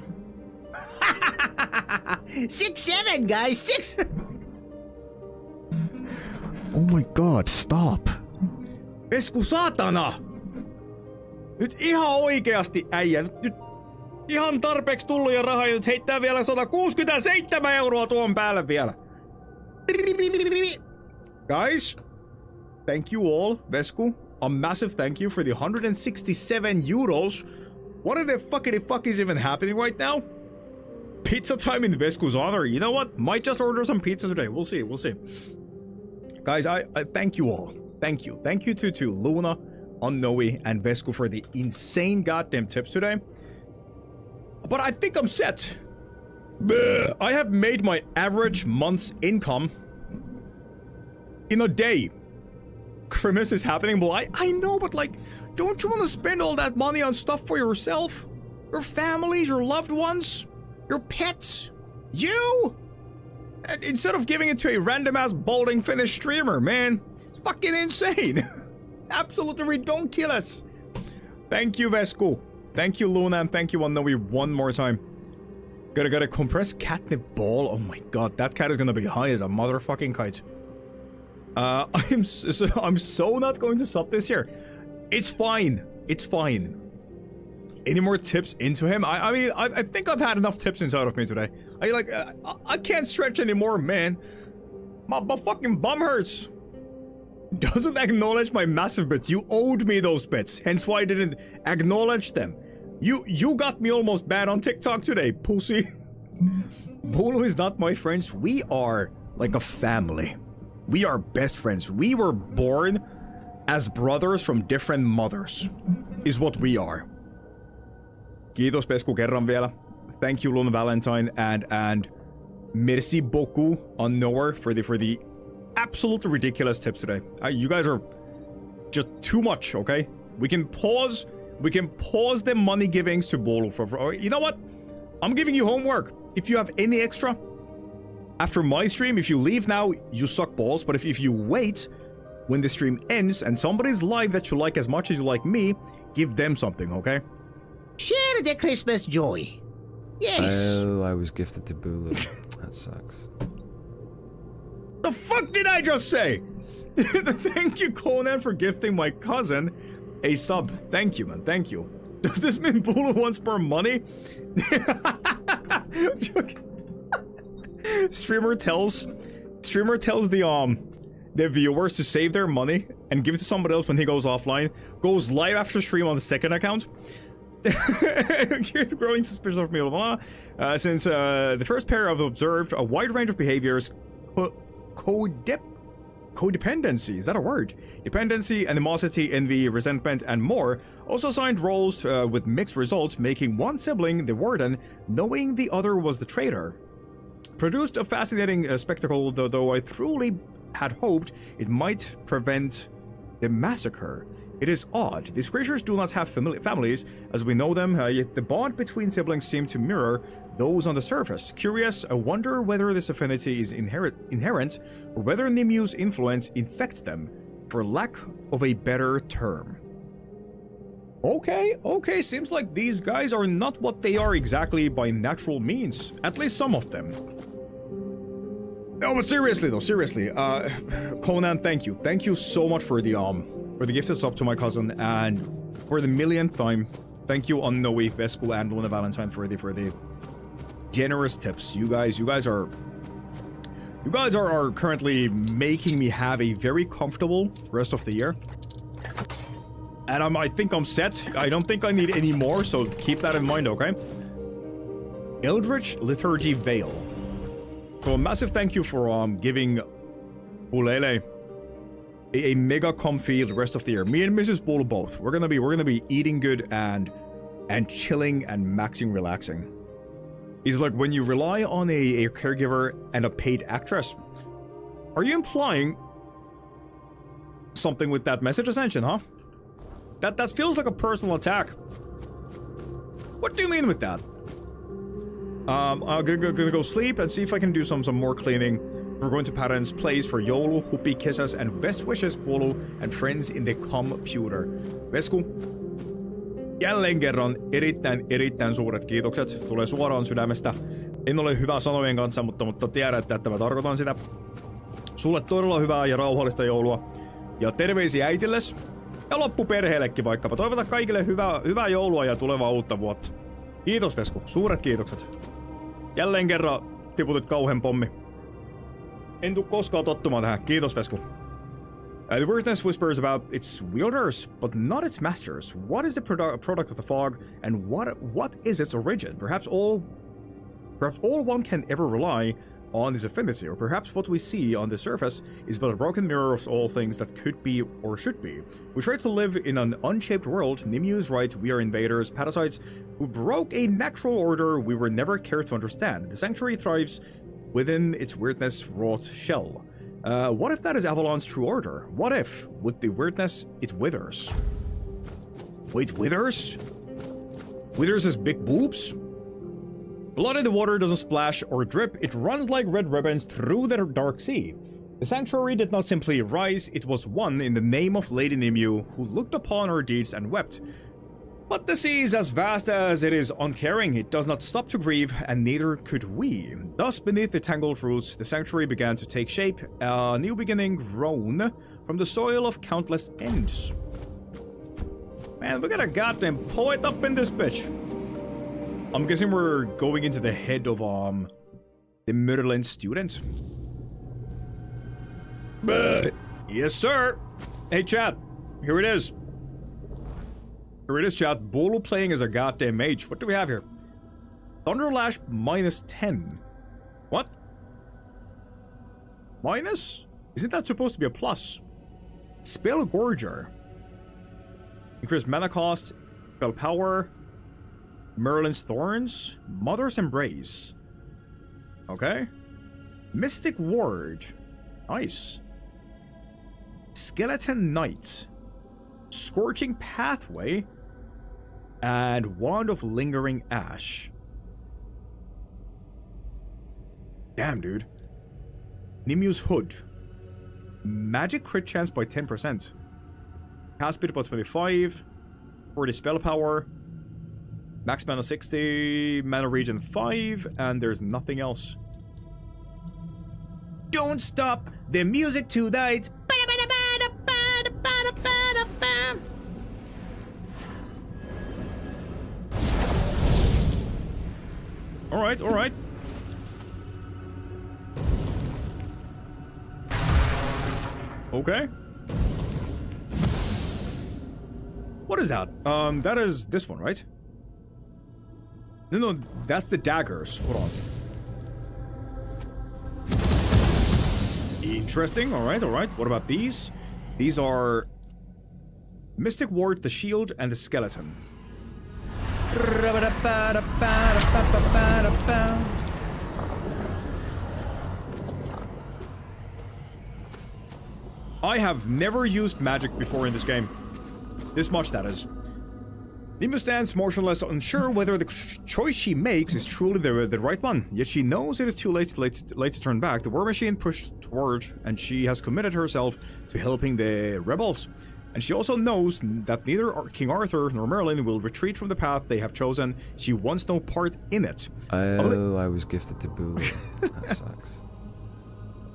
6-7, guys. 6. Oh my god, stop. Pesku saatana. Nyt ihan oikeasti äijä. Nyt ihan tarpeeksi tullut ja rahaa, nyt heittää vielä 167 euroa tuon päälle vielä. Guys, thank you all, Vesku. A massive thank you for the 167 euros. What in the fuck is even happening right now? Pizza time in Vesku's honor. You know what? Might just order some pizza today. We'll see. We'll see. Guys, I thank you all. Thank you. Thank you to Luna, Unknowy, and Vesku for the insane goddamn tips today. But I think I'm set. I have made my average month's income in a day. Christmas is happening, well, I know, but like, don't you want to spend all that money on stuff for yourself? Your families, your loved ones, your pets, you? And instead of giving it to a random-ass balding Finnish streamer, man. It's fucking insane. It's absolutely ridiculous. Thank you, Vesku. Thank you, Luna, and thank you, Unknowy, one more time. Gotta compress catnip ball. Oh my god, that cat is gonna be high as a motherfucking kite. I'm so not going to stop this year. It's fine. It's fine. Any more tips into him? I mean, I think I've had enough tips inside of me today. I can't stretch anymore, man. My fucking bum hurts. Doesn't acknowledge my massive bits. You owed me those bits, hence why I didn't acknowledge them. You got me almost banned on TikTok today, pussy. Bolo is not my friends. We are like a family. We are best friends. We were born as brothers from different mothers, is what we are. Kiitos Pesku kerran vielä. Thank you Luna Valentine and merci beaucoup Unknower for the absolutely ridiculous tips today. You guys are just too much, okay? We can pause the money givings to Bolo for you know what? I'm giving you homework. If you have any extra after my stream, if you leave now, you suck balls. But if you wait when the stream ends and somebody's live that you like as much as you like me, give them something, okay? Share the Christmas joy. Yes. Oh, I was gifted to Bulu. That sucks. The fuck did I just say? Thank you, Conan, for gifting my cousin a sub. Thank you, man. Thank you. Does this mean Bulu wants more money? Streamer tells the viewers to save their money and give it to somebody else when he goes offline. Goes live after stream on the second account. Growing suspicion of me, blah, blah. Since the first pair have observed a wide range of behaviors, codependency, is that a word? Dependency, animosity, envy, resentment, and more. Also assigned roles with mixed results, making one sibling the warden, knowing the other was the traitor. Produced a fascinating spectacle, though I truly had hoped it might prevent the massacre. It is odd. These creatures do not have families as we know them, yet the bond between siblings seem to mirror those on the surface. Curious, I wonder whether this affinity is inherent or whether Nimue's influence infects them, for lack of a better term. Okay, seems like these guys are not what they are exactly by natural means. At least some of them. No, but seriously though, Conan, thank you. Thank you so much for the gifted sub to my cousin, and for the millionth time, thank you on Noe, Vesku, and Luna Valentine for the generous tips. You guys are currently making me have a very comfortable rest of the year. And I think I'm set. I don't think I need any more, so keep that in mind, okay? Eldritch Liturgy Veil. So a massive thank you for giving Ulele a mega comfy the rest of the year. Me and Mrs. Bull both. We're gonna be eating good and chilling and maxing relaxing. He's like, when you rely on a caregiver and a paid actress, are you implying something with that message ascension, huh? That feels like a personal attack. What do you mean with that? I'm gonna go sleep and see if I can do some more cleaning. We're going to Paran's place for joulu, hupi, kisses, and best wishes, Polo, and friends in the computer. Vesku, jälleen kerran erittäin suuret kiitokset. Tulee suoraan sydämestä. En ole hyvä sanojen kanssa, mutta tiedät, että mä tarkoitan sitä. Sulle todella hyvää ja rauhallista joulua. Ja terveisiä äitilles. Ja loppuperheellekin vaikkapa. Toivotan kaikille hyvää joulua ja tulevaa uutta vuotta. Kiitos Vesku, suuret kiitokset. Jälleen kerran tiputit kauhean pommi. En tuu koskaan tottumaan tähän. Kiitos Vesku. The weirdness whispers about its wielders, but not its masters. What is the product of the fog, and what is its origin? Perhaps all one can ever rely on is affinity, or perhaps what we see on the surface is but a broken mirror of all things that could be or should be. We try to live in an unshaped world. Nimue is right, we are invaders, parasites who broke a natural order we were never cared to understand. The sanctuary thrives within its weirdness-wrought shell. What if that is Avalon's true order? What if, with the weirdness, it withers? Wait, withers? Withers his big boobs? Blood in the water doesn't splash or drip, it runs like red ribbons through the dark sea. The sanctuary did not simply rise, it was won in the name of Lady Nimue, who looked upon our deeds and wept. But the sea is as vast as it is uncaring, it does not stop to grieve, and neither could we. Thus, beneath the tangled roots, the sanctuary began to take shape, a new beginning grown from the soil of countless ends. Man, we got a goddamn poet up in this bitch. I'm guessing we're going into the head of, the Merlin student. Yes, sir. Hey, chat. Here it is. Here it is, chat. Bolo playing as a goddamn mage. What do we have here? Thunderlash minus 10. What? Minus? Isn't that supposed to be a plus? Spell Gorger. Increased mana cost. Spell power. Merlin's Thorns. Mother's Embrace. Okay. Mystic Ward. Nice. Skeleton Knight. Scorching Pathway. And Wand of Lingering Ash. Damn, dude. Nimue's Hood. Magic crit chance by 10%. Cast speed by 25. 40 spell power. Max mana 60. Mana regen 5. And there's nothing else. Don't stop the music tonight. Alright, alright. Okay. What is that? That is this one, right? No, that's the daggers. Hold on. Interesting. All right. What about these? These are Mystic Ward, the shield, and the skeleton. I have never used magic before in this game. This much, that is. Nimue stands motionless, unsure whether the choice she makes is truly the right one. Yet she knows it is too late to turn back. The war machine pushed toward, and she has committed herself to helping the rebels. And she also knows that neither King Arthur nor Merlin will retreat from the path they have chosen. She wants no part in it. Oh, I was gifted to Bula. That sucks.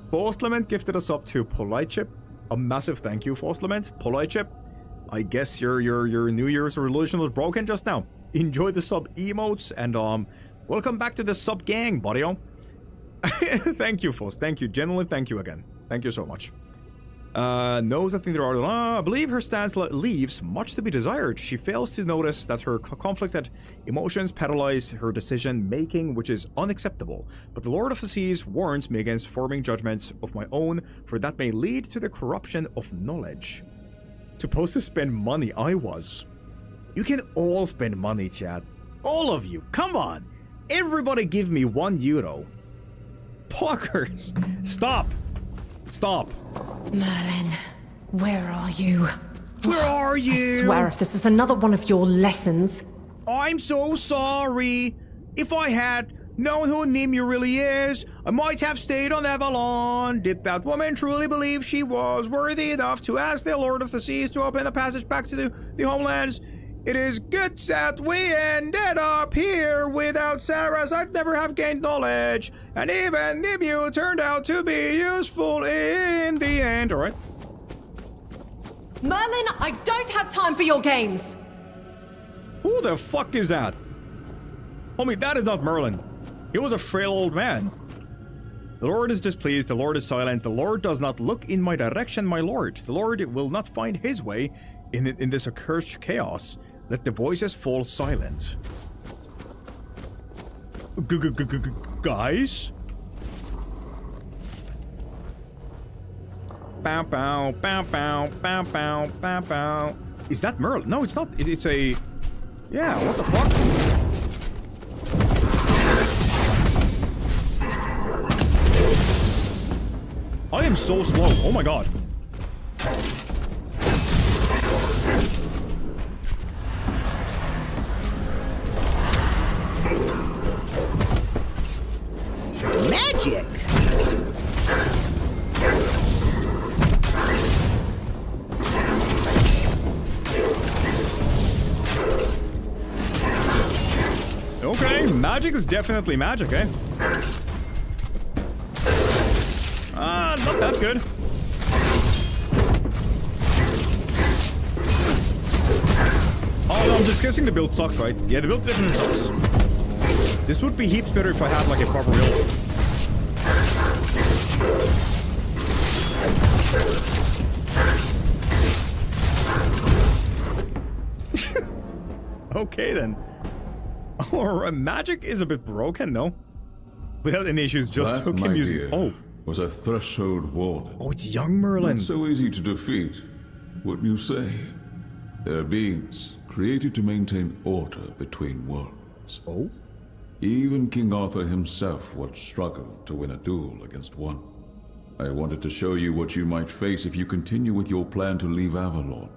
Fostlament gifted us up to Polite Chip. A massive thank you, Fostlament. Polite Chip. I guess your New Year's resolution was broken just now. Enjoy the sub emotes and welcome back to the sub gang, buddy-o. Thank you, Foss. Thank you. Genuinely, thank you again. Thank you so much. Knows I think there are. I believe her stance leaves much to be desired. She fails to notice that her conflicted emotions paralyze her decision making, which is unacceptable. But the Lord of the Seas warns me against forming judgments of my own, for that may lead to the corruption of knowledge. Supposed to spend money, I was. You can all spend money, chat. All of you. Come on. Everybody give me €1. Fuckers. Stop. Stop. Merlin, where are you? Where are you? I swear if this is another one of your lessons. I'm so sorry. If I had known who Nimue really is, I might have stayed on Avalon. Did that woman truly believe she was worthy enough to ask the Lord of the Seas to open the passage back to the homelands? It is good that we ended up here. Without Sarras, I'd never have gained knowledge. And even Nimue turned out to be useful in the end. All right. Merlin, I don't have time for your games. Who the fuck is that? Homie, that is not Merlin. He was a frail old man. The Lord is displeased. The Lord is silent. The Lord does not look in my direction, my Lord. The Lord will not find his way in this accursed chaos. Let the voices fall silent. Guys? Bow bow bow bow bow bow bow bow. Is that Merlin? No, it's not. It's a... Yeah, what the fuck? I am so slow. Oh my god. Magic! Okay, magic is definitely magic, eh? Not that good. Oh, no, I'm just guessing the build sucks, right? Yeah, the build definitely sucks. This would be heaps better if I had, like, a proper build. Okay, then. Or magic is a bit broken, no? Without any issues, just that, hooking music. Oh. Was a threshold warden. Oh, it's young Merlin. Not so easy to defeat, wouldn't you say? They're beings created to maintain order between worlds. Oh? Even King Arthur himself once struggled to win a duel against one. I wanted to show you what you might face if you continue with your plan to leave Avalon.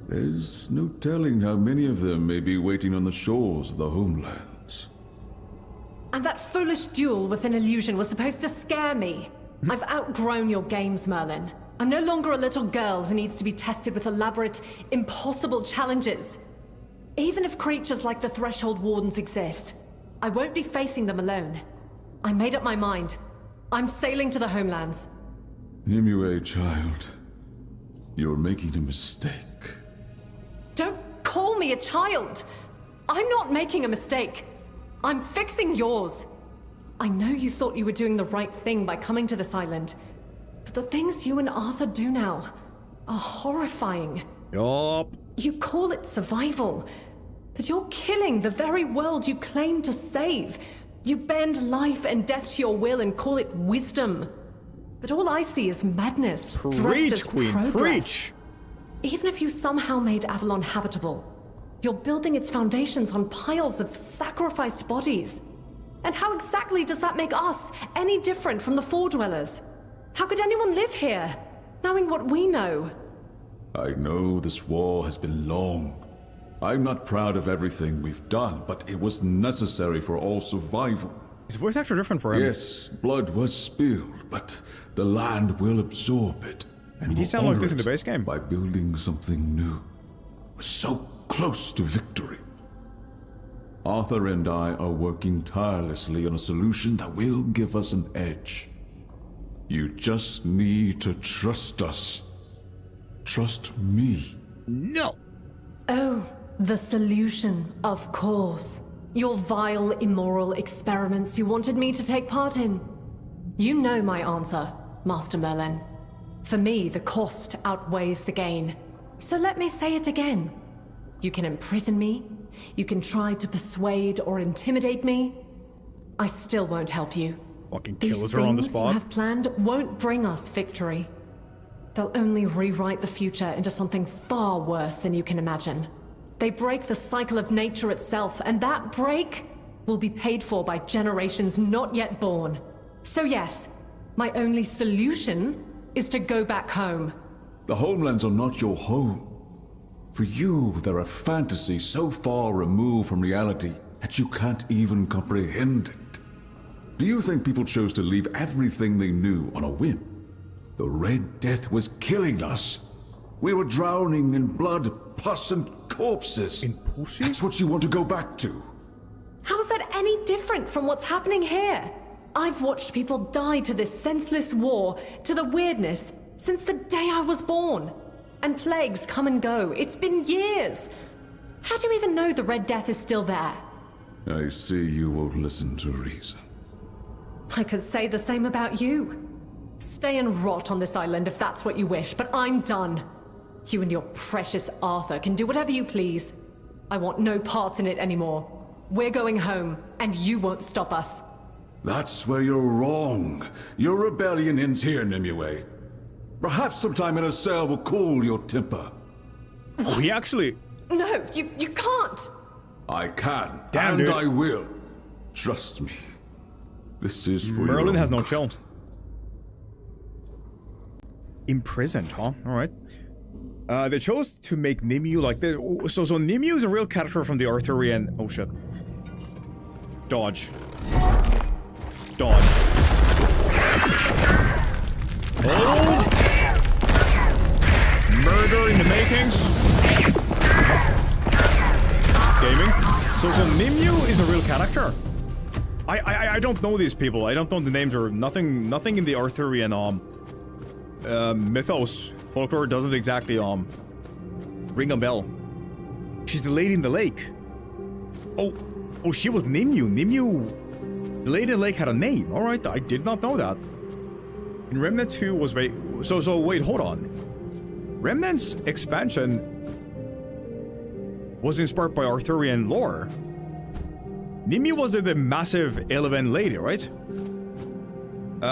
There's no telling how many of them may be waiting on the shores of the homelands. And that foolish duel with an illusion was supposed to scare me. I've outgrown your games, Merlin. I'm no longer a little girl who needs to be tested with elaborate, impossible challenges. Even if creatures like the Threshold Wardens exist, I won't be facing them alone. I made up my mind. I'm sailing to the homelands. Nimue, child. You're making a mistake. Don't call me a child! I'm not making a mistake. I'm fixing yours. I know you thought you were doing the right thing by coming to this island, but the things you and Arthur do now are horrifying. Yup. You call it survival, But you're killing the very world you claim to save. You bend life and death to your will and call it wisdom. But all I see is madness, dressed as Queen, progress. preach! Even if you somehow made Avalon habitable, you're building its foundations on piles of sacrificed bodies. And how exactly does that make us any different from the Foredwellers? How could anyone live here, knowing what we know? I know this war has been long. I'm not proud of everything we've done, but it was necessary for all survival. His voice actor different for him. Yes, blood was spilled, but the land will absorb it. And he sound like this in the base game. By building something new. We're so close to victory. Arthur and I are working tirelessly on a solution that will give us an edge. You just need to trust us. Trust me. No. Oh, the solution, of course. Your vile, immoral experiments you wanted me to take part in. You know my answer, Master Merlin. For me, the cost outweighs the gain. So let me say it again. You can imprison me, you can try to persuade or intimidate me. I still won't help you. Fucking These kills her on the things you spot. have planned won't bring us victory. They'll only rewrite the future into something far worse than you can imagine. They break the cycle of nature itself, and that break will be paid for by generations not yet born. So yes, my only solution is to go back home. The homelands are not your home. For you, they're a fantasy so far removed from reality that you can't even comprehend it. Do you think people chose to leave everything they knew on a whim? The Red Death was killing us. We were drowning in blood, pus, and corpses. In pussy? That's what you want to go back to. How is that any different from what's happening here? I've watched people die to this senseless war, to the weirdness, since the day I was born. And plagues come and go. It's been years. How do you even know the Red Death is still there? I see you won't listen to reason. I could say the same about you. Stay and rot on this island if that's what you wish, but I'm done. You and your precious Arthur can do whatever you please. I want no part in it anymore. We're going home, and you won't stop us. That's where you're wrong. Your rebellion ends here, Nimue. Perhaps sometime in a cell will cool your temper. Oh, he actually... No, you can't! I can, Damn, and dude. I will. Trust me. This is for Merlin your has no own chill. Imprisoned, huh? Alright. They chose to make Nimue like this. So Nimue is a real character from the Arthurian... Oh shit. Dodge. Dodge. Oh! Murder in the makings. Gaming. So Nimue is a real character. I don't know these people. I don't know the names or nothing in the Arthurian mythos folklore doesn't exactly ring a bell. She's the lady in the lake. Oh, she was Nimue. The lady in the lake had a name. All right, I did not know that. In Remnant 2 was wait, hold on. Remnant's expansion was inspired by Arthurian lore. Nimue was the massive elven lady, right?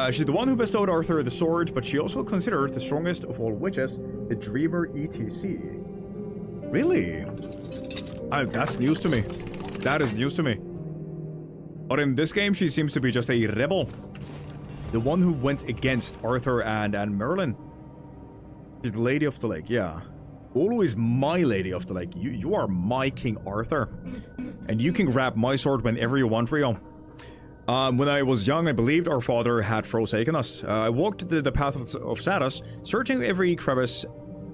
She's the one who bestowed Arthur the sword, but she also considered the strongest of all witches, the Dreamer etc. Really? That's news to me. That is news to me. But in this game, she seems to be just a rebel. The one who went against Arthur and Merlin. She's the Lady of the Lake, yeah. Always my Lady of the Lake. You are my King Arthur. And you can grab my sword whenever you want, Rio. When I was young, I believed our father had forsaken us. I walked the path of Sarras, searching every crevice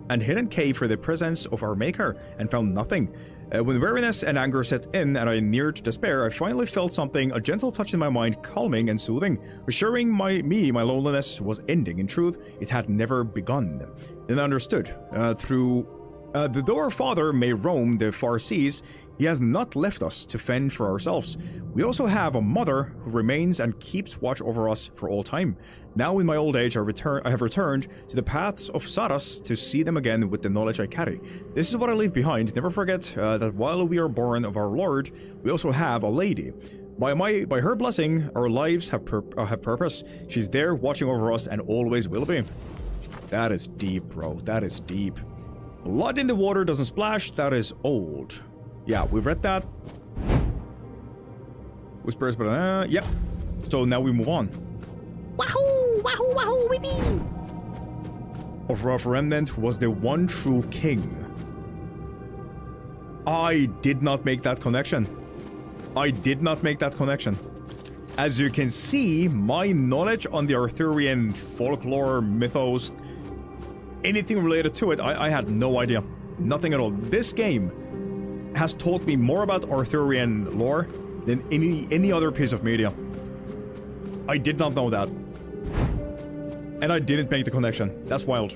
and hidden cave for the presence of our Maker, and found nothing. When weariness and anger set in and I neared despair, I finally felt something, a gentle touch in my mind, calming and soothing, assuring my loneliness was ending. In truth, it had never begun. Then I understood. Though our father may roam the far seas, He has not left us to fend for ourselves. We also have a mother who remains and keeps watch over us for all time. Now in my old age, I have returned to the paths of Sarras to see them again with the knowledge I carry. This is what I leave behind. Never forget that while we are born of our Lord, we also have a lady. By her blessing, our lives have purpose. She's there watching over us and always will be. That is deep, bro. That is deep. Blood in the water doesn't splash. That is old. Yeah, we've read that. Whispers, but yep. So now we move on. Wahoo! Wahoo! Wahoo! Wee! Of Rough Remnant was the one true king. I did not make that connection. I did not make that connection. As you can see, my knowledge on the Arthurian folklore, mythos, anything related to it, I had no idea. Nothing at all. This game has taught me more about Arthurian lore than any other piece of media. I did not know that. And I didn't make the connection. That's wild.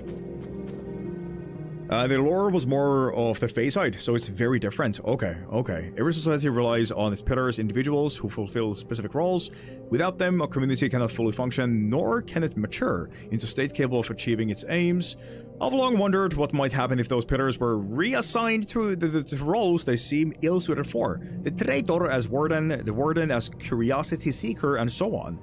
The lore was more of the Fae side, so it's very different. Okay. Every society relies on its pillars, individuals who fulfill specific roles. Without them, a community cannot fully function, nor can it mature into a state capable of achieving its aims. I've long wondered what might happen if those pillars were reassigned to the roles they seem ill-suited for. The traitor as warden, the warden as curiosity seeker, and so on.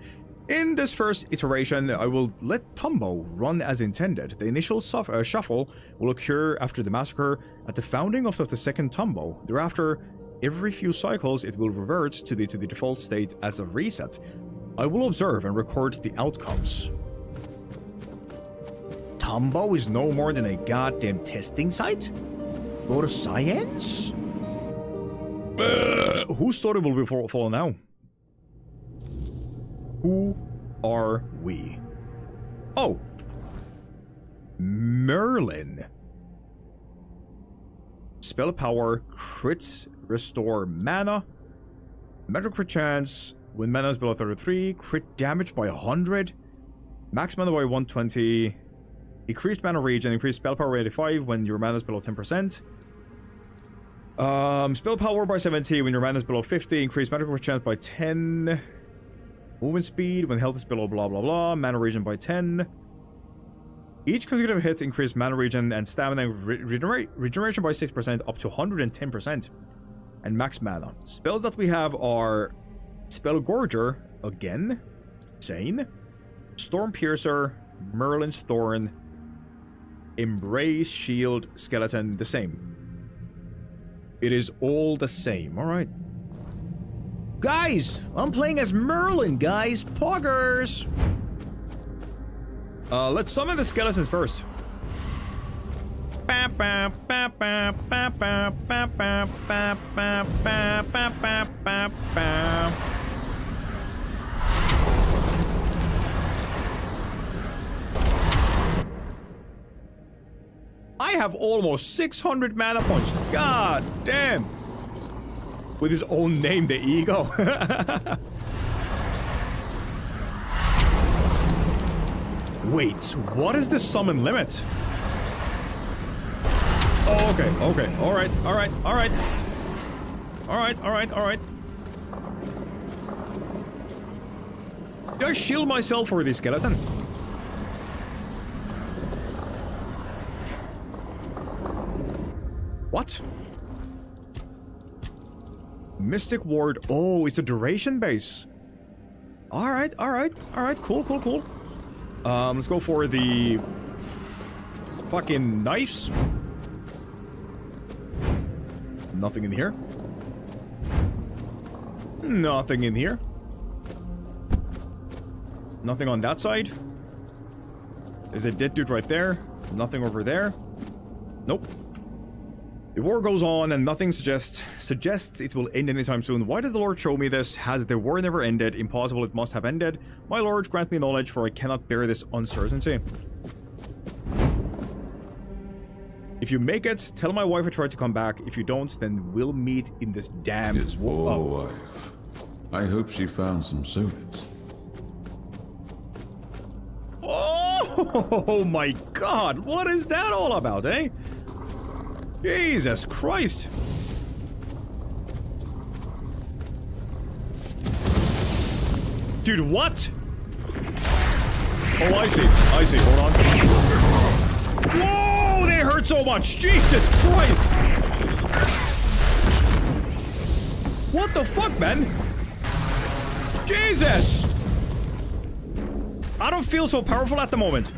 In this first iteration, I will let Tombo run as intended. The initial shuffle will occur after the massacre at the founding of the second Tombo. Thereafter, every few cycles, it will revert to the default state as a reset. I will observe and record the outcomes. Tombo is no more than a goddamn testing site? Go to science? Whose story will we follow now? Who are we? Oh. Merlin. Spell power, crit, restore mana. Magic crit chance, when mana is below 33. Crit damage by 100. Max mana by 120. Increased mana regen, increased spell power by 85 when your mana is below 10%. Spell power by 70 when your mana is below 50. Increased magic crit chance by 10. Movement speed when health is below blah blah blah. Mana regen by 10. Each consecutive hit increased mana regen and stamina regeneration by 6% up to 110%. And max mana. Spells that we have are Spell Gorger, again. Sane. Storm Piercer, Merlin's Thorn, Embrace, Shield, Skeleton, the same. It is all the same. Alright. Guys, I'm playing as Merlin, guys. Poggers. Let's summon the skeletons first. I have almost 600 mana points. God damn. With his own name, the ego. Wait, what is the summon limit? Oh, okay. Alright. Do I shield myself for the skeleton? What? Mystic Ward. Oh, it's a duration base. Alright. Cool. Let's go for the fucking knives. Nothing in here. Nothing in here. Nothing on that side. There's a dead dude right there. Nothing over there. Nope. The war goes on and nothing suggests it will end anytime soon. Why does the Lord show me this? Has the war never ended? Impossible, it must have ended. My Lord, grant me knowledge, for I cannot bear this uncertainty. If you make it, tell my wife I tried to come back. If you don't, then we'll meet in this damn His poor wife. I hope she found some solace. Oh my god, what is that all about, eh? Jesus Christ. Dude, what? Oh, I see. I see. Hold on. Whoa! They hurt so much! Jesus Christ! What the fuck, man? Jesus! I don't feel so powerful at the moment.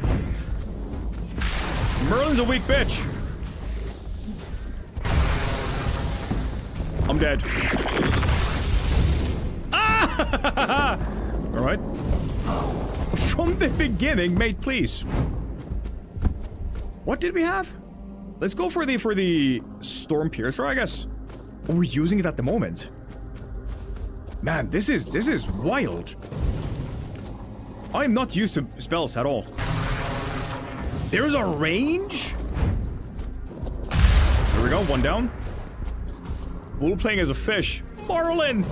Merlin's a weak bitch. I'm dead. Ah! Alright. From the beginning, mate, please. What did we have? Let's go for the Storm Piercer, I guess. Oh, we're using it at the moment. Man, this is wild. I am not used to spells at all. There's a range? There we go, one down. Bull playing as a fish. Marlin!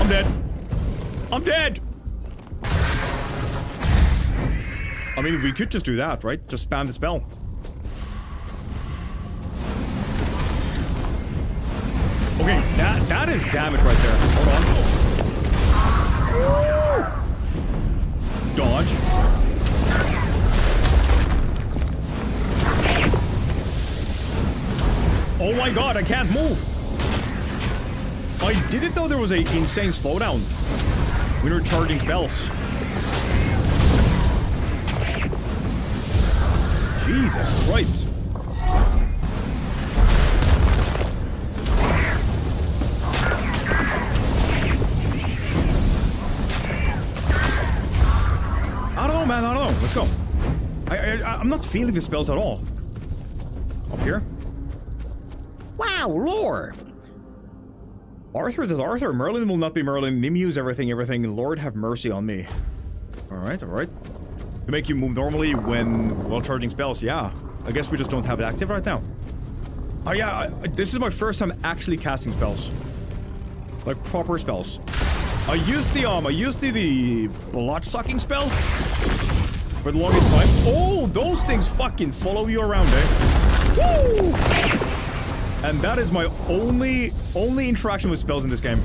I'm dead. I'm dead! I mean, we could just do that, right? Just spam the spell. Okay, that is damage right there. Hold on. Dodge. Oh my god, I can't move. I didn't know there was an insane slowdown when we're charging spells. Jesus Christ. I don't know, man. I don't know. Let's go. I'm not feeling the spells at all. Up here. Wow, lore. Arthur is Arthur. Merlin will not be Merlin. Nimue everything. Lord have mercy on me. Alright, alright. To make you move normally while charging spells, yeah. I guess we just don't have it active right now. Oh yeah, this is my first time actually casting spells. Like proper spells. I used the blood-sucking spell for the longest time. Oh, those things fucking follow you around, eh? Woo! And that is my only interaction with spells in this game.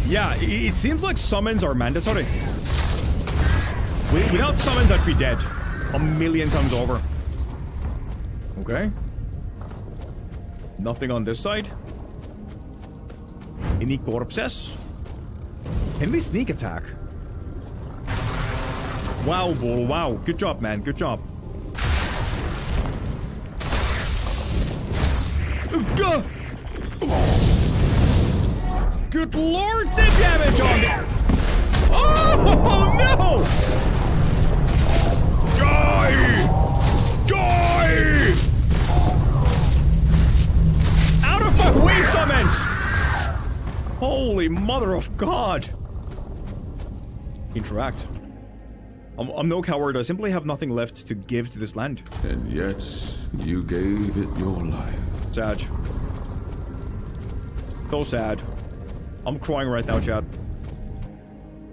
Yeah, it seems like summons are mandatory. Without summons, I'd be dead. A million times over. Okay. Nothing on this side. Any corpses? Can we sneak attack? Wow, Bull, wow. Good job, man. Good job. Good lord, the damage on there! Oh, no! Die! Die! Out of my way, summons! Holy mother of God! Interact. I'm no coward. I simply have nothing left to give to this land. And yet, you gave it your life. Sad. So sad. I'm crying right now, chat.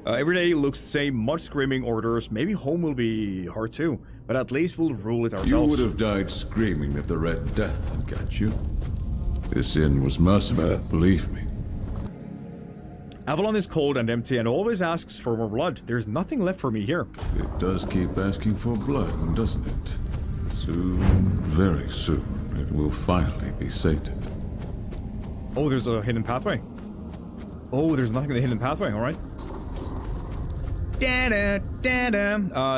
Every day looks the same. Much screaming orders. Maybe home will be hard too. But at least we'll rule it ourselves. You would have died screaming if the Red Death had got you. This inn was merciful, believe me. Avalon is cold and empty and always asks for more blood. There's nothing left for me here. It does keep asking for blood, doesn't it? Soon, very soon, it will finally be sated. Oh, there's a hidden pathway. Oh, there's nothing in the hidden pathway, alright.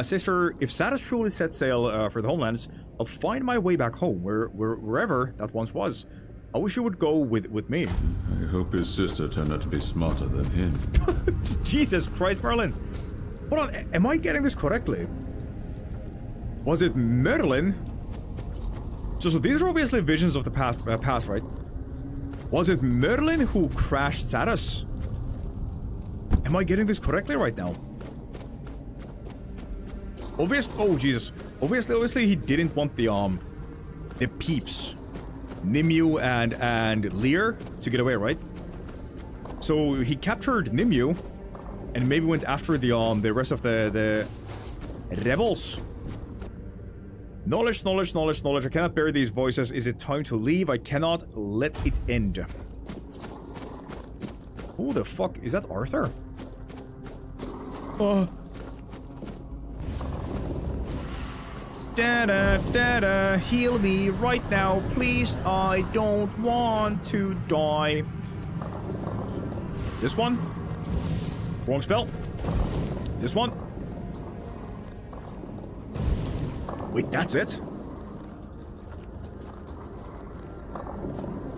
Sister, if Sarras truly set sail for the homelands, I'll find my way back home, wherever that once was. I wish you would go with me. I hope his sister turned out to be smarter than him. Jesus Christ, Merlin. Hold on, am I getting this correctly? Was it Merlin? So these are obviously visions of the past, right? Was it Merlin who crashed Sarras? Am I getting this correctly right now? Oh Jesus. Obviously he didn't want the peeps. Nimue and Lear to get away, right? So he captured Nimue and maybe went after the rest of the rebels. Knowledge, knowledge, knowledge, knowledge. I cannot bear these voices. Is it time to leave? I cannot let it end. Who the fuck? Is that Arthur? Da-da, heal me right now, please. I don't want to die. This one? Wrong spell. This one? Wait, that's it?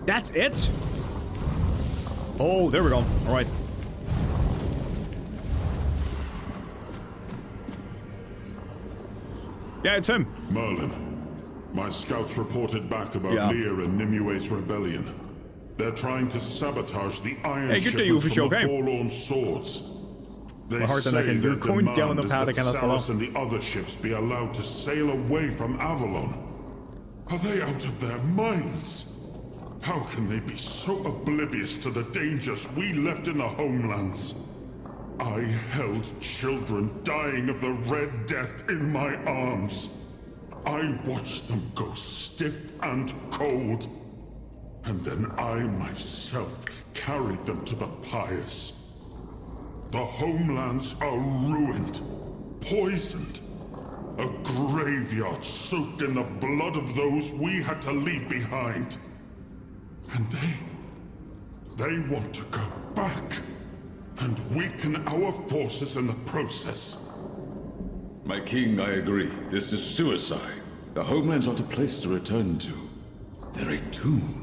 That's it? Oh, there we go. Alright. Yeah, it's him. Merlin, my scouts reported back about Lear and Nimue's rebellion. They're trying to sabotage the iron shipments from the Forlorn Swords. They say their demand is that Sarras and the other ships be allowed to sail away from Avalon. Are they out of their minds? How can they be so oblivious to the dangers we left in the homelands? I held children dying of the Red Death in my arms. I watched them go stiff and cold. And then I myself carried them to the pyres. The homelands are ruined, poisoned. A graveyard soaked in the blood of those we had to leave behind. And they want to go back and weaken our forces in the process. My king, I agree. This is suicide. The homeland's not a place to return to. They're a tomb.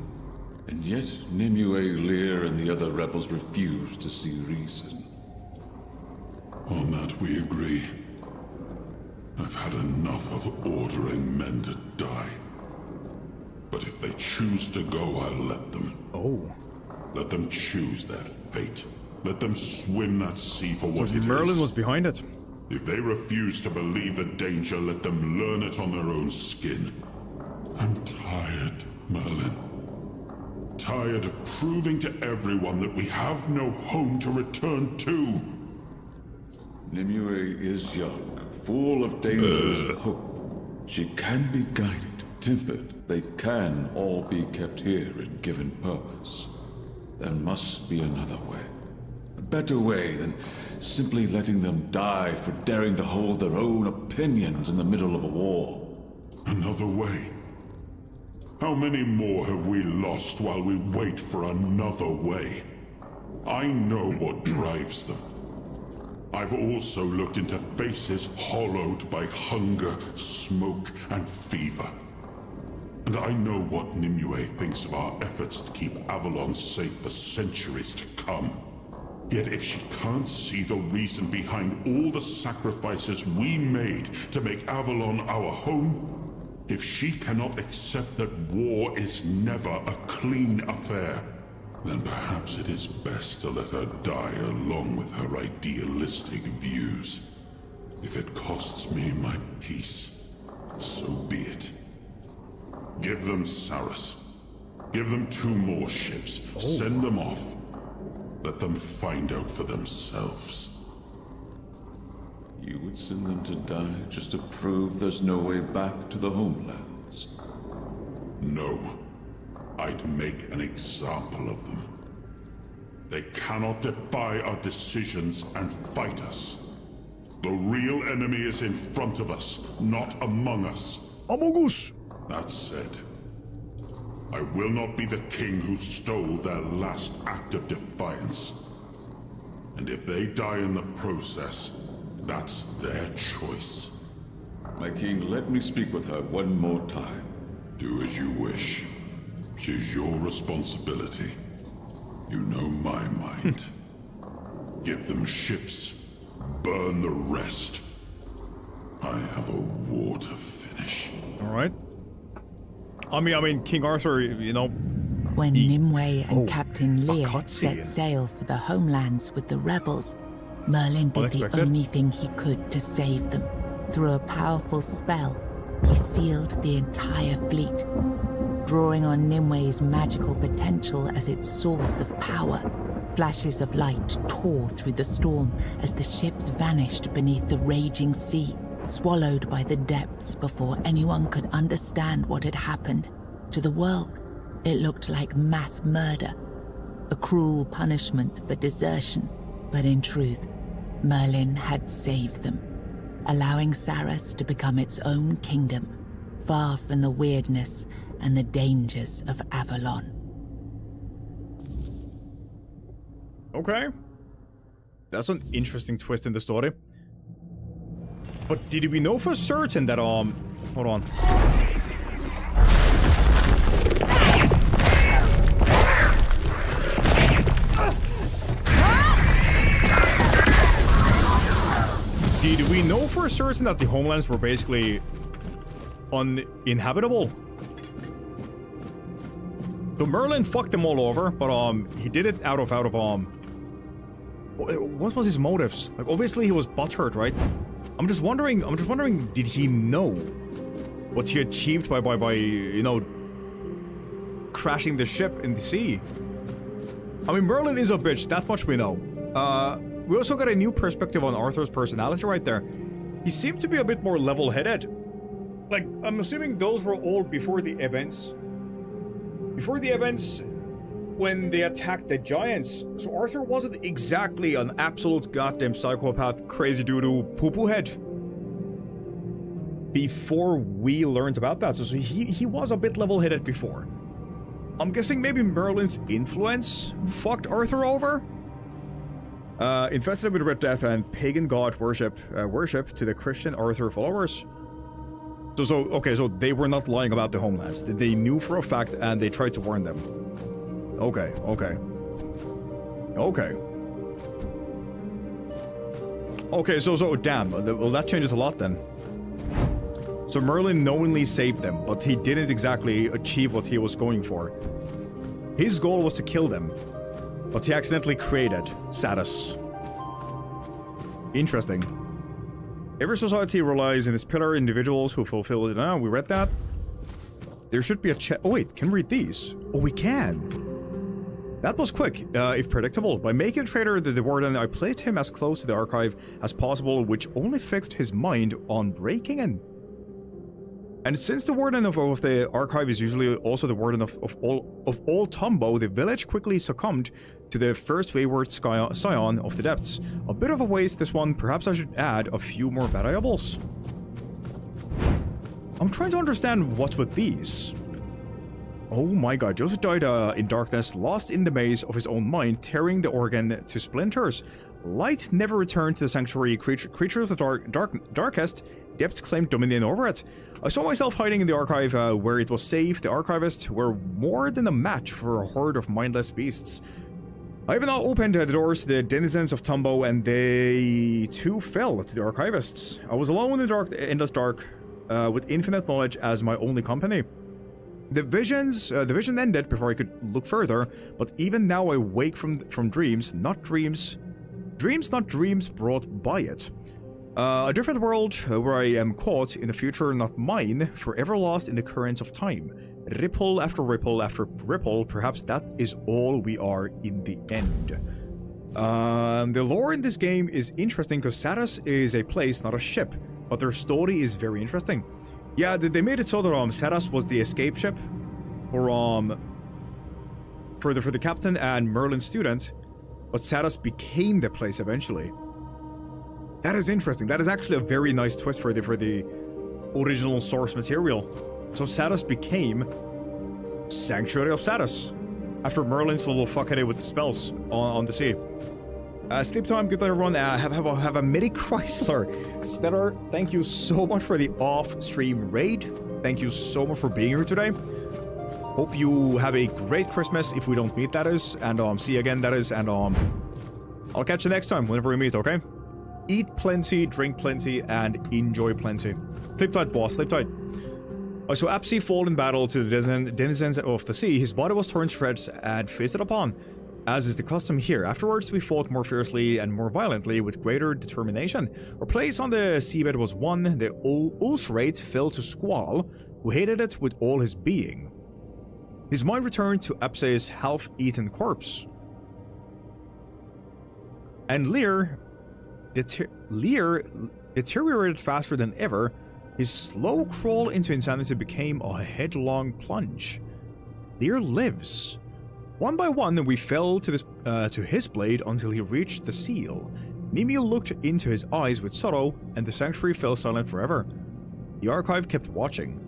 And yet, Nimue, Lear, and the other rebels refuse to see reason. On that we agree. I've had enough of ordering men to die. But if they choose to go, I'll let them. Oh. Let them choose their fate. Let them swim that sea for what it is. Merlin was behind it. If they refuse to believe the danger, let them learn it on their own skin. I'm tired, Merlin. Tired of proving to everyone that we have no home to return to. Nimue is young, full of dangerous hope. She can be guided, tempered. They can all be kept here and given purpose. There must be another way. A better way than simply letting them die for daring to hold their own opinions in the middle of a war. Another way? How many more have we lost while we wait for another way? I know what drives them. I've also looked into faces hollowed by hunger, smoke, and fever. And I know what Nimue thinks of our efforts to keep Avalon safe for centuries to come. Yet if she can't see the reason behind all the sacrifices we made to make Avalon our home, if she cannot accept that war is never a clean affair, then perhaps it is best to let her die along with her idealistic views. If it costs me my peace, so be it. Give them Sarras. Give them 2 more ships. Send them off. Let them find out for themselves. You would send them to die just to prove there's no way back to the homelands? No. I'd make an example of them. They cannot defy our decisions and fight us. The real enemy is in front of us, not among us. Among us! That said, I will not be the king who stole their last act of defiance. And if they die in the process, that's their choice. My king, let me speak with her one more time. Do as you wish. She's your responsibility. You know my mind. Give them ships. Burn the rest. I have a war to finish. Alright. I mean, King Arthur, you know... When Nimue and Captain Lear set sail for the homelands with the rebels, Merlin did the only thing he could to save them. Through a powerful spell, he sealed the entire fleet. Drawing on Nimue's magical potential as its source of power, flashes of light tore through the storm as the ships vanished beneath the raging sea. swallowed by the depths before anyone could understand what had happened. To the world, it looked like mass murder, a cruel punishment for desertion. But in truth, Merlin had saved them, allowing Sarras to become its own kingdom, far from the weirdness and the dangers of Avalon. Okay. That's an interesting twist in the story. But did we know for certain that, hold on. Did we know for certain that the homelands were basically uninhabitable? So Merlin fucked them all over, but he did it out of what was his motives? Like, obviously he was butthurt, right? I'm just wondering, did he know what he achieved by you know, crashing the ship in the sea? I mean, Merlin is a bitch, that much we know. We also got a new perspective on Arthur's personality right there. He seemed to be a bit more level-headed. Like, I'm assuming those were all before the events. Before the events, when they attacked the giants. So Arthur wasn't exactly an absolute goddamn psychopath, crazy doo-doo, poo-poo head. Before we learned about that. So he was a bit level-headed before. I'm guessing maybe Merlin's influence fucked Arthur over? Infested with Red Death and pagan god worship to the Christian Arthur followers. So they were not lying about the homelands. They knew for a fact and they tried to warn them. Okay. Okay, so damn. Well, that changes a lot then. So Merlin knowingly saved them, but he didn't exactly achieve what he was going for. His goal was to kill them, but he accidentally created Sarras. Interesting. Every society relies on its pillar individuals who fulfill it. We read that. There should be a check. Oh wait, can we read these? Oh, we can. That was quick, if predictable. By making Traitor the Warden, I placed him as close to the archive as possible, which only fixed his mind on breaking in. And since the Warden of the archive is usually also the Warden of all Tombo, the village quickly succumbed to the first wayward scion of the depths. A bit of a waste, this one. Perhaps I should add a few more variables. I'm trying to understand what's with these. Oh my god, Joseph died in darkness, lost in the maze of his own mind, tearing the organ to splinters. Light never returned to the sanctuary. Creatures of the darkest depths claimed dominion over it. I saw myself hiding in the archive where it was safe. The archivists were more than a match for a horde of mindless beasts. I even now opened the doors to the denizens of Tombo, and they too fell to the archivists. I was alone in the endless dark, with infinite knowledge as my only company. The vision ended before I could look further, but even now I wake from dreams, not dreams brought by it. A different world where I am caught in a future not mine, forever lost in the currents of time. Ripple after ripple after ripple, perhaps that is all we are in the end. The lore in this game is interesting because Sarras is a place, not a ship, but their story is very interesting. Yeah, they made it so that Sarras was the escape ship for the captain and Merlin's student, but Sarras became the place eventually. That is interesting. That is actually a very nice twist for the original source material. So Sarras became Sanctuary of Sarras after Merlin's little fuckheaded with the spells on the sea. Sleep time, good night everyone. Have a Merry Chrysler. Stellar, thank you so much for the off-stream raid. Thank you so much for being here today. Hope you have a great Christmas if we don't meet, that is. And see you again, that is. And I'll catch you next time whenever we meet, okay? Eat plenty, drink plenty, and enjoy plenty. Sleep tight, boss, sleep tight. I saw Apsi fall in battle to the denizens of the sea. His body was torn to shreds and feasted upon, as is the custom here. Afterwards, we fought more fiercely and more violently with greater determination. Our place on the seabed was won. The Ulsrate fell to Squall, who hated it with all his being. His mind returned to Apse's half-eaten corpse. And Lear deteriorated faster than ever, his slow crawl into insanity became a headlong plunge. Lear lives. One by one, we fell to his blade until he reached the seal. Nimue looked into his eyes with sorrow, and the sanctuary fell silent forever. The archive kept watching.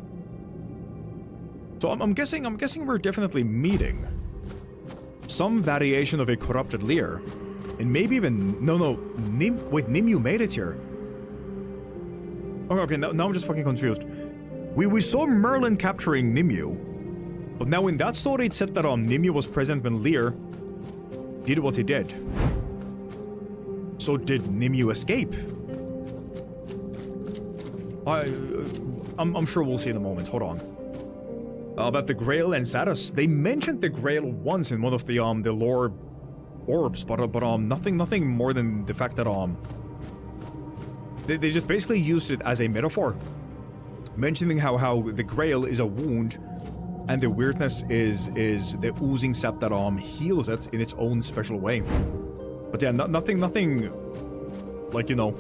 So I'm guessing we're definitely meeting some variation of a corrupted Lear, and maybe even Nimue made it here. Okay, now I'm just fucking confused. We saw Merlin capturing Nimue, but now in that story it said that Nimue was present when Lear did what he did. So did Nimue escape? I'm sure we'll see in a moment. Hold on. About the Grail and Sarras. They mentioned the Grail once in one of the lore orbs, but nothing more than the fact that they just basically used it as a metaphor, mentioning how the Grail is a wound, and the weirdness is the oozing sap that heals it in its own special way. But yeah, nothing like, you know,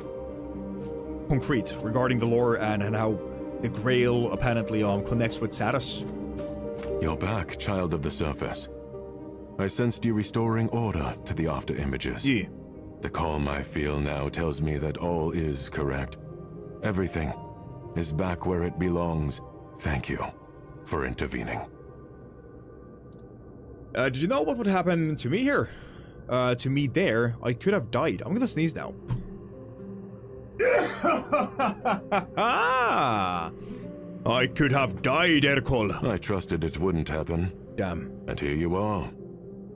concrete regarding the lore and how the Grail apparently connects with Sarras. You're back, child of the surface. I sensed you restoring order to the after images. Yeah. The calm I feel now tells me that all is correct. Everything is back where it belongs. Thank you for intervening. Did you know what would happen to me here? To me there, I could have died. I'm gonna sneeze now. I could have died, Ercol. I trusted it wouldn't happen. Damn. And here you are,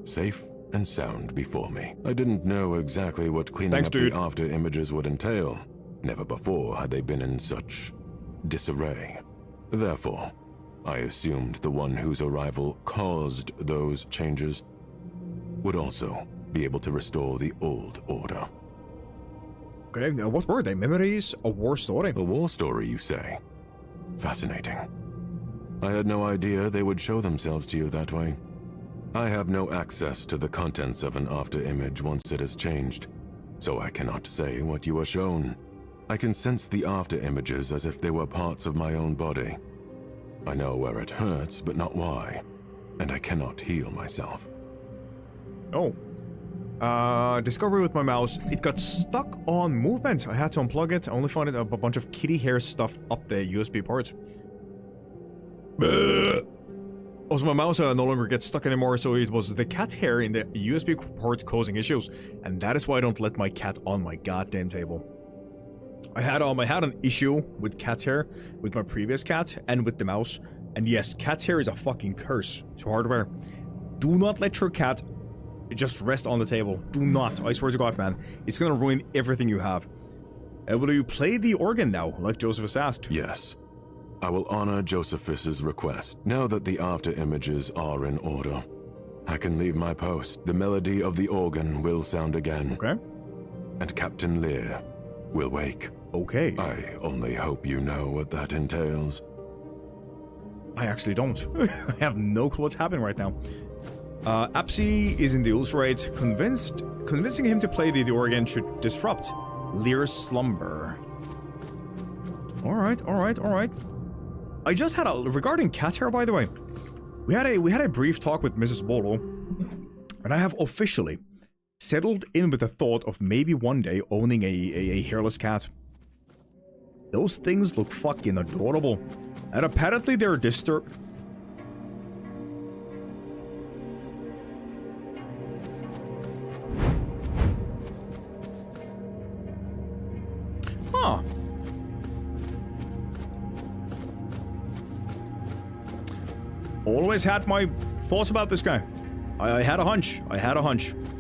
safe and sound before me. I didn't know exactly what cleaning up the after images would entail. Never before had they been in such disarray. Therefore, I assumed the one whose arrival caused those changes would also be able to restore the old order. Okay, now what were they? Memories? A war story? A war story, you say? Fascinating. I had no idea they would show themselves to you that way. I have no access to the contents of an after image once it has changed, so I cannot say what you are shown. I can sense the after images as if they were parts of my own body. I know where it hurts, but not why, and I cannot heal myself. Oh. Discovery with my mouse. It got stuck on movement. I had to unplug it. I only found a bunch of kitty hair stuffed up the USB port. Also, my mouse no longer gets stuck anymore, so it was the cat hair in the USB port causing issues, and that is why I don't let my cat on my goddamn table. I had an issue with cat hair with my previous cat and with the mouse, and yes, cat hair is a fucking curse to hardware. Do not let your cat just rest on the table. Do not. I swear to God, man. It's gonna ruin everything you have. Will you play the organ now, like Josephus asked? Yes. I will honor Josephus's request. Now that the after images are in order, I can leave my post. The melody of the organ will sound again. Okay. And Captain Lear will wake. Okay. I only hope you know what that entails. I actually don't. I have no clue what's happening right now. Apsy is in the Ulcerate. Convincing him to play the organ should disrupt Lear's slumber. Alright. I just had regarding cat hair, by the way. We had a brief talk with Mrs. Bolo, and I have officially settled in with the thought of maybe one day owning a hairless cat. Those things look fucking adorable, and apparently they're disturbed. Huh. Always had my thoughts about this guy. I had a hunch.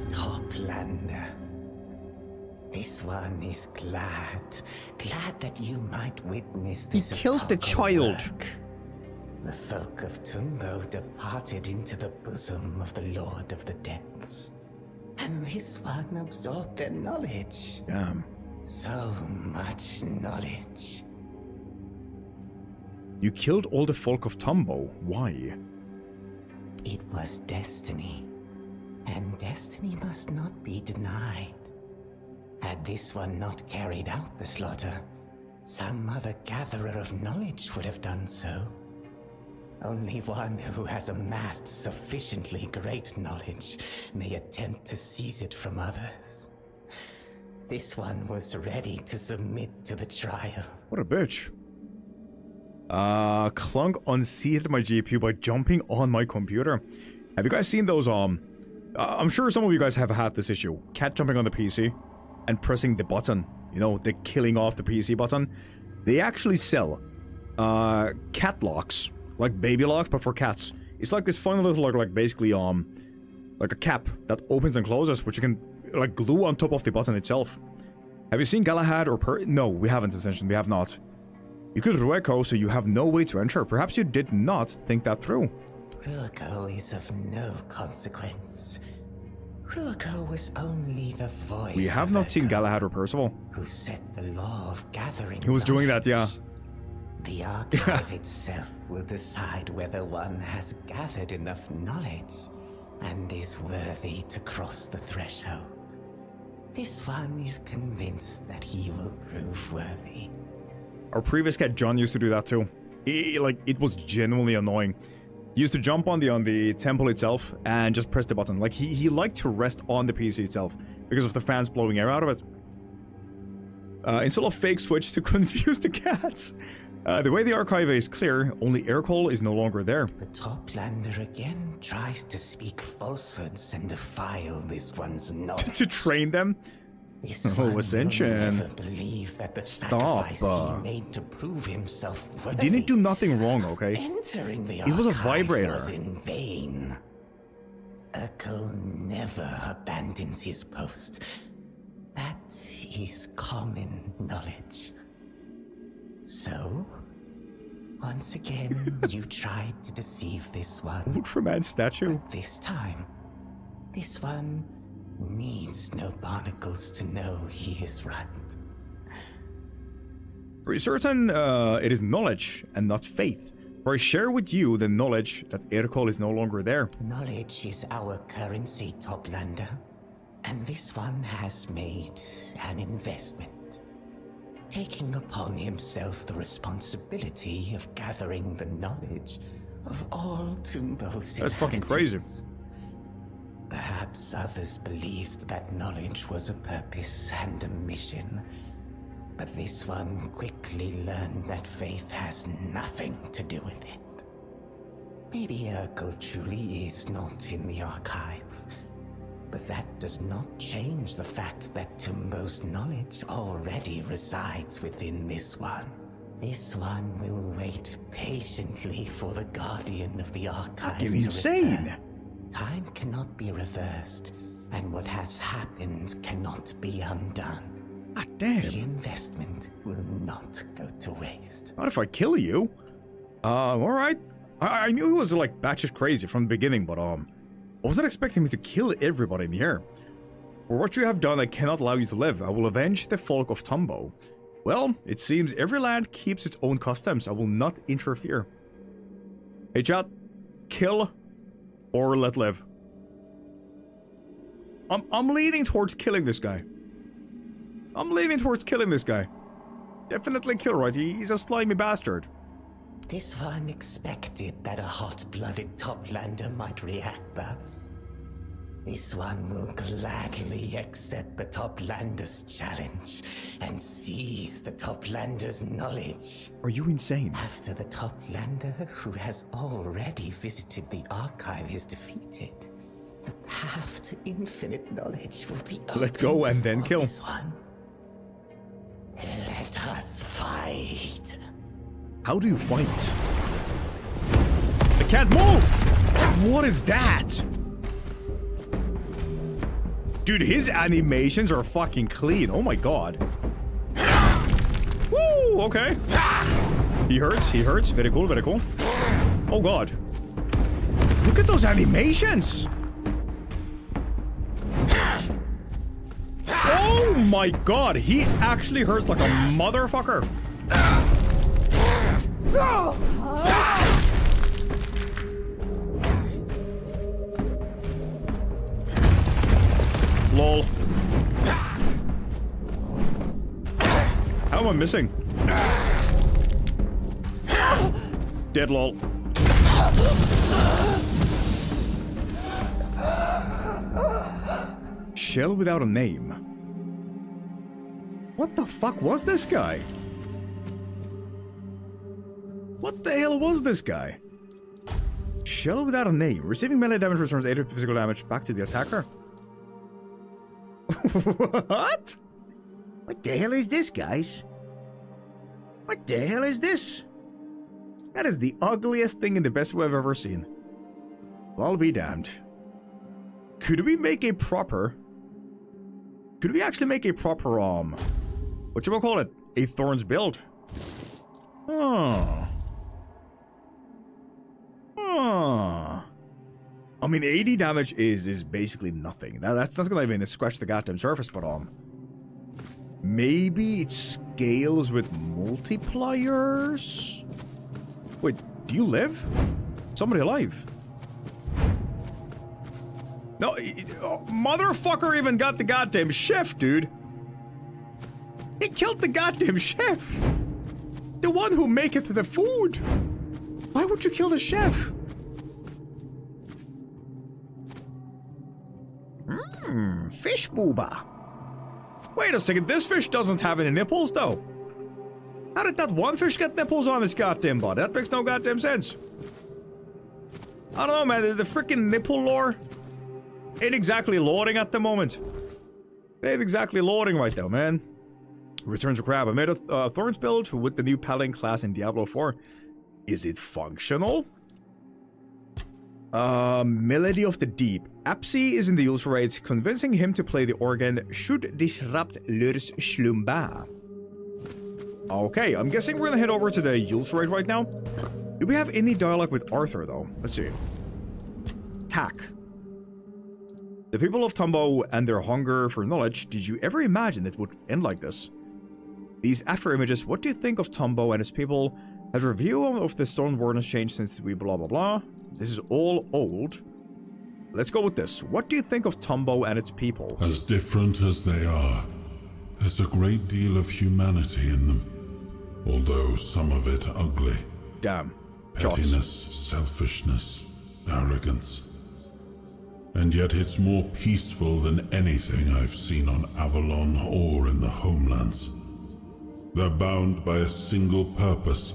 Toplander. This one is glad that you might witness this. He killed the child. Work. The folk of Tungo departed into the bosom of the Lord of the Depths, and this one absorbed their knowledge. Damn. So much knowledge. You killed all the folk of Tumbo. Why? It was destiny, and destiny must not be denied. Had this one not carried out the slaughter, some other gatherer of knowledge would have done so. Only one who has amassed sufficiently great knowledge may attempt to seize it from others. This one was ready to submit to the trial. What a bitch. Clunk unseated my GPU by jumping on my computer. Have you guys seen those, I'm sure some of you guys have had this issue. Cat jumping on the PC and pressing the button. You know, the killing off the PC button. They actually sell, cat locks. Like baby locks, but for cats. It's like this fun little, like basically, like a cap that opens and closes, which you can, like, glue on top of the button itself. Have you seen Galahad or No, we haven't, essentially. We have not. You could Rueko, so you have no way to enter. Perhaps you did not think that through. Rueko is of no consequence. Rueko was only the voice. We have not seen Galahad or Percival. Who set the law of gathering. He was doing that, yeah. The archive itself will decide whether one has gathered enough knowledge and is worthy to cross the threshold. This one is convinced that he will prove worthy. Our previous cat John used to do that too. It was genuinely annoying. He used to jump on the temple itself and just press the button. Like he liked to rest on the PC itself because of the fans blowing air out of it. Install a fake switch to confuse the cats. The way the archive is clear, only Aircall is no longer there. The Toplander again tries to speak falsehoods and defile this one's knowledge. To train them? This one Ascension. will never believe that the sacrifice he made to prove himself worthy. He didn't do nothing wrong, okay? Entering the it was a vibrator. Was in vain. Urkel never abandons his post. That is common knowledge. So, once again, you tried to deceive this one. Ultraman statue. But this time, this one needs no barnacles to know he is right. For certain, it is knowledge and not faith. For I share with you the knowledge that Aircall is no longer there. Knowledge is our currency, Toplander. And this one has made an investment. Taking upon himself the responsibility of gathering the knowledge of all Tumbo's That's fucking crazy. Perhaps others believed that knowledge was a purpose and a mission, but this one quickly learned that faith has nothing to do with it. Maybe Urkel truly is not in the archive, but that does not change the fact that Tumbo's knowledge already resides within this one. This one will wait patiently for the Guardian of the Archive to insane! Return. Time cannot be reversed, and what has happened cannot be undone. Ah, damn. The investment will not go to waste. Not if I kill you. Alright. I knew he was like batshit crazy from the beginning, but I wasn't expecting me to kill everybody in here. For what you have done, I cannot allow you to live. I will avenge the folk of Tumbo. Well, it seems every land keeps its own customs. I will not interfere. Hey chat, kill or let live. I'm leaning towards killing this guy. Definitely kill, right? He's a slimy bastard. This one expected that a hot-blooded Toplander might react thus. This one will gladly accept the Toplander's challenge and seize the Toplander's knowledge. Are you insane? After the Toplander, who has already visited the archive, is defeated, the path to infinite knowledge will be open. Let's go and then kill. This one. Let us fight. How do you fight? I can't move! What is that? Dude, his animations are fucking clean. Oh my god. Woo! Okay. He hurts. Very cool, very cool. Oh god. Look at those animations! Oh my god, he actually hurts like a motherfucker. Lol. How am I missing? Dead lol. Shell without a name. What the fuck was this guy? What the hell was this guy? Shell without a name. Receiving melee damage returns 8 physical damage back to the attacker. What? What the hell is this, guys? What the hell is this? That is the ugliest thing in the best way I've ever seen. Well, I'll be damned. Could we make a proper... Could we actually make a proper, what you call it? A Thorns build? Oh. Oh. I mean, 80 damage is basically nothing. Now, that's not gonna even scratch the goddamn surface, but, maybe it scales with multipliers? Wait, do you live? Somebody alive? No, motherfucker even got the goddamn chef, dude. He killed the goddamn chef. The one who maketh the food. Why would you kill the chef? Fish booba. Wait a second, this fish doesn't have any nipples, though. How did that one fish get nipples on its goddamn body? That makes no goddamn sense. I don't know, man. The freaking nipple lore ain't exactly loading at the moment. It ain't exactly loading right now, man. Returns of Crab. I made a Thorns build with the new Paladin class in Diablo 4. Is it functional? Melody of the Deep. Apsi is in the user rate. Convincing him to play the organ should disrupt leurs slumber. Okay, I'm guessing we're gonna head over to the user rate right now. Do we have any dialogue with Arthur, though? Let's see. Tack. The people of Tombo and their hunger for knowledge, did you ever imagine it would end like this? These after images, what do you think of Tombo and his people? Has your view of the Stone Wardens changed since we blah blah blah? This is all old. Let's go with this. What do you think of Tombo and its people? As different as they are, there's a great deal of humanity in them. Although some of it ugly. Damn. Pettiness, selfishness, arrogance. And yet it's more peaceful than anything I've seen on Avalon or in the homelands. They're bound by a single purpose,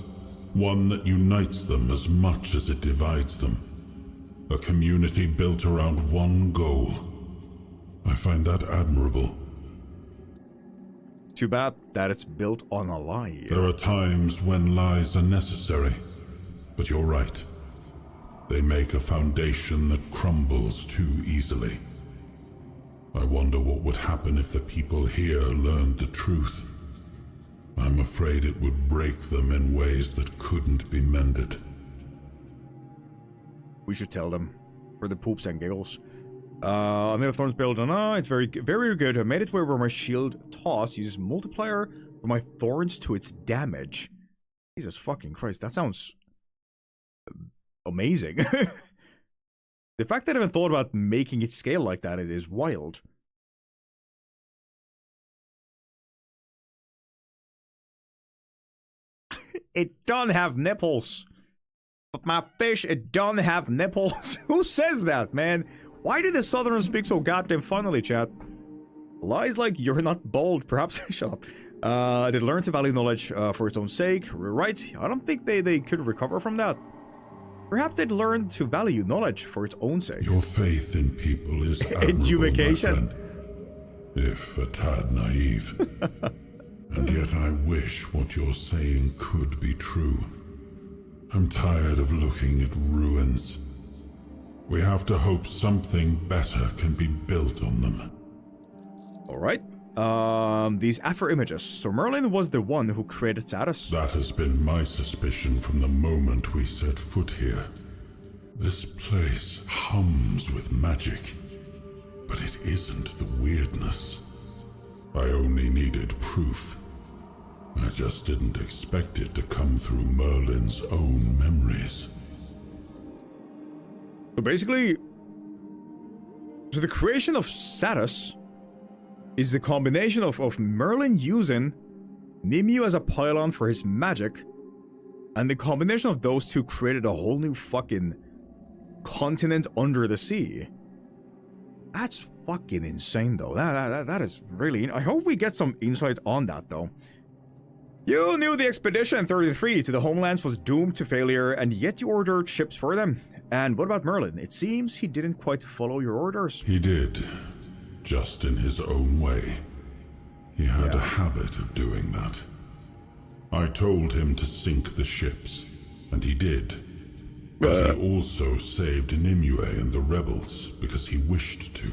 one that unites them as much as it divides them. A community built around one goal. I find that admirable. Too bad that it's built on a lie. There are times when lies are necessary, but you're right. They make a foundation that crumbles too easily. I wonder what would happen if the people here learned the truth. I'm afraid it would break them in ways that couldn't be mended. We should tell them. For the poops and giggles. I made a Thorns build, and it's very, very good. I made it where my shield toss uses multiplier for my Thorns to its damage. Jesus fucking Christ, that sounds amazing. The fact that I haven't thought about making it scale like that is wild. It don't have nipples. But my fish, it don't have nipples. Who says that, man? Why do the Southerners speak so goddamn funnily, chat? Lies like you're not bold, perhaps. Shut up. They learn to value knowledge for its own sake. Right? I don't think they could recover from that. Perhaps they'd learn to value knowledge for its own sake. Your faith in people is admirable, my friend, if a tad naive. And yet I wish what you're saying could be true. I'm tired of looking at ruins. We have to hope something better can be built on them. Alright. These after images. So Merlin was the one who created Sarras? That has been my suspicion from the moment we set foot here. This place hums with magic, but it isn't the weirdness. I only needed proof. I just didn't expect it to come through Merlin's own memories. So basically, so the creation of Sarras is the combination of Merlin using Nimue as a pylon for his magic, and the combination of those two created a whole new fucking continent under the sea. That's fucking insane, though. That is really... I hope we get some insight on that, though. You knew the expedition 33 to the homelands was doomed to failure, and yet you ordered ships for them. And what about Merlin? It seems he didn't quite follow your orders. He did, just in his own way. He had a habit of doing that. I told him to sink the ships, and he did. But he also saved Nimue and the rebels because he wished to.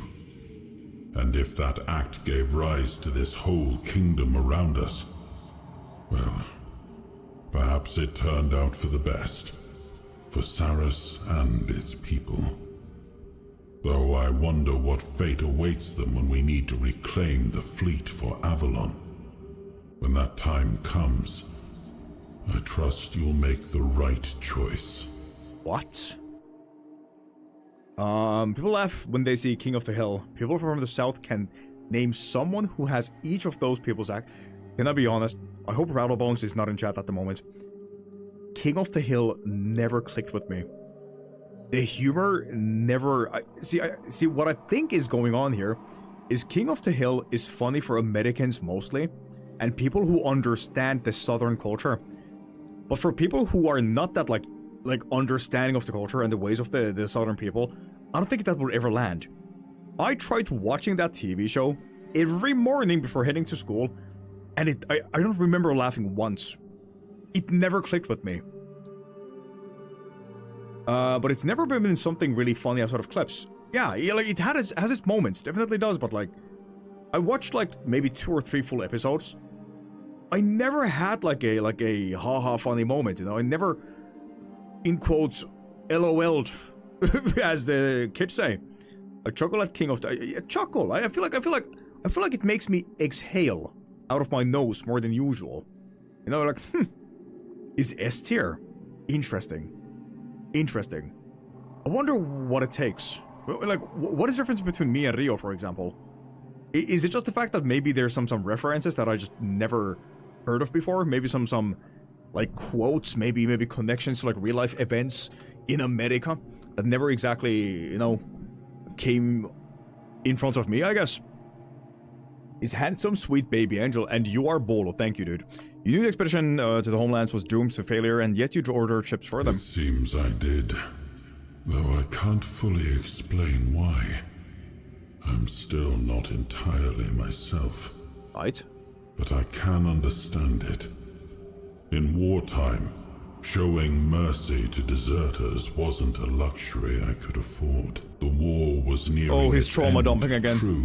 And if that act gave rise to this whole kingdom around us, well, perhaps it turned out for the best, for Sarras and its people. Though I wonder what fate awaits them when we need to reclaim the fleet for Avalon. When that time comes, I trust you'll make the right choice. What? People laugh when they see King of the Hill. People from the south can name someone who has each of those people's act. Can I be honest? I hope Rattlebones is not in chat at the moment. King of the Hill never clicked with me. The humor never... See, what I think is going on here is King of the Hill is funny for Americans mostly, and people who understand the southern culture. But for people who are not that, like understanding of the culture and the ways of the southern people, I don't think that will ever land. I tried watching that TV show every morning before heading to school, and I don't remember laughing once. It never clicked with me. But it's never been something really funny outside of clips. Yeah, like it has its moments, definitely does, but like, I watched like maybe 2 or 3 full episodes. I never had like a haha funny moment, you know. I never, in quotes, LOL'd, as the kids say. A chuckle at King of the... A chuckle. I feel like it makes me exhale out of my nose more than usual. You know, like, is S tier? Interesting. Interesting. I wonder what it takes. Like, what is the difference between me and Rio, for example? Is it just the fact that maybe there's some references that I just never heard of before? Maybe some like quotes, maybe connections to like real life events in America that never exactly, you know, came in front of me, I guess. He's handsome, sweet baby angel, and you are Bolo. Thank you, dude. You knew the expedition to the homelands was doomed to failure, and yet you'd order ships for them. It seems I did, though I can't fully explain why. I'm still not entirely myself. Right. But I can understand it. In wartime, showing mercy to deserters wasn't a luxury I could afford. The war was nearing its end. Oh, his trauma dumping again. True,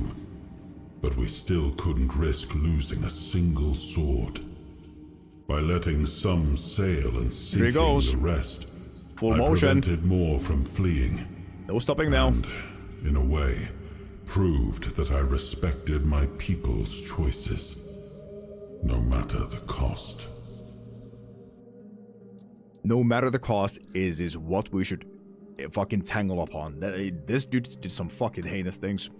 but we still couldn't risk losing a single sword. By letting some sail and sinking the rest, full motion. I prevented more from fleeing. No stopping now. And, in a way, proved that I respected my people's choices, no matter the cost. No matter the cost is what we should fucking tangle upon. This dude did some fucking heinous things.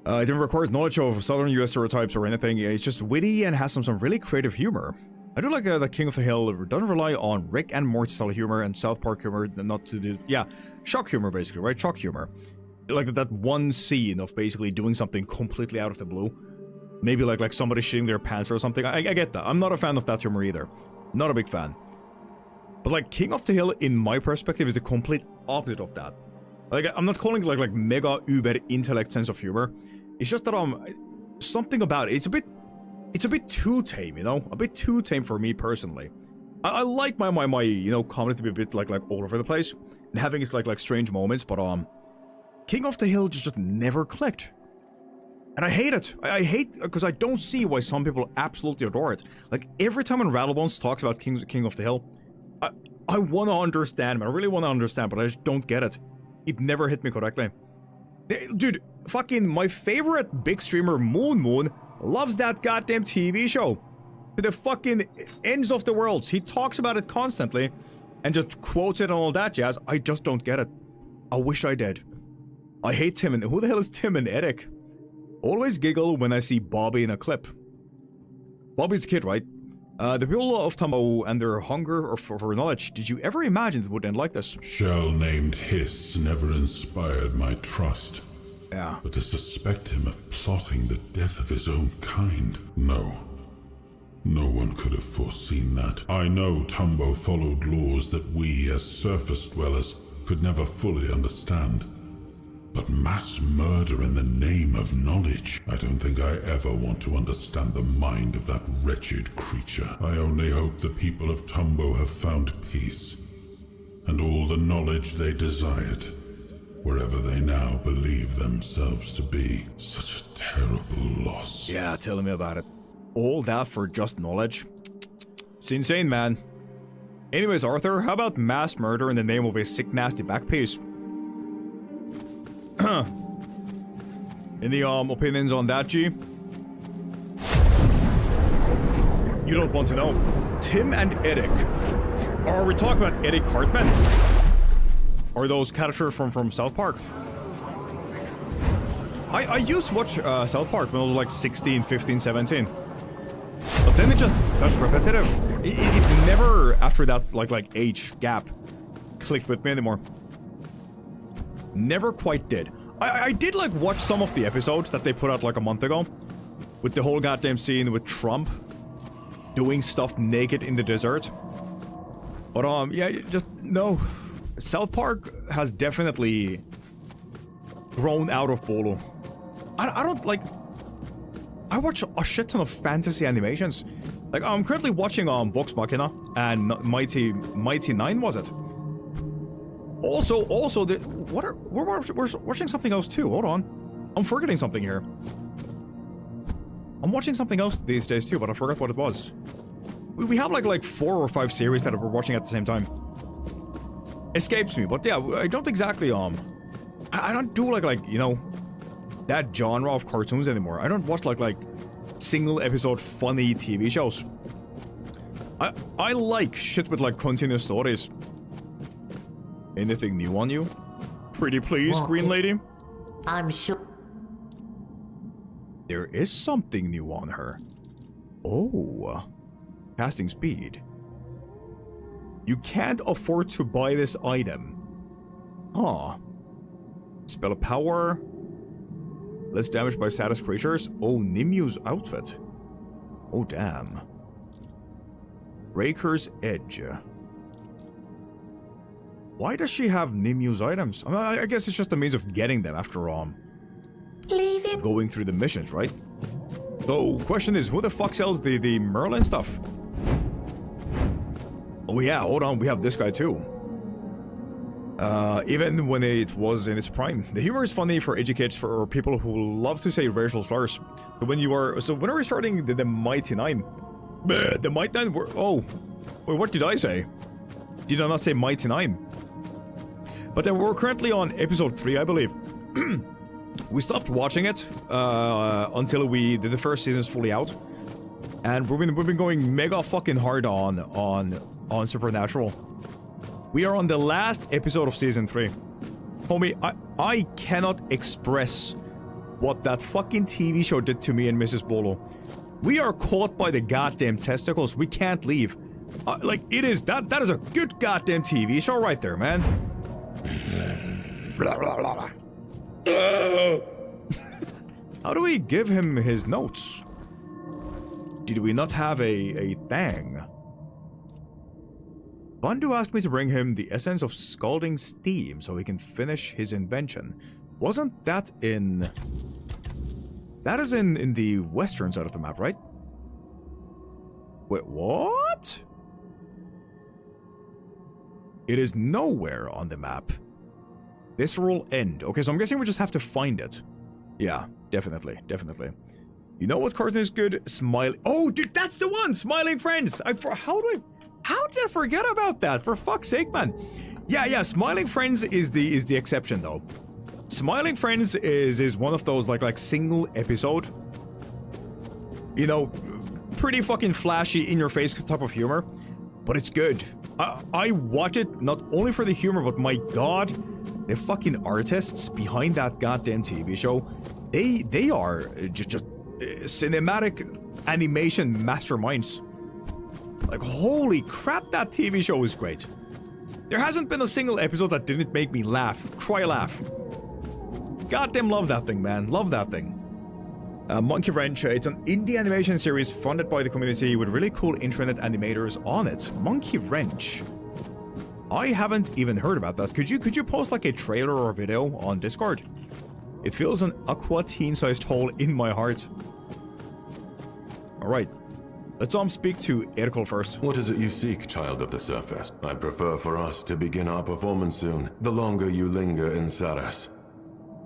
It didn't require knowledge of southern US stereotypes or anything. It's just witty and has some really creative humor. I do like the King of the Hill doesn't rely on Rick and Morty style humor and South Park humor, not to do... Yeah, shock humor basically, right? Shock humor. Like that one scene of basically doing something completely out of the blue. Maybe like somebody shitting their pants or something. I get that. I'm not a fan of that humor either. Not a big fan. But like King of the Hill, in my perspective, is the complete opposite of that. Like, I'm not calling it like mega uber intellect sense of humor. It's just that something about it. It's a bit too tame, you know? A bit too tame for me personally. I like my you know, comedy to be a bit like all over the place and having its like strange moments, but King of the Hill just never clicked. And I hate it. I hate because I don't see why some people absolutely adore it. Like every time when Rattlebones talks about King of the Hill, I want to understand, man. I really want to understand, but I just don't get it. It never hit me correctly. Dude, fucking my favorite big streamer, Moon, loves that goddamn TV show. To the fucking ends of the world. He talks about it constantly and just quotes it and all that jazz. I just don't get it. I wish I did. I hate Tim and... Who the hell is Tim and Eric? Always giggle when I see Bobby in a clip. Bobby's the kid, right? The people of Tambo and their hunger for knowledge, did you ever imagine it would end like this? Shell named Hiss never inspired my trust. Yeah. But to suspect him of plotting the death of his own kind, no. No one could have foreseen that. I know Tambo followed laws that we, as surface dwellers, could never fully understand. But mass murder in the name of knowledge, I don't think I ever want to understand the mind of that wretched creature. I only hope the people of Tambo have found peace, and all the knowledge they desired, wherever they now believe themselves to be. Such a terrible loss. Yeah, tell me about it. All that for just knowledge? It's insane, man. Anyways, Arthur, how about mass murder in the name of a sick, nasty back piece? Any opinions on that, G? You don't want to know. Tim and Eric. Are we talking about Eric Cartman? Or those characters from South Park? I used to watch South Park when I was like 16, 15, 17. But then it just got repetitive. It never, after that like age gap, clicked with me anymore. Never quite did. I did like watch some of the episodes that they put out like a month ago, with the whole goddamn scene with Trump doing stuff naked in the desert. But yeah, just no. South Park has definitely grown out of Bolo. I don't like. I watch a shit ton of fantasy animations. Like I'm currently watching Vox Machina and Mighty 9, was it? Also, we're watching something else too. Hold on, I'm forgetting something here. I'm watching something else these days too, but I forgot what it was. We have like 4 or 5 series that we're watching at the same time. Escapes me, but yeah, I don't exactly I don't do like you know that genre of cartoons anymore. I don't watch like single episode funny TV shows. I like shit with like continuous stories. Anything new on you? Pretty please, What Green is- Lady? I'm sure. There is something new on her. Oh. Casting speed. You can't afford to buy this item. Huh. Spell of power. Less damage by status creatures. Oh, Nimu's outfit. Oh, damn. Raker's Edge. Why does she have Nimu's items? I guess it's just a means of getting them after Leave it. going through the missions, right? So, question is, who the fuck sells the Merlin stuff? Oh yeah, hold on, we have this guy too. Even when it was in its prime. The humor is funny for educates, for people who love to say racial slurs. So when are we starting the Mighty 9? The Mighty 9 were, oh. Wait, what did I say? Did I not say Mighty 9? But then we're currently on episode 3, I believe. We stopped watching it until the first season's fully out. And we've been going mega fucking hard on Supernatural. We are on the last episode of season 3. Homie, I cannot express what that fucking TV show did to me and Mrs. Bolo. We are caught by the goddamn testicles. We can't leave. Like, it is, that is a good goddamn TV show right there, man. Blah, blah, blah, blah. How do we give him his notes? Did we not have a thing? Bandu asked me to bring him the essence of scalding steam so he can finish his invention. Wasn't that in... That is in the western side of the map, right? Wait, what? It is nowhere on the map. Visceral End. Okay, so I'm guessing we just have to find it. Yeah, definitely. You know what cartoon is good? Smile. Oh, dude, that's the one! Smiling Friends! How did I forget about that? For fuck's sake, man. Yeah, Smiling Friends is the exception, though. Smiling Friends is one of those, like single episode, you know, pretty fucking flashy, in-your-face type of humor, but it's good. I watch it not only for the humor, but my god, the fucking artists behind that goddamn TV show, they are just cinematic animation masterminds. Like, holy crap, that TV show is great. There hasn't been a single episode that didn't make me laugh. Cry laugh. Goddamn love that thing, man. Love that thing. Monkey Wrench, it's an indie animation series funded by the community with really cool intranet animators on it. Monkey Wrench. I haven't even heard about that. Could you post like a trailer or a video on Discord? It feels an aqua teen-sized hole in my heart. Alright. Let's speak to Erkol first. What is it you seek, child of the surface? I prefer for us to begin our performance soon. The longer you linger in Sarras,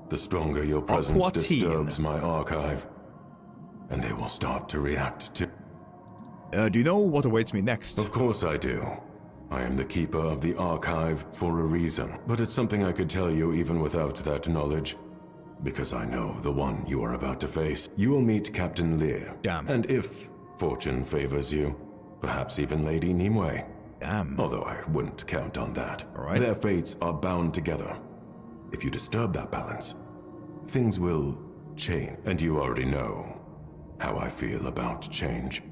the stronger your presence disturbs my archive. And they will start to react to... do you know what awaits me next? Of course I do. I am the keeper of the archive for a reason. But it's something I could tell you even without that knowledge. Because I know the one you are about to face. You will meet Captain Lear. Damn. And if fortune favors you, perhaps even Lady Nimue. Damn. Although I wouldn't count on that. Alright. Their fates are bound together. If you disturb that balance, things will change. And you already know how I feel about change.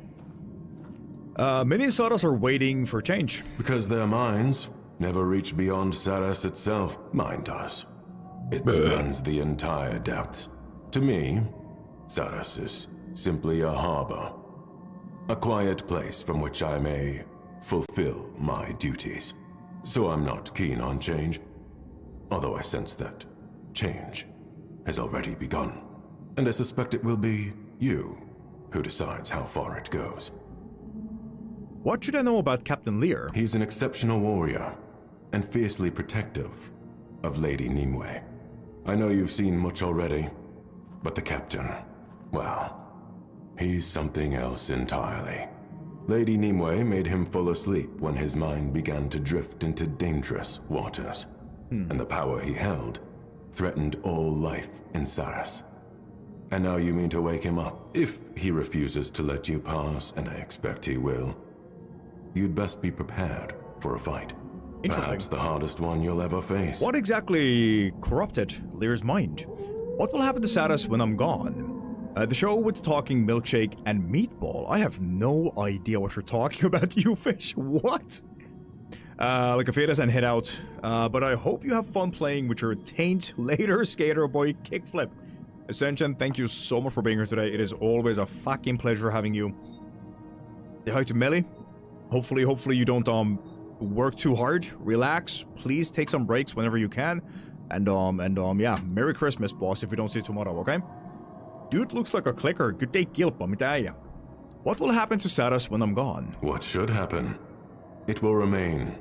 Many Sarras are waiting for change. Because their minds never reach beyond Sarras itself. Mine does. It spans the entire depths. To me, Sarras is simply a harbor. A quiet place from which I may fulfill my duties. So I'm not keen on change. Although I sense that change has already begun. And I suspect it will be you who decides how far it goes. What should I know about Captain Lear? He's an exceptional warrior and fiercely protective of Lady Nimue. I know you've seen much already, but the captain, well, he's something else entirely. Lady Nimue made him fall asleep when his mind began to drift into dangerous waters. And the power he held threatened all life in Sarras. And now you mean to wake him up? If he refuses to let you pass, and I expect he will, you'd best be prepared for a fight. Perhaps the hardest one you'll ever face. What exactly corrupted Lear's mind? What will happen to Sarras when I'm gone? The show with the talking milkshake and meatball. I have no idea what you're talking about, you fish. What? Like a fetus and head out. But I hope you have fun playing with your taint later, skater boy kickflip. Ascension, thank you so much for being here today. It is always a fucking pleasure having you. Say hi to Melly. Hopefully you don't work too hard. Relax. Please take some breaks whenever you can. And yeah, Merry Christmas, boss, if we don't see you tomorrow, okay? Dude looks like a clicker. Good day, Gilpa, mitä äijä. What will happen to Sarras when I'm gone? What should happen? It will remain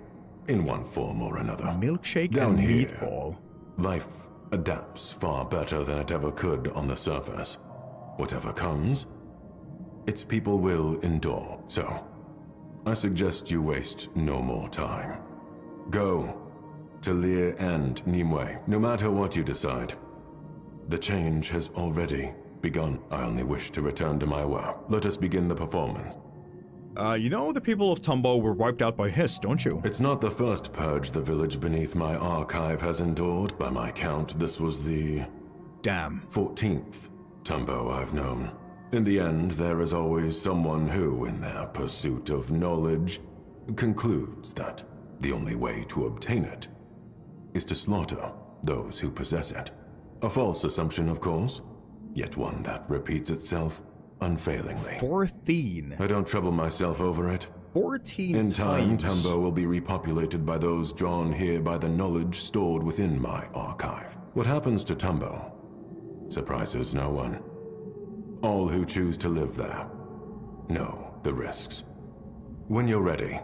in one form or another. Milkshake Down and here, meatball. Life adapts far better than it ever could on the surface. Whatever comes, its people will endure. So, I suggest you waste no more time. Go to Lear and Nimue, no matter what you decide. The change has already begun. I only wish to return to my work. Let us begin the performance. You know the people of Tumbo were wiped out by Hiss, don't you? It's not the first purge the village beneath my archive has endured. By my count, this was the... Damn. 14th Tumbo I've known. In the end, there is always someone who, in their pursuit of knowledge, concludes that the only way to obtain it is to slaughter those who possess it. A false assumption, of course, yet one that repeats itself unfailingly. 14. I don't trouble myself over it. 14 In time, times. Tumbo will be repopulated by those drawn here by the knowledge stored within my archive. What happens to Tumbo surprises no one. All who choose to live there know the risks. When you're ready.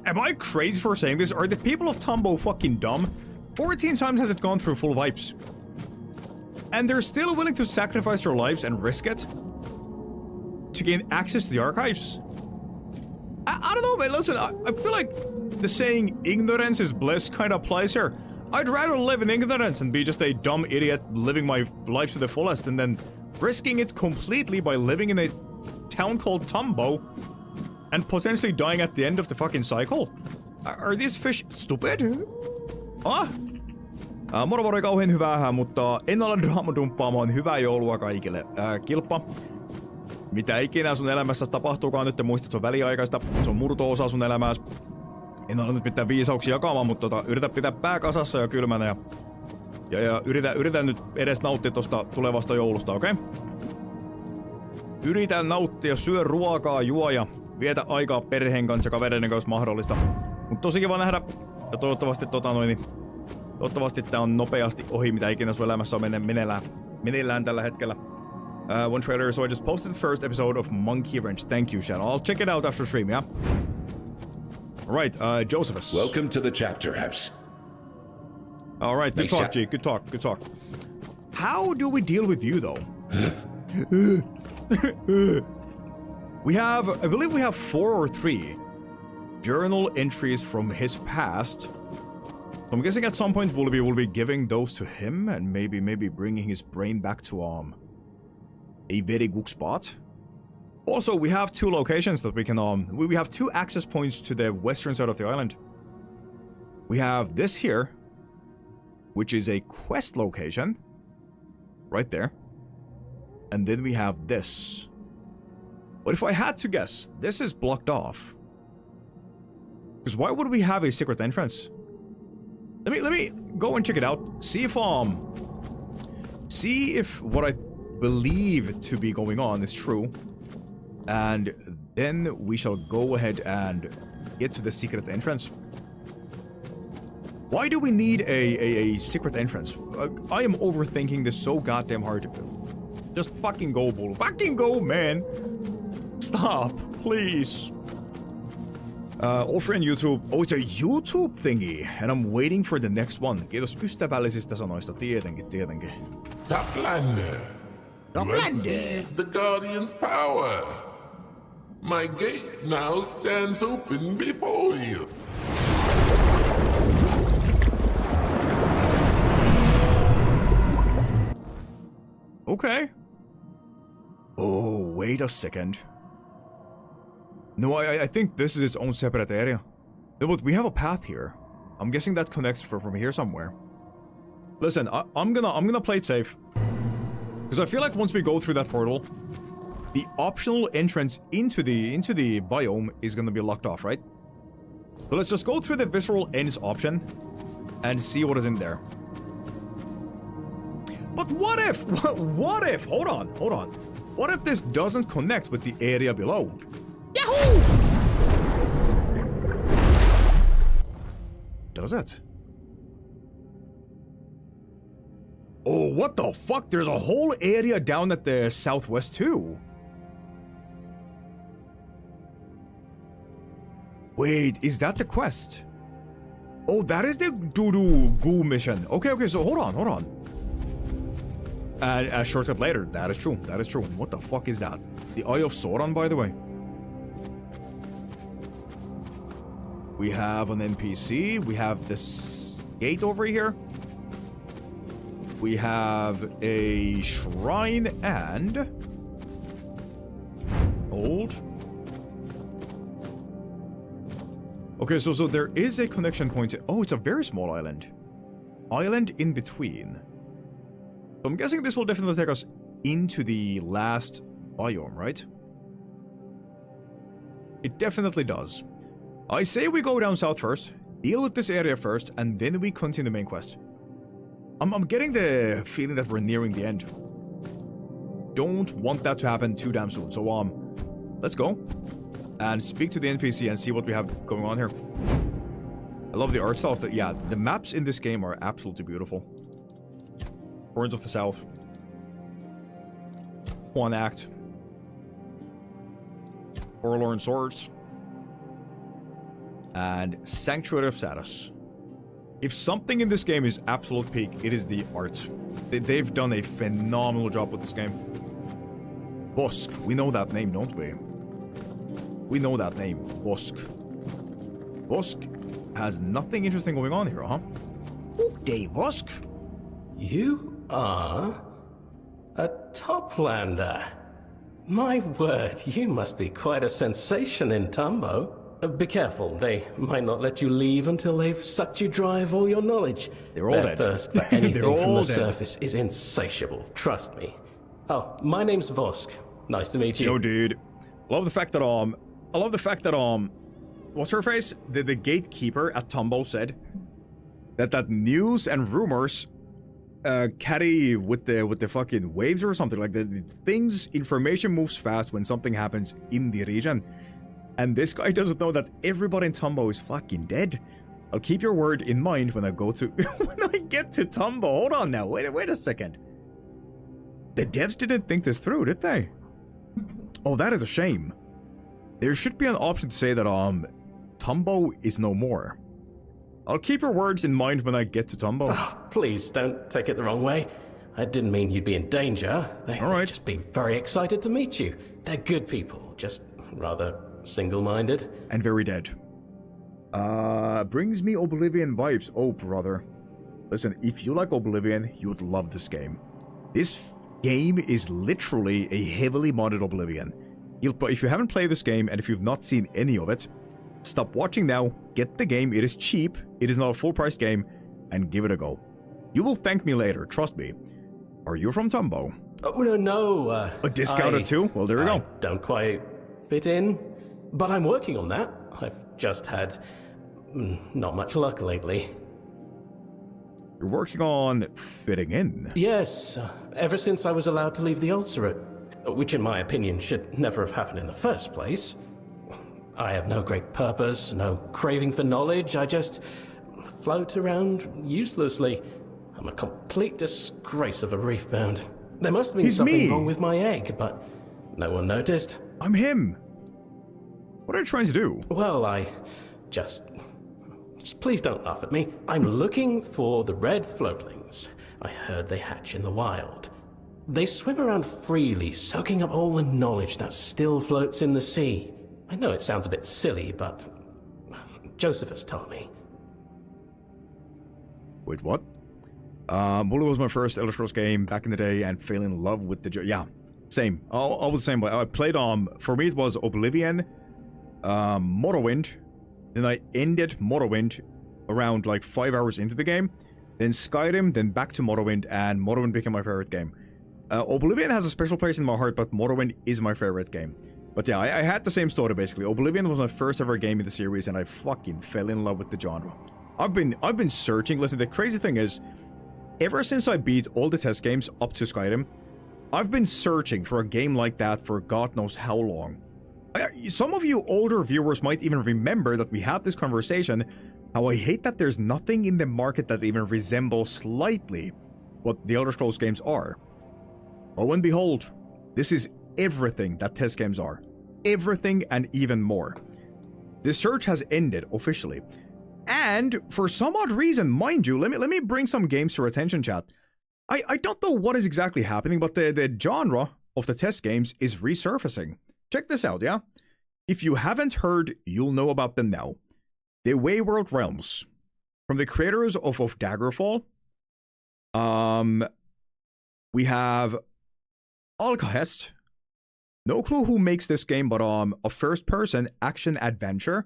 Am I crazy for saying this? Are the people of Tumbo fucking dumb? 14 times has it gone through full vibes. And they're still willing to sacrifice their lives and risk it to gain access to the archives. I don't know, man. Listen, I feel like the saying ignorance is bliss kind of applies here. I'd rather live in ignorance and be just a dumb idiot living my life to the fullest and then risking it completely by living in a town called Tumbo and potentially dying at the end of the fucking cycle. Are these fish stupid? Huh? Moro ei kauhean hyvää, mutta en ole draamadumppaamaan. Hyvää joulua kaikille. Kilppa. Mitä ikinä sun elämässä tapahtuukaan nyt, muistat, se on väliaikaista. Se on murto-osa sun elämääsi. En ole nyt mitään viisauksia jakamaan, mutta yritä pitää pää kasassa ja kylmänä ja yritä nyt edes nauttia tosta tulevasta joulusta, okei? Okay? Yritä nauttia, syö ruokaa, juo ja vietä aikaa perheen kanssa ja kavereiden kanssa mahdollista. Mut tosi kiva nähdä ja toivottavasti toivottavasti tää on nopeasti ohi, mitä ikinä sun elämässä on meneillään tällä hetkellä. One trailer, so I just posted the first episode of Monkey Wrench. Thank you, Shadow. I'll check it out after stream, yeah? Alright, Josephus. Welcome to the chapter house. Alright, good talk, G. Good talk. How do we deal with you, though? I believe we have 4 or 3 journal entries from his past. So I'm guessing at some point we'll be giving those to him and maybe bringing his brain back to a very good spot. Also, we have 2 locations that we can we have 2 access points to the western side of the island. We have this here, which is a quest location right there. And then we have this. But if I had to guess, this is blocked off. Because why would we have a secret entrance? Let me go and check it out. See if what I believe to be going on is true. And then we shall go ahead and get to the secret entrance. Why do we need a secret entrance? I am overthinking this so goddamn hard. Just fucking go, bull. Fucking go, man. Stop, please. Old friend YouTube. Oh, it's a YouTube thingy. And I'm waiting for the next one. Kiitos ystävällisistä sanoista. Tietenkin. Toplander. You have seized the Guardian's power. My gate now stands open before you. Okay. Oh, wait a second. No, I think this is its own separate area. No, but we have a path here. I'm guessing that connects from here somewhere. Listen, I'm gonna play it safe. Because I feel like once we go through that portal, the optional entrance into the biome is gonna be locked off, right? So let's just go through the visceral ends option and see what is in there. But what if? Hold on. What if this doesn't connect with the area below? Yahoo! Does it? Oh, what the fuck? There's a whole area down at the southwest too. Wait, is that the quest? Oh, that is the doo-doo goo mission. Okay, so hold on. And a shortcut later. That is true. What the fuck is that? The Eye of Sauron, by the way. We have an NPC. We have this gate over here. We have a shrine and... Hold. Okay, so there is a connection point. Oh, it's a very small island. Island in between. So I'm guessing this will definitely take us into the last biome, right? It definitely does. I say we go down south first, deal with this area first, and then we continue the main quest. I'm getting the feeling that we're nearing the end. Don't want that to happen too damn soon. So let's go and speak to the NPC and see what we have going on here. I love the art style. Yeah, the maps in this game are absolutely beautiful. Horns of the South. One Act. Forlorn Swords. And Sanctuary of Sarras. If something in this game is absolute peak, it is the art. They've done a phenomenal job with this game. Bosk. We know that name, don't we? We know that name. Bosk. Bosk has nothing interesting going on here, huh? Okay, Bosk. You are a Toplander. My word, you must be quite a sensation in Tumbo. Be careful. They might not let you leave until they've sucked you dry of all your knowledge. They're all Their dead. thirst for anything from the dead. surface is insatiable. Trust me. Oh, my name's Vosk. Nice to meet you. Yo, dude. I love the fact that what's her face? The gatekeeper at Tombo said that news and rumors carry with the fucking waves or something like that. Information moves fast when something happens in the region. And this guy doesn't know that everybody in Tombo is fucking dead. I'll keep your word in mind when I go to when I get to Tombo. Hold on now. Wait a second. The devs didn't think this through, did they? Oh, that is a shame. There should be an option to say that Tombo is no more. I'll keep your words in mind when I get to Tombo. Oh, please don't take it the wrong way. I didn't mean you'd be in danger. They'd just be very excited to meet you. They're good people, just rather single-minded. And very dead. Brings me Oblivion vibes. Oh, brother. Listen, if you like Oblivion, you would love this game. This game is literally a heavily modded Oblivion. If you haven't played this game, and if you've not seen any of it, stop watching now, get the game, it is cheap, it is not a full-price game, and give it a go. You will thank me later, trust me. Are you from Tombo? Oh, no. A discounted too? Well, there we go. Don't quite fit in, but I'm working on that. I've just had not much luck lately. You're working on fitting in? Yes, ever since I was allowed to leave the ulcerate, which in my opinion should never have happened in the first place. I have no great purpose, no craving for knowledge, I just float around uselessly. I'm a complete disgrace of a reefbound. There must have been something wrong with my egg, but no one noticed. I'm him. What are you trying to do? Well, I just please don't laugh at me. I'm looking for the red floatlings. I heard they hatch in the wild. They swim around freely, soaking up all the knowledge that still floats in the sea. I know it sounds a bit silly, but Josephus told me. Wait, what? Bully was my first Theelderscrolls game back in the day and fell in love with the... Yeah, same. I was the same way. I played, for me it was Oblivion, Morrowind, then I ended Morrowind around like 5 hours into the game, then Skyrim, then back to Morrowind, and Morrowind became my favorite game. Oblivion has a special place in my heart, but Morrowind is my favorite game. But yeah, I had the same story basically. Oblivion was my first ever game in the series, and I fucking fell in love with the genre. I've been searching. Listen, the crazy thing is, ever since I beat all the test games up to Skyrim, I've been searching for a game like that for God knows how long. Some of you older viewers might even remember that we had this conversation, how I hate that there's nothing in the market that even resembles slightly what the Elder Scrolls games are. Lo and behold, this is everything that test games are. Everything and even more. The search has ended officially. And for some odd reason, mind you, let me bring some games to your attention, chat. I don't know what is exactly happening, but the genre of the test games is resurfacing. Check this out, yeah? If you haven't heard, you'll know about them now. The Wayward Realms, from the creators of Daggerfall. We have Alcahest. No clue who makes this game, but a first-person action adventure.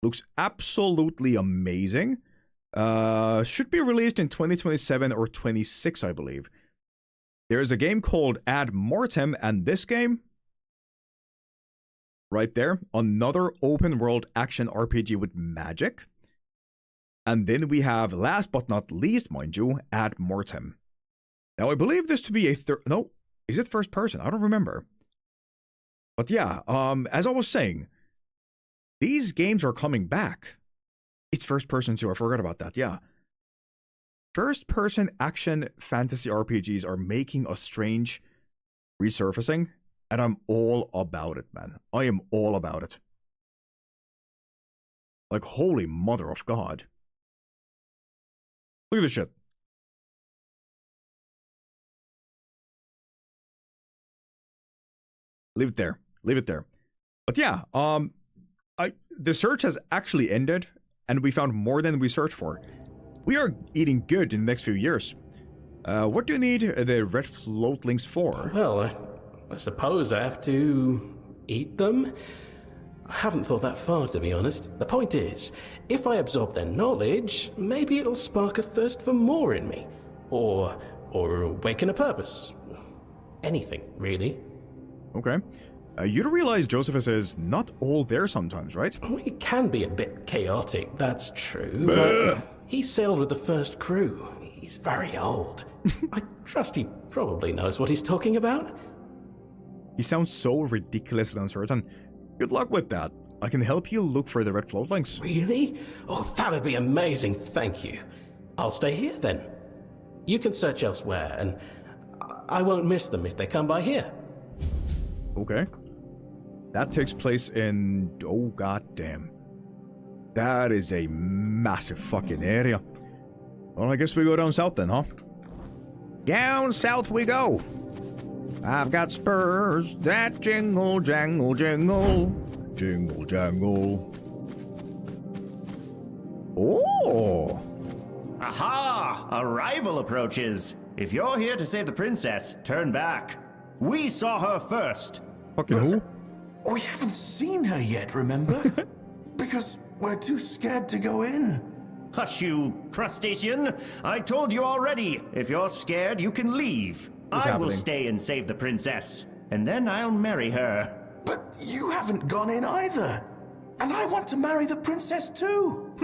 Looks absolutely amazing. Should be released in 2027 or 26, I believe. There's a game called Ad Mortem, and this game, right there, another open world action RPG with magic. And then we have, last but not least, mind you, Ad Mortem. Now, I believe this to be a no, is it first person? I don't remember. But yeah, as I was saying, these games are coming back. It's first person too, I forgot about that, yeah. First person action fantasy RPGs are making a strange resurfacing, and I'm all about it, man. I am all about it. Like, holy mother of God. Look at this shit. Leave it there. Leave it there. But yeah, the search has actually ended, and we found more than we searched for. We are eating good in the next few years. What do you need the red floatlings for? Well, I suppose I have to eat them. haven't thought that far, to be honest. The point is, if I absorb their knowledge, maybe it'll spark a thirst for more in me. Or awaken a purpose. Anything, really. Okay. You do realize Josephus is not all there sometimes, right? It can be a bit chaotic, that's true. But he sailed with the first crew. He's very old. I trust he probably knows what he's talking about. He sounds so ridiculously uncertain. Good luck with that. I can help you look for the red floatlinks. Really? Oh, that'd be amazing, thank you. I'll stay here then. You can search elsewhere, and I won't miss them if they come by here. Okay. That takes place in... oh, goddamn. That is a massive fucking area. Well, I guess we go down south then, huh? Down south we go. I've got spurs that jingle, jangle, jingle. Jingle, jangle. Oh! Aha! A rival approaches. If you're here to save the princess, turn back. We saw her first. Fucking who? We haven't seen her yet, remember? Because we're too scared to go in. Hush you, crustacean. I told you already. If you're scared, you can leave. I will stay and save the princess. And then I'll marry her. But you haven't gone in either. And I want to marry the princess too.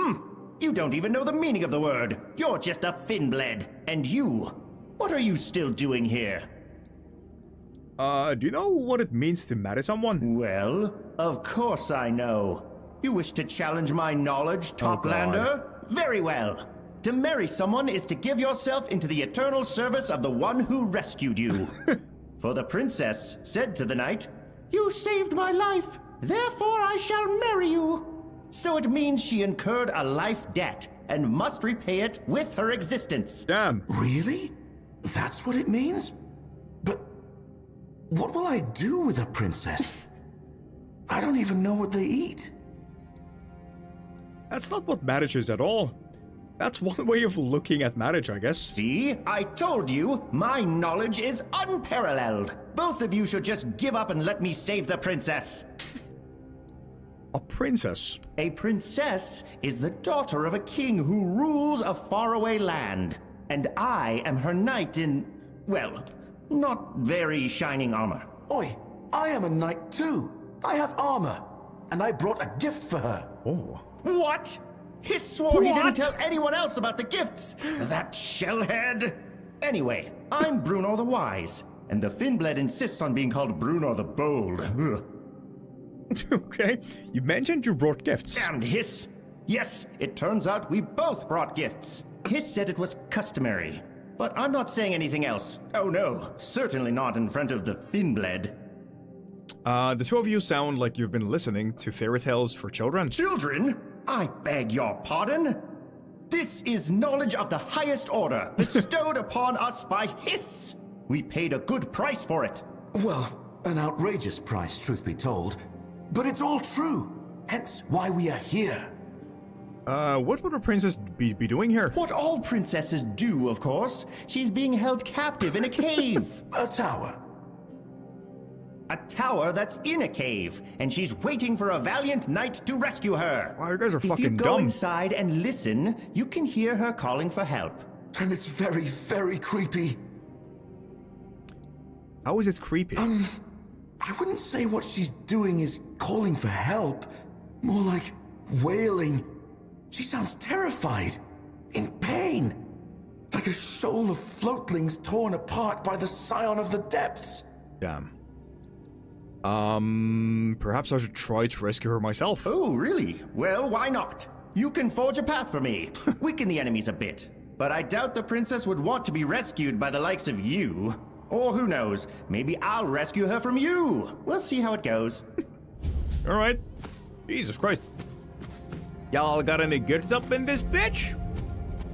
You don't even know the meaning of the word. You're just a Finbled. And you, what are you still doing here? Do you know what it means to marry someone? Well, of course I know. You wish to challenge my knowledge, Toplander? Very well. To marry someone is to give yourself into the eternal service of the one who rescued you. For the princess said to the knight, "You saved my life, therefore I shall marry you." So it means she incurred a life debt and must repay it with her existence. Damn. Really? That's what it means? But what will I do with a princess? I don't even know what they eat. That's not what marriage is at all. That's one way of looking at marriage, I guess. See? I told you, my knowledge is unparalleled. Both of you should just give up and let me save the princess. A princess? A princess is the daughter of a king who rules a faraway land. And I am her knight in, well, not very shining armor. Oi, I am a knight too. I have armor. And I brought a gift for her. Oh. What? He swore he didn't tell anyone else about the gifts. That shellhead. Anyway, I'm Bruno the Wise, and the Finbled insists on being called Bruno the Bold. Okay, you mentioned you brought gifts. Damned Hiss. Yes, it turns out we both brought gifts. Hiss said it was customary, but I'm not saying anything else. Oh no, certainly not in front of the Finbled. The two of you sound like you've been listening to fairy tales for children. Children? I beg your pardon? This is knowledge of the highest order, bestowed upon us by Hiss. We paid a good price for it. Well, an outrageous price, truth be told. But it's all true, hence why we are here. What would a princess be doing here? What all princesses do, of course. She's being held captive in a cave. A tower. A tower that's in a cave, and she's waiting for a valiant knight to rescue her. Wow, you guys are fucking dumb. If you go inside and listen, you can hear her calling for help. And it's very, very creepy. How is it creepy? I wouldn't say what she's doing is calling for help. More like wailing. She sounds terrified. In pain. Like a shoal of floatlings torn apart by the scion of the depths. Damn. Perhaps I should try to rescue her myself. Oh, really? Well, why not? You can forge a path for me. Weaken the enemies a bit. But I doubt the princess would want to be rescued by the likes of you. Or who knows, maybe I'll rescue her from you. We'll see how it goes. Alright. Jesus Christ. Y'all got any goods up in this bitch?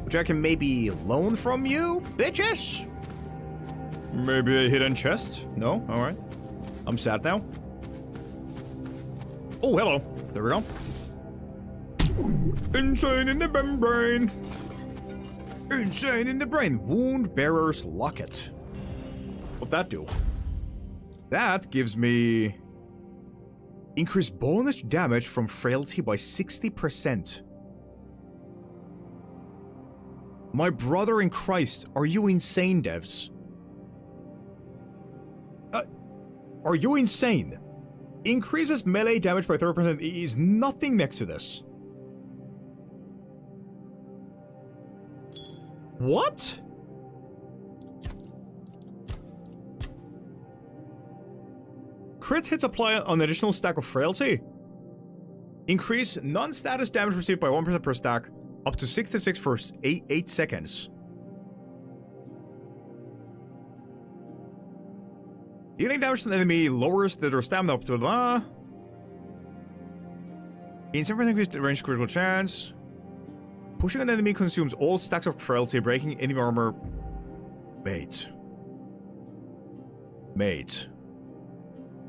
Which I can maybe loan from you, bitches? Maybe a hidden chest? No? Alright. I'm sad now. Oh, hello. There we go. Insane in the membrane. Insane in the brain. Wound Bearer's Locket. What'd that do? That gives me Increase bonus damage from frailty by 60%. My brother in Christ, are you insane, devs? Are you insane? Increases melee damage by 30% is nothing next to this. What? Crit hits apply an additional stack of frailty. Increase non-status damage received by 1% per stack, up to 66 for 8 seconds. Dealing damage to an enemy lowers their stamina up to Gains 7% increased range critical chance. Pushing an enemy consumes all stacks of frailty, breaking enemy armor. Mate.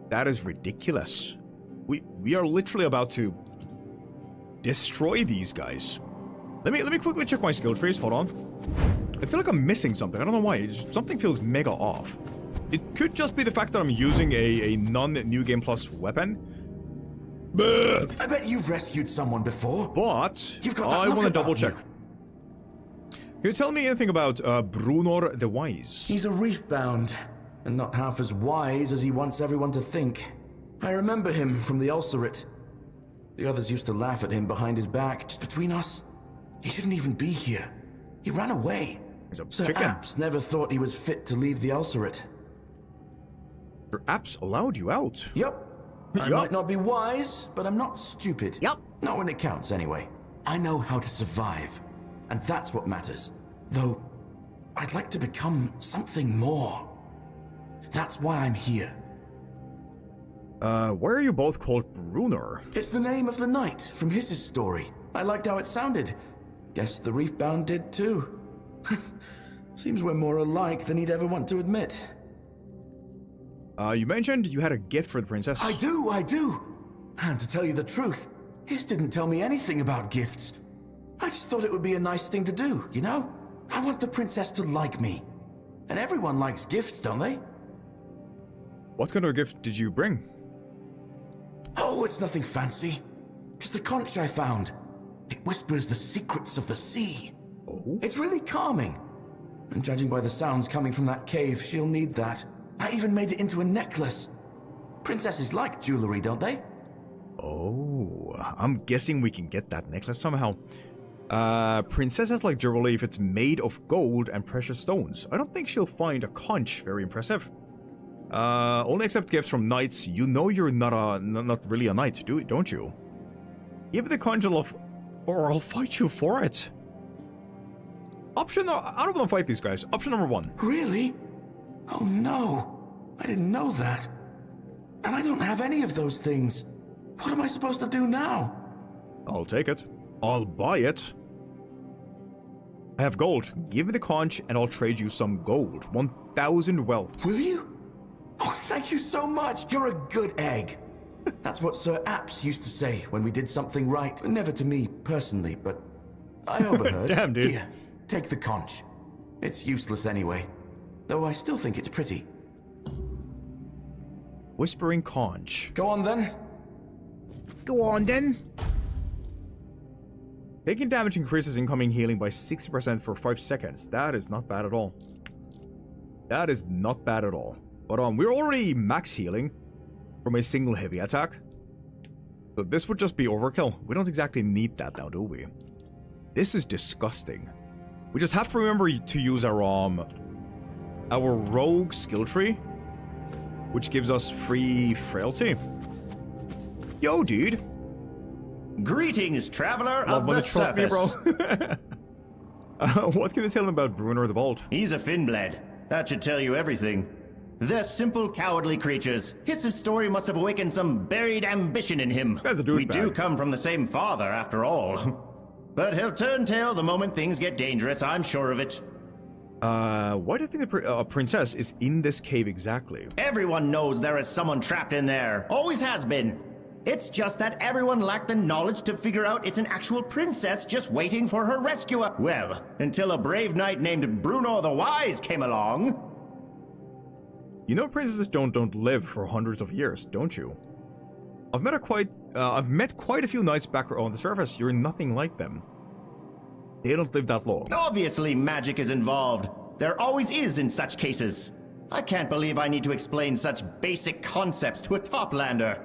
That is ridiculous. We are literally about to destroy these guys. Let me quickly check my skill trees. Hold on. I feel like I'm missing something. I don't know why. Something feels mega off. It could just be the fact that I'm using a non-New Game Plus weapon. I bet you've rescued someone before. But you've got that I want to about double check. you. Can you tell me anything about Brunor the Wise? He's a reef-bound, and not half as wise as he wants everyone to think. I remember him from the Ulcerate. The others used to laugh at him behind his back. Just between us, he shouldn't even be here. He ran away. Sir Apps never thought he was fit to leave the Ulcerate. Sir Apps allowed you out? Yup. I might not be wise, but I'm not stupid. Yup. Not when it counts, anyway. I know how to survive, and that's what matters. Though, I'd like to become something more. That's why I'm here. Why are you both called Brunor? It's the name of the knight from his story. I liked how it sounded. Guess the Reefbound did too. Seems we're more alike than he'd ever want to admit. You mentioned you had a gift for the princess. I do. And to tell you the truth, Hiss didn't tell me anything about gifts. I just thought it would be a nice thing to do, you know? I want the princess to like me. And everyone likes gifts, don't they? What kind of gift did you bring? Oh, it's nothing fancy. Just a conch I found. It whispers the secrets of the sea. Oh? It's really calming. And judging by the sounds coming from that cave, she'll need that. I even made it into a necklace. Princesses like jewelry, don't they? Oh, I'm guessing we can get that necklace somehow. Princesses like jewelry if it's made of gold and precious stones. I don't think she'll find a conch very impressive. Only accept gifts from knights. You know you're not really a knight, don't you? Give the conch or I'll fight you for it. I don't want to fight these guys. Option number 1. Really? Oh no, I didn't know that. And I don't have any of those things. What am I supposed to do now? I'll take it. I'll buy it. I have gold. Give me the conch and I'll trade you some gold. 1,000 wealth. Will you? Oh, thank you so much. You're a good egg. That's what Sir Apps used to say when we did something right. Never to me personally, but I overheard. Damn, dude. Here, take the conch. It's useless anyway. Though I still think it's pretty. Whispering conch. Go on then. Taking damage increases incoming healing by 60% for 5 seconds. That is not bad at all. But we're already max healing from a single heavy attack. So this would just be overkill. We don't exactly need that now, do we? This is disgusting. We just have to remember to use our rogue skill tree, which gives us free frailty. Yo, dude. Greetings, traveler of the surface. Me, bro. What can you tell him about Brunor the Bold? He's a Finnblad. That should tell you everything. They're simple, cowardly creatures. Hiss's story must have awakened some buried ambition in him. We do come from the same father, after all. But he'll turn tail the moment things get dangerous, I'm sure of it. Why do you think the princess is in this cave exactly? Everyone knows there is someone trapped in there. Always has been. It's just that everyone lacked the knowledge to figure out it's an actual princess just waiting for her rescuer. Well, until a brave knight named Bruno the Wise came along. You know princesses don't live for hundreds of years, don't you? I've met quite a few knights back on the surface. You're nothing like them. They don't live that long. Obviously, magic is involved. There always is in such cases. I can't believe I need to explain such basic concepts to a toplander.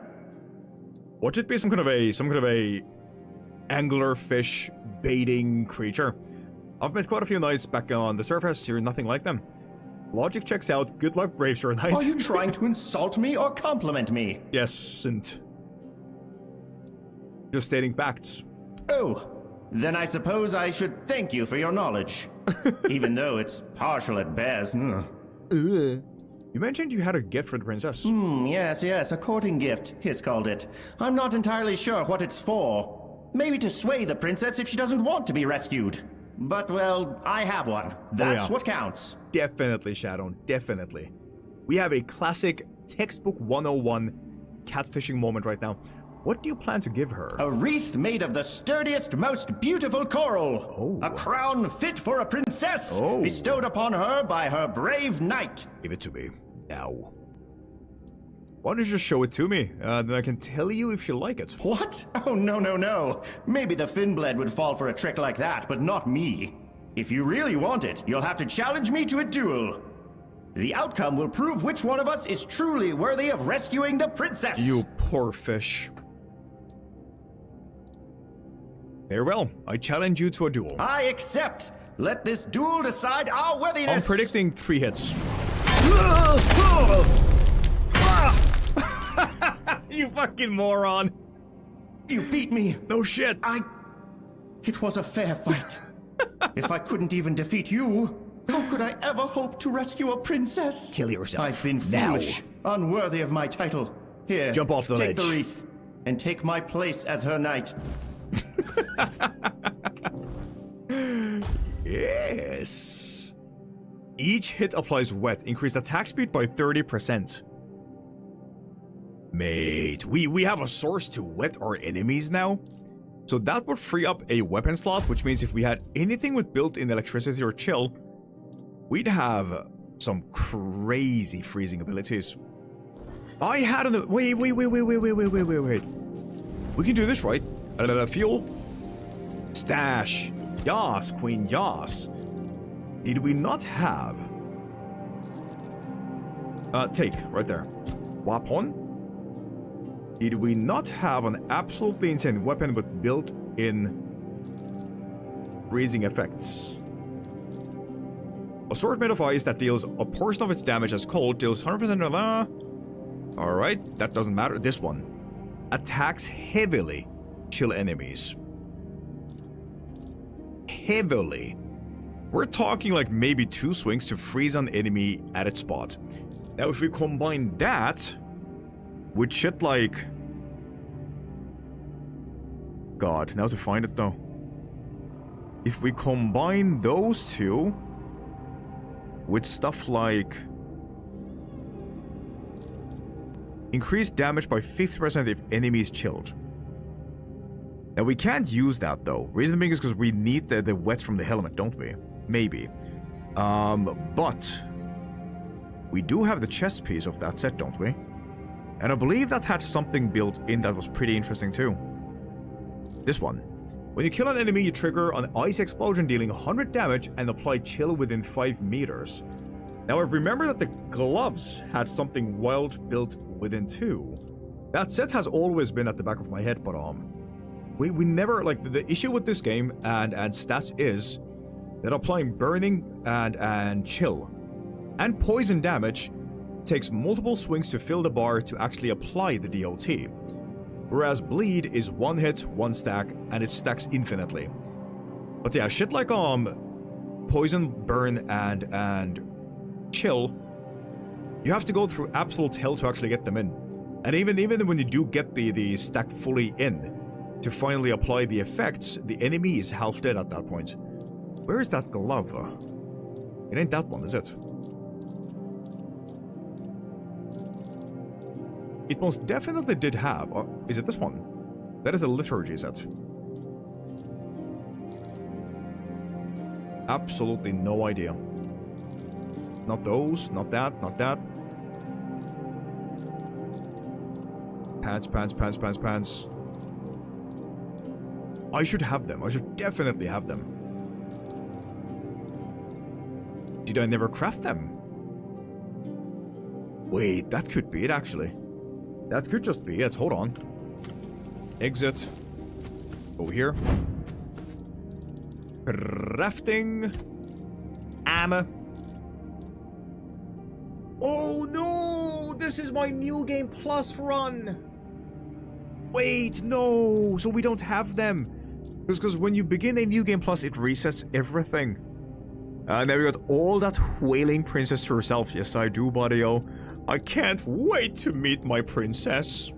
Watch it be some kind of a angler fish baiting creature. I've met quite a few knights back on the surface. You're nothing like them. Logic checks out. Good luck, brave Sir Knight. Are you trying to insult me or compliment me? Yes, and just stating facts. Oh, then I suppose I should thank you for your knowledge. Even though it's partial at best. You mentioned you had a gift for the princess. Yes, a courting gift, Hiss called it. I'm not entirely sure what it's for. Maybe to sway the princess if she doesn't want to be rescued. But, well, I have one. That's what counts. Definitely, Shadow, definitely. We have a classic textbook 101 catfishing moment right now. What do you plan to give her? A wreath made of the sturdiest, most beautiful coral. Oh. A crown fit for a princess, bestowed upon her by her brave knight. Give it to me, now. Why don't you just show it to me? Then I can tell you if she'll like it. What? Oh, no. Maybe the Finnblade would fall for a trick like that, but not me. If you really want it, you'll have to challenge me to a duel. The outcome will prove which one of us is truly worthy of rescuing the princess. You poor fish. Very well. I challenge you to a duel. I accept. Let this duel decide our worthiness. I'm predicting 3 hits. You fucking moron. You beat me. No shit. It was a fair fight. If I couldn't even defeat you, how could I ever hope to rescue a princess? Kill yourself. I've been foolish, unworthy of my title. Here, jump off the ledge. Take the wreath, and take my place as her knight. Yes. Each hit applies wet. Increase attack speed by 30%. Mate, we have a source to wet our enemies now. So that would free up a weapon slot, which means if we had anything with built-in electricity or chill, we'd have some crazy freezing abilities. I had an... Wait. We can do this, right? Fuel. Stash. Yas, Queen, yas. Did we not have... take, right there. Weapon. Did we not have an absolutely insane weapon with built-in freezing effects? A sword made of ice that deals a portion of its damage as cold, deals 100% of... Alright, that doesn't matter. This one. Attacks heavily chill enemies. Heavily. We're talking like maybe 2 swings to freeze an enemy at its spot. Now if we combine that with shit like... God, now to find it though. If we combine those two with stuff like... Increased damage by 50% if enemy is chilled. Now we can't use that though. Reason being is because we need the wet from the helmet, don't we? Maybe. But we do have the chest piece of that set, don't we? And I believe that had something built in that was pretty interesting too. This one. When you kill an enemy, you trigger an ice explosion dealing 100 damage and apply chill within 5 meters. Now I remember that the gloves had something wild built within too. That set has always been at the back of my head, but we never, like, the issue with this game and stats is that applying burning and chill and poison damage takes multiple swings to fill the bar to actually apply the DOT. Whereas bleed is 1 hit, 1 stack, and it stacks infinitely. But yeah, shit like poison, burn, and chill, you have to go through absolute hell to actually get them in. And even when you do get the stack fully in, to finally apply the effects, the enemy is half dead at that point. Where is that glove? It ain't that one, is it? It most definitely did have... is it this one? That is a liturgy set. Absolutely no idea. Not those, not that, not that. Pants. I should have them. I should definitely have them. Did I never craft them? Wait, that could be it, actually. That could just be it. Hold on. Exit. Go here. Crafting. Ammo. Oh no! This is my New Game Plus run! Wait, no! So we don't have them. Because when you begin a New Game Plus, it resets everything. And then we got all that wailing princess to herself. Yes, I do, buddy-o. I can't wait to meet my princess.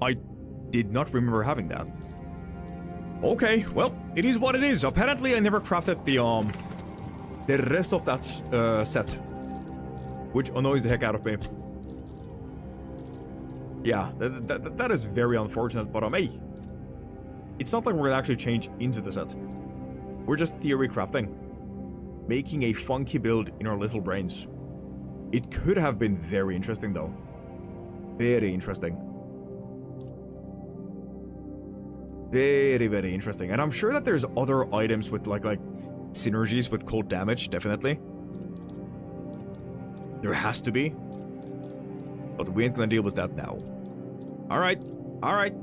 I did not remember having that. Okay, well, it is what it is. Apparently, I never crafted the rest of that set, which annoys the heck out of me. Yeah, that is very unfortunate, but hey, it's not like we're gonna actually change into the set. We're just theory crafting, making a funky build in our little brains. It could have been very interesting, though. Very interesting. Very, very interesting. And I'm sure that there's other items with like synergies with cold damage, definitely. There has to be. But we ain't gonna deal with that now. Alright. Alright.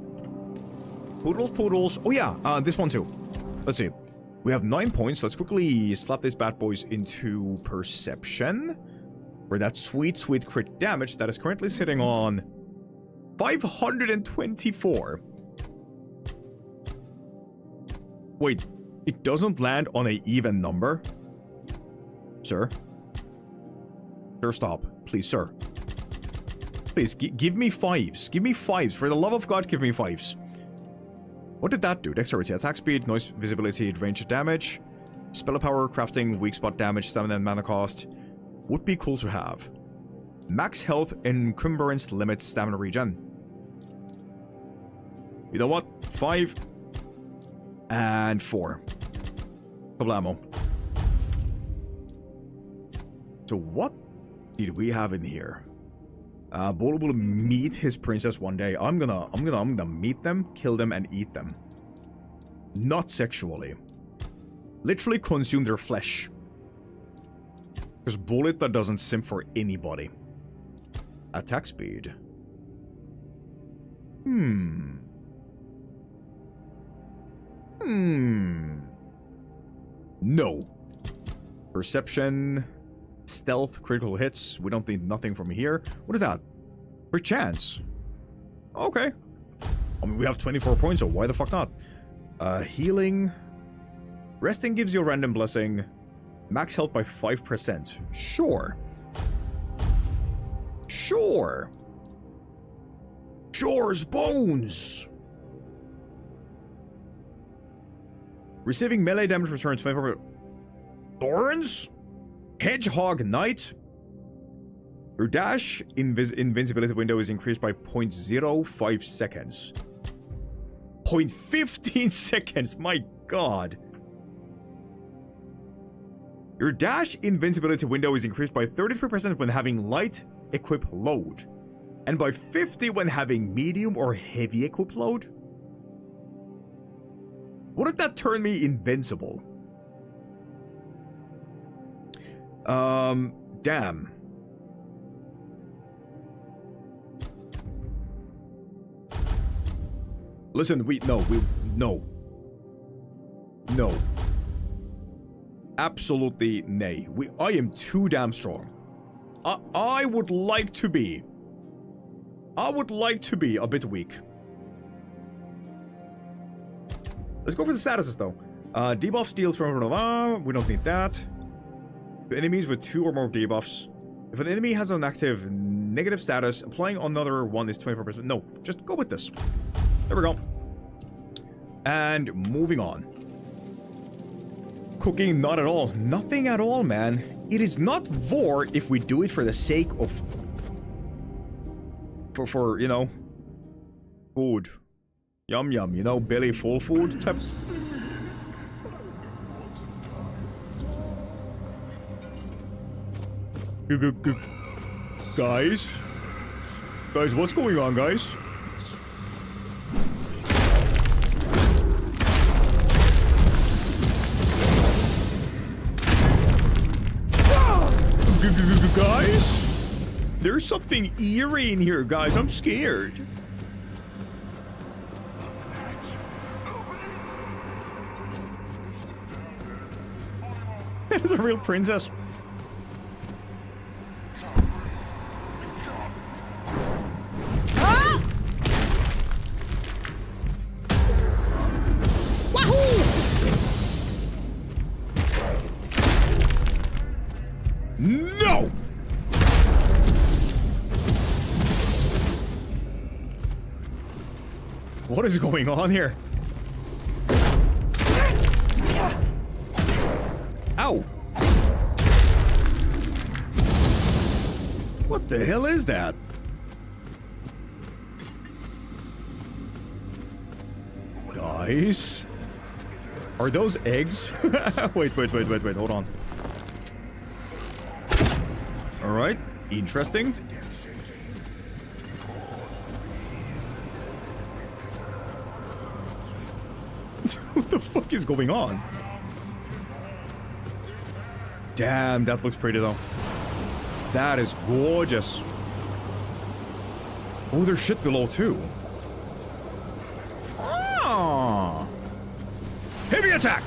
Poodles. Oh yeah, this one too. Let's see. We have 9 points. Let's quickly slap these bad boys into perception. For that sweet, sweet crit damage that is currently sitting on 524. Wait, it doesn't land on an even number? Sir? Sir, stop. Please, sir. Please, give me 5s. Give me 5s. For the love of God, give me 5s. What did that do? Dexterity, attack speed, noise visibility, range damage, spell power, crafting, weak spot damage, stamina and mana cost. Would be cool to have. Max health, encumbrance limit, stamina regen. You know what? 5 and 4. Couple ammo. So what did we have in here? Bolo will meet his princess one day. I'm gonna meet them, kill them, and eat them. Not sexually. Literally consume their flesh. Because Bullet that doesn't simp for anybody. Attack speed. No. Perception. Stealth, critical hits. We don't need nothing from here. What is that? Perchance. Okay. I mean, we have 24 points, so why the fuck not? Healing. Resting gives you a random blessing. Max health by 5%. Sure. Sure. Shore's bones. Receiving melee damage returns 24%. Thorns? Hedgehog Knight. Your dash invincibility window is increased by 0.05 seconds. 0.15 seconds, my god. Your dash invincibility window is increased by 33% when having light equip load, and by 50% when having medium or heavy equip load. Wouldn't that turn me invincible? Damn. Listen, no. Absolutely nay. I am too damn strong. I would like to be a bit weak. Let's go for the statuses though. Debuff steals from we don't need that. Enemies with 2 or more debuffs. If an enemy has an active negative status, applying another one is 24%. No, just go with this. There we go. And moving on. Cooking, not at all. Nothing at all, man. It is not vor if we do it for the sake of... For you know... food. Yum yum, you know, belly full food type... Guys? Guys, what's going on, guys? Guys? There's something eerie in here, guys. I'm scared. That is a real princess. Ah! Wahoo! No! What is going on here? Ow! What the hell is that? Guys? Are those eggs? Wait, hold on. Alright, interesting. What the fuck is going on? Damn, that looks pretty though. That is gorgeous. Oh, there's shit below too. Oh. Heavy attack!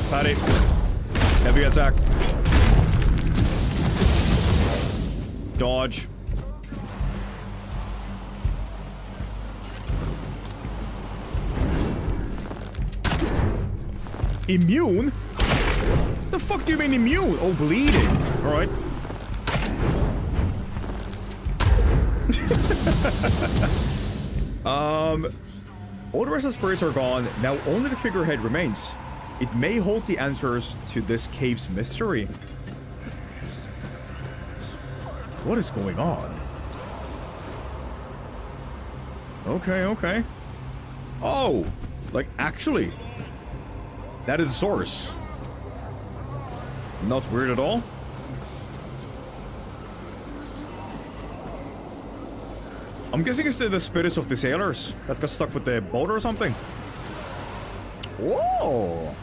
Patty. Heavy attack. Dodge. Immune? The fuck do you mean immune? Oh, bleeding. Alright. All the rest of the spirits are gone. Now only the figurehead remains. It may hold the answers to this cave's mystery. What is going on? Okay. Oh! Like, actually... that is a source. Not weird at all. I'm guessing it's the spirits of the sailors that got stuck with the boat or something. Whoa!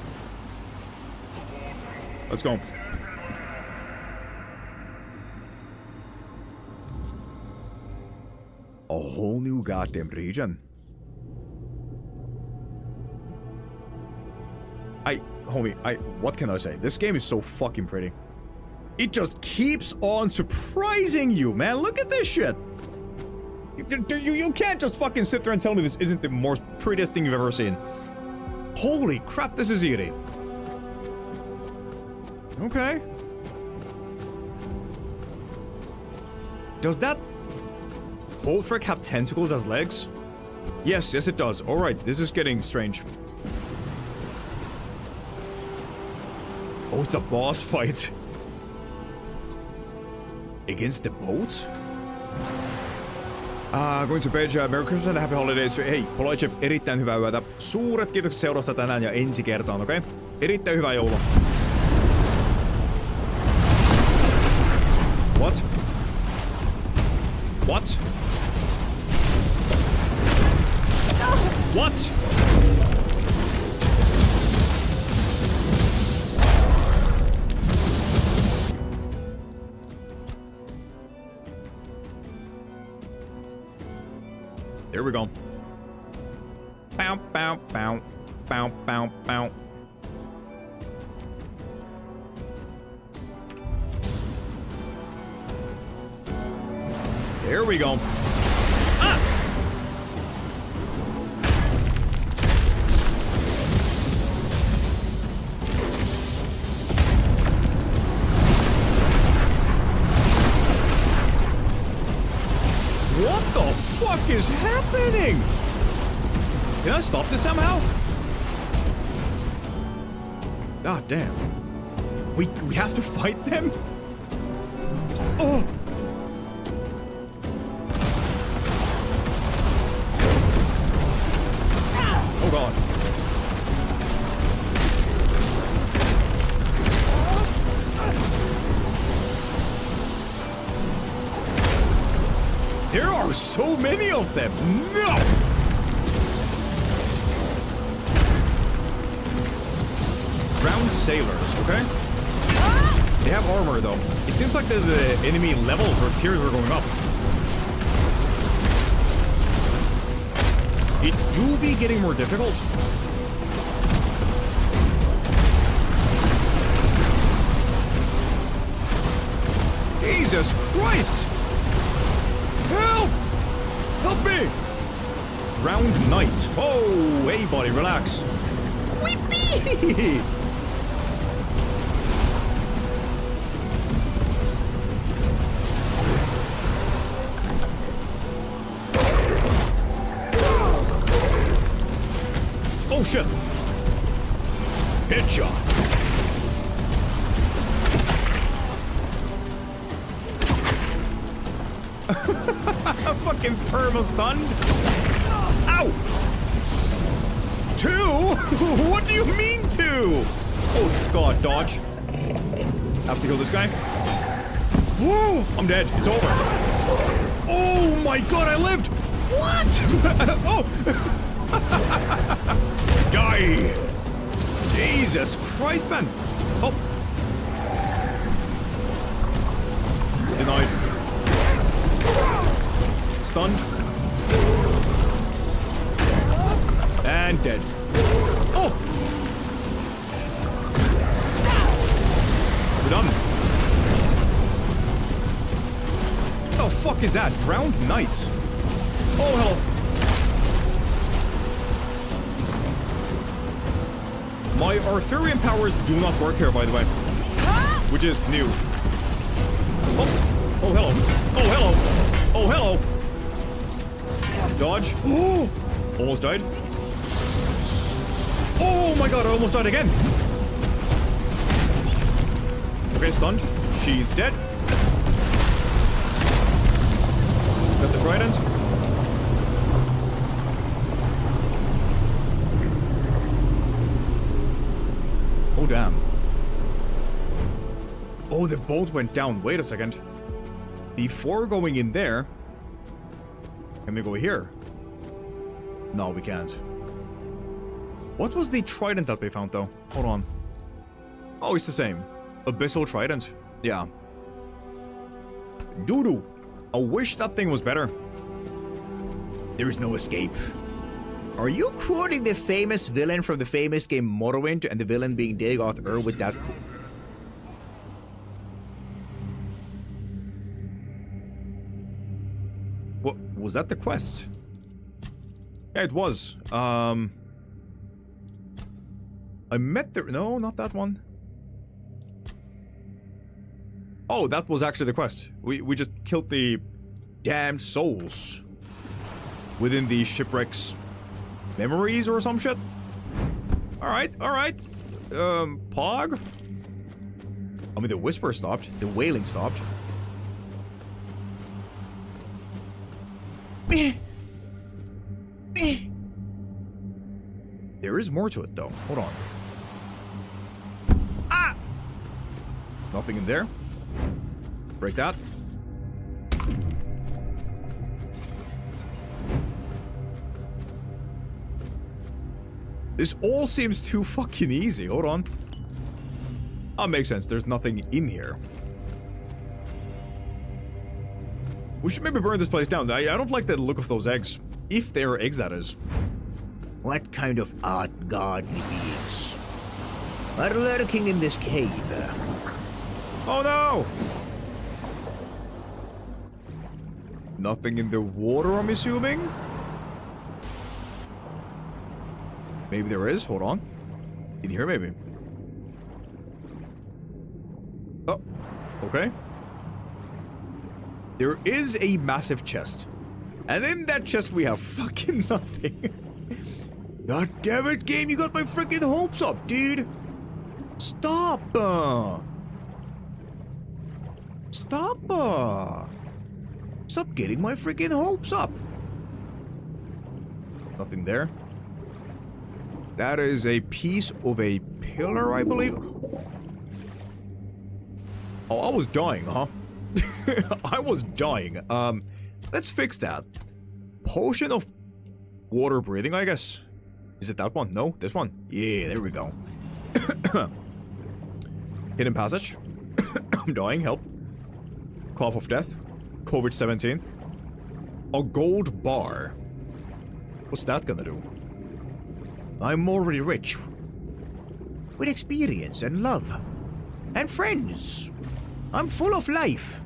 Let's go. A whole new goddamn region. Homie, what can I say? This game is so fucking pretty. It just keeps on surprising you, man. Look at this shit. You can't just fucking sit there and tell me this isn't the most prettiest thing you've ever seen. Holy crap, this is eerie. Okay. Does that boat wreck have tentacles as legs? Yes, it does. Alright, this is getting strange. Oh, it's a boss fight. Against the boat? Going to bed. Merry Christmas and Happy Holidays. Hei, Polite Chip, erittäin hyvää yötä. Suuret kiitokset seurasta tänään ja ensi kertaan, okei? Okay? Erittäin hyvää joulua. What? What? What? There we go. Bow, bow, bow. Bow, bow, bow. There we go. Ah! What the fuck is happening? Can I stop this somehow? God damn. We have to fight them? Oh! Oh god. god, so many of them! No! Ground sailors, okay? They have armor though. It seems like the enemy levels or tiers are going up. It do be getting more difficult. Jesus Christ! Help! Help me! Round Knight. Oh, hey buddy, relax. Weepee! Oh shit! Headshot! Fucking perma-stunned! Ow! 2? What do you mean 2? Oh god, dodge. Have to kill this guy. Whoa! I'm dead. It's over. Oh my god, I lived! What? Oh! Die! Jesus Christ, man! Oh! Denied. Stunned. And dead. Oh! We're done. What the fuck is that? Drowned Knight. Oh, hello. My Arthurian powers do not work here, by the way. Which is new. Oh, oh hello. Oh, hello. Oh, hello. Dodge. Oh, almost died. Oh my god, I almost died again. Okay, stunned. She's dead. Got the trident. Oh, damn. Oh, the boat went down. Wait a second. Before going in there, can we go here? No, we can't. What was the trident that we found, though? Hold on. Oh, it's the same. Abyssal trident. Yeah. Doo-doo. I wish that thing was better. There is no escape. Are you quoting the famous villain from the famous game Morrowind, and the villain being Dagoth with that? What was that? The quest? Yeah, it was. I met the... No, not that one. Oh, that was actually the quest. We just killed the damned souls within the shipwreck's memories or some shit. Alright, alright. Pog? I mean, the whisper stopped. The wailing stopped. There is more to it, though. Hold on. Ah! Nothing in there. Break that. This all seems too fucking easy. Hold on. That makes sense. There's nothing in here. We should maybe burn this place down. I don't like the look of those eggs. If they're eggs, that is. What kind of odd godly beings are lurking in this cave? Oh no! Nothing in the water, I'm assuming? Maybe there is. Hold on. In here, maybe. Oh, okay. There is a massive chest. And in that chest, we have fucking nothing. God damn it, game, you got my freaking hopes up, dude. Stop. Stop. Stop getting my freaking hopes up. Nothing there. That is a piece of a pillar, I believe. Oh, I was dying, huh? I was dying. Let's fix that. Potion of water breathing, I guess. Is it that one? No, this one. Yeah, there we go. Hidden passage. I'm dying, help. Cough of death. COVID-17. A gold bar. What's that gonna do? I'm already rich. With experience and love. And friends. I'm full of life.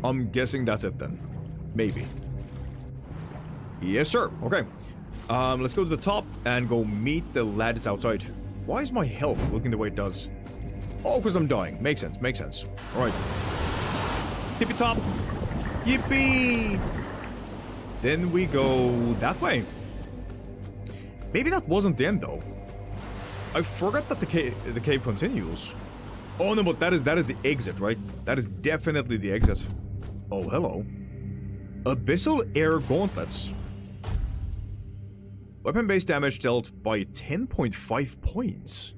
I'm guessing that's it then. Maybe. Yes, sir. Okay. Let's go to the top and go meet the lads outside. Why is my health looking the way it does? Oh, because I'm dying. Makes sense. Makes sense. All right. Tippy top. Yippee! Then we go that way. Maybe that wasn't the end though. I forgot that the cave continues. Oh no, but that is the exit, right? That is definitely the exit. Oh, hello. Abyssal Air Gauntlets. Weapon-based damage dealt by 10.5 points.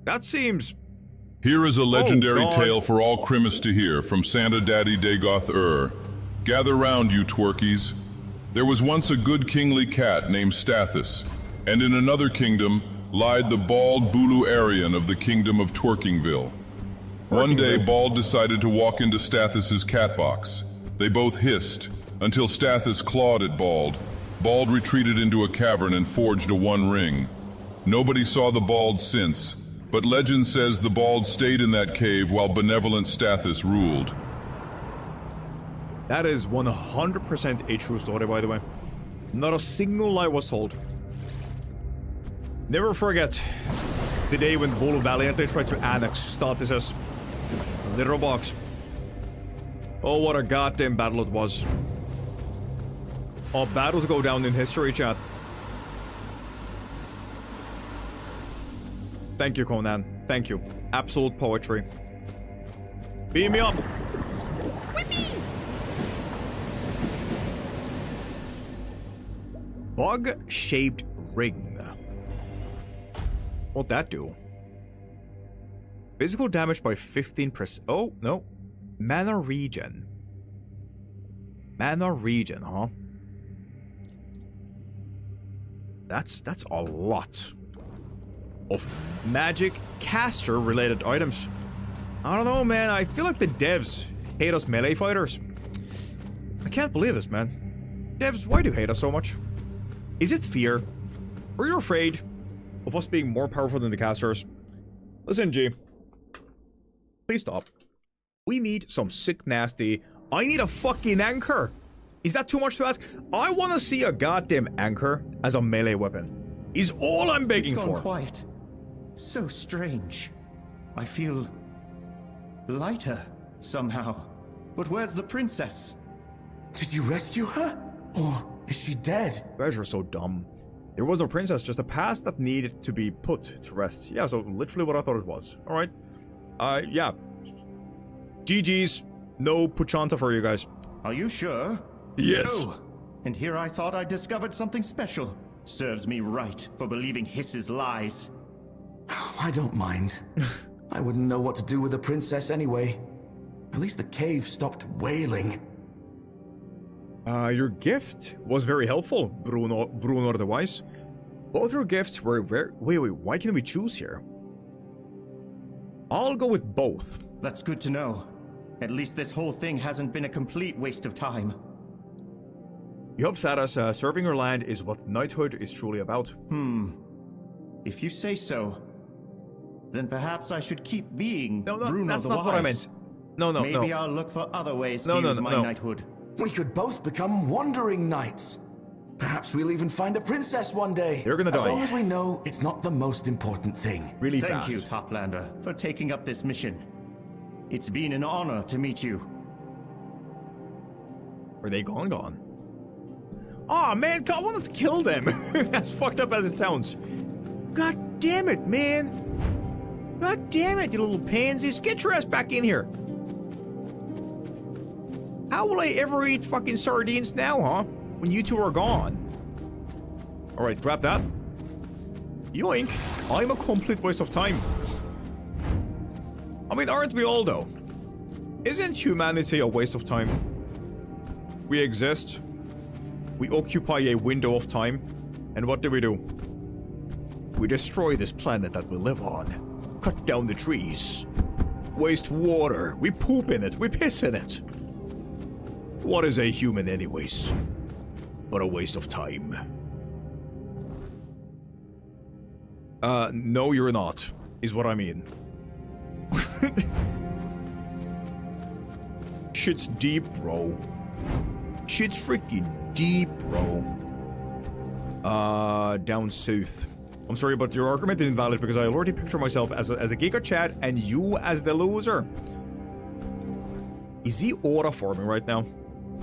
That seems... Here is a legendary tale for all Crimis to hear from Santa Daddy Dagoth Gather round, you twerkies. There was once a good kingly cat named Stathis, and in another kingdom lied the bald Bulu Aryan of the kingdom of Twerkingville. One day, Bald decided to walk into Stathis's cat box. They both hissed, until Stathis clawed at Bald. Bald retreated into a cavern and forged a one ring. Nobody saw the Bald since, but legend says the Bald stayed in that cave while benevolent Stathis ruled. That is 100% a true story, by the way. Not a single lie was told. Never forget the day when Bolo valiantly tried to annex Stathis' little box. Oh, what a goddamn battle it was. A battle to go down in history, chat. Thank you, Conan. Thank you. Absolute poetry. Beam me up. Whippy! Bug-shaped ring. What'd that do? Physical damage by 15%. Oh, no. Mana regen. Mana regen, huh? That's a lot of magic caster related items. I don't know, man. I feel like the devs hate us melee fighters. I can't believe this, man. Devs, why do you hate us so much? Is it fear? Are you afraid of us being more powerful than the casters? Listen, G. Please stop. We need some sick nasty... I need a fucking anchor! Is that too much to ask? I want to see a goddamn anchor as a melee weapon. Is all I'm begging for. It's gone quiet. So strange. I feel... lighter, somehow. But where's the princess? Did you rescue her? Or is she dead? You guys are so dumb. There was no princess, just a past that needed to be put to rest. Yeah, so literally what I thought it was. Alright. Yeah. GG's. No Puchanta for you guys. Are you sure? Yes. No. And here I thought I discovered something special. Serves me right for believing Hiss's lies. I don't mind. I wouldn't know what to do with a princess anyway. At least the cave stopped wailing. Your gift was very helpful, Bruno the Wise. Both your gifts were very... Wait, why can't we choose here? I'll go with both. That's good to know. At least this whole thing hasn't been a complete waste of time. You hope, Sarras, serving your land is what knighthood is truly about. If you say so, then perhaps I should keep being Bruno the Wise. That's not what I meant. No. Maybe I'll look for other ways to use my knighthood. We could both become wandering knights. Perhaps we'll even find a princess one day. You're gonna die. As long as we know it's not the most important thing. Really Thank fast. you, Toplander, for taking up this mission. It's been an honor to meet you. Are they gone? Aw, man, I wanted to kill them. As fucked up as it sounds. God damn it, man. God damn it, you little pansies. Get your ass back in here. How will I ever eat fucking sardines now, huh? When you two are gone. Alright, grab that. Yoink. I'm a complete waste of time. I mean, aren't we all though? Isn't humanity a waste of time? We exist. We occupy a window of time. And what do? We destroy this planet that we live on. Cut down the trees. Waste water. We poop in it. We piss in it. What is a human anyways? But a waste of time. No you're not, is what I mean. Shit's deep, bro. Shit's freaking deep, bro. Down south. I'm sorry, but your argument is invalid because I already picture myself as a Giga Chat and you as the loser. Is he aura forming right now?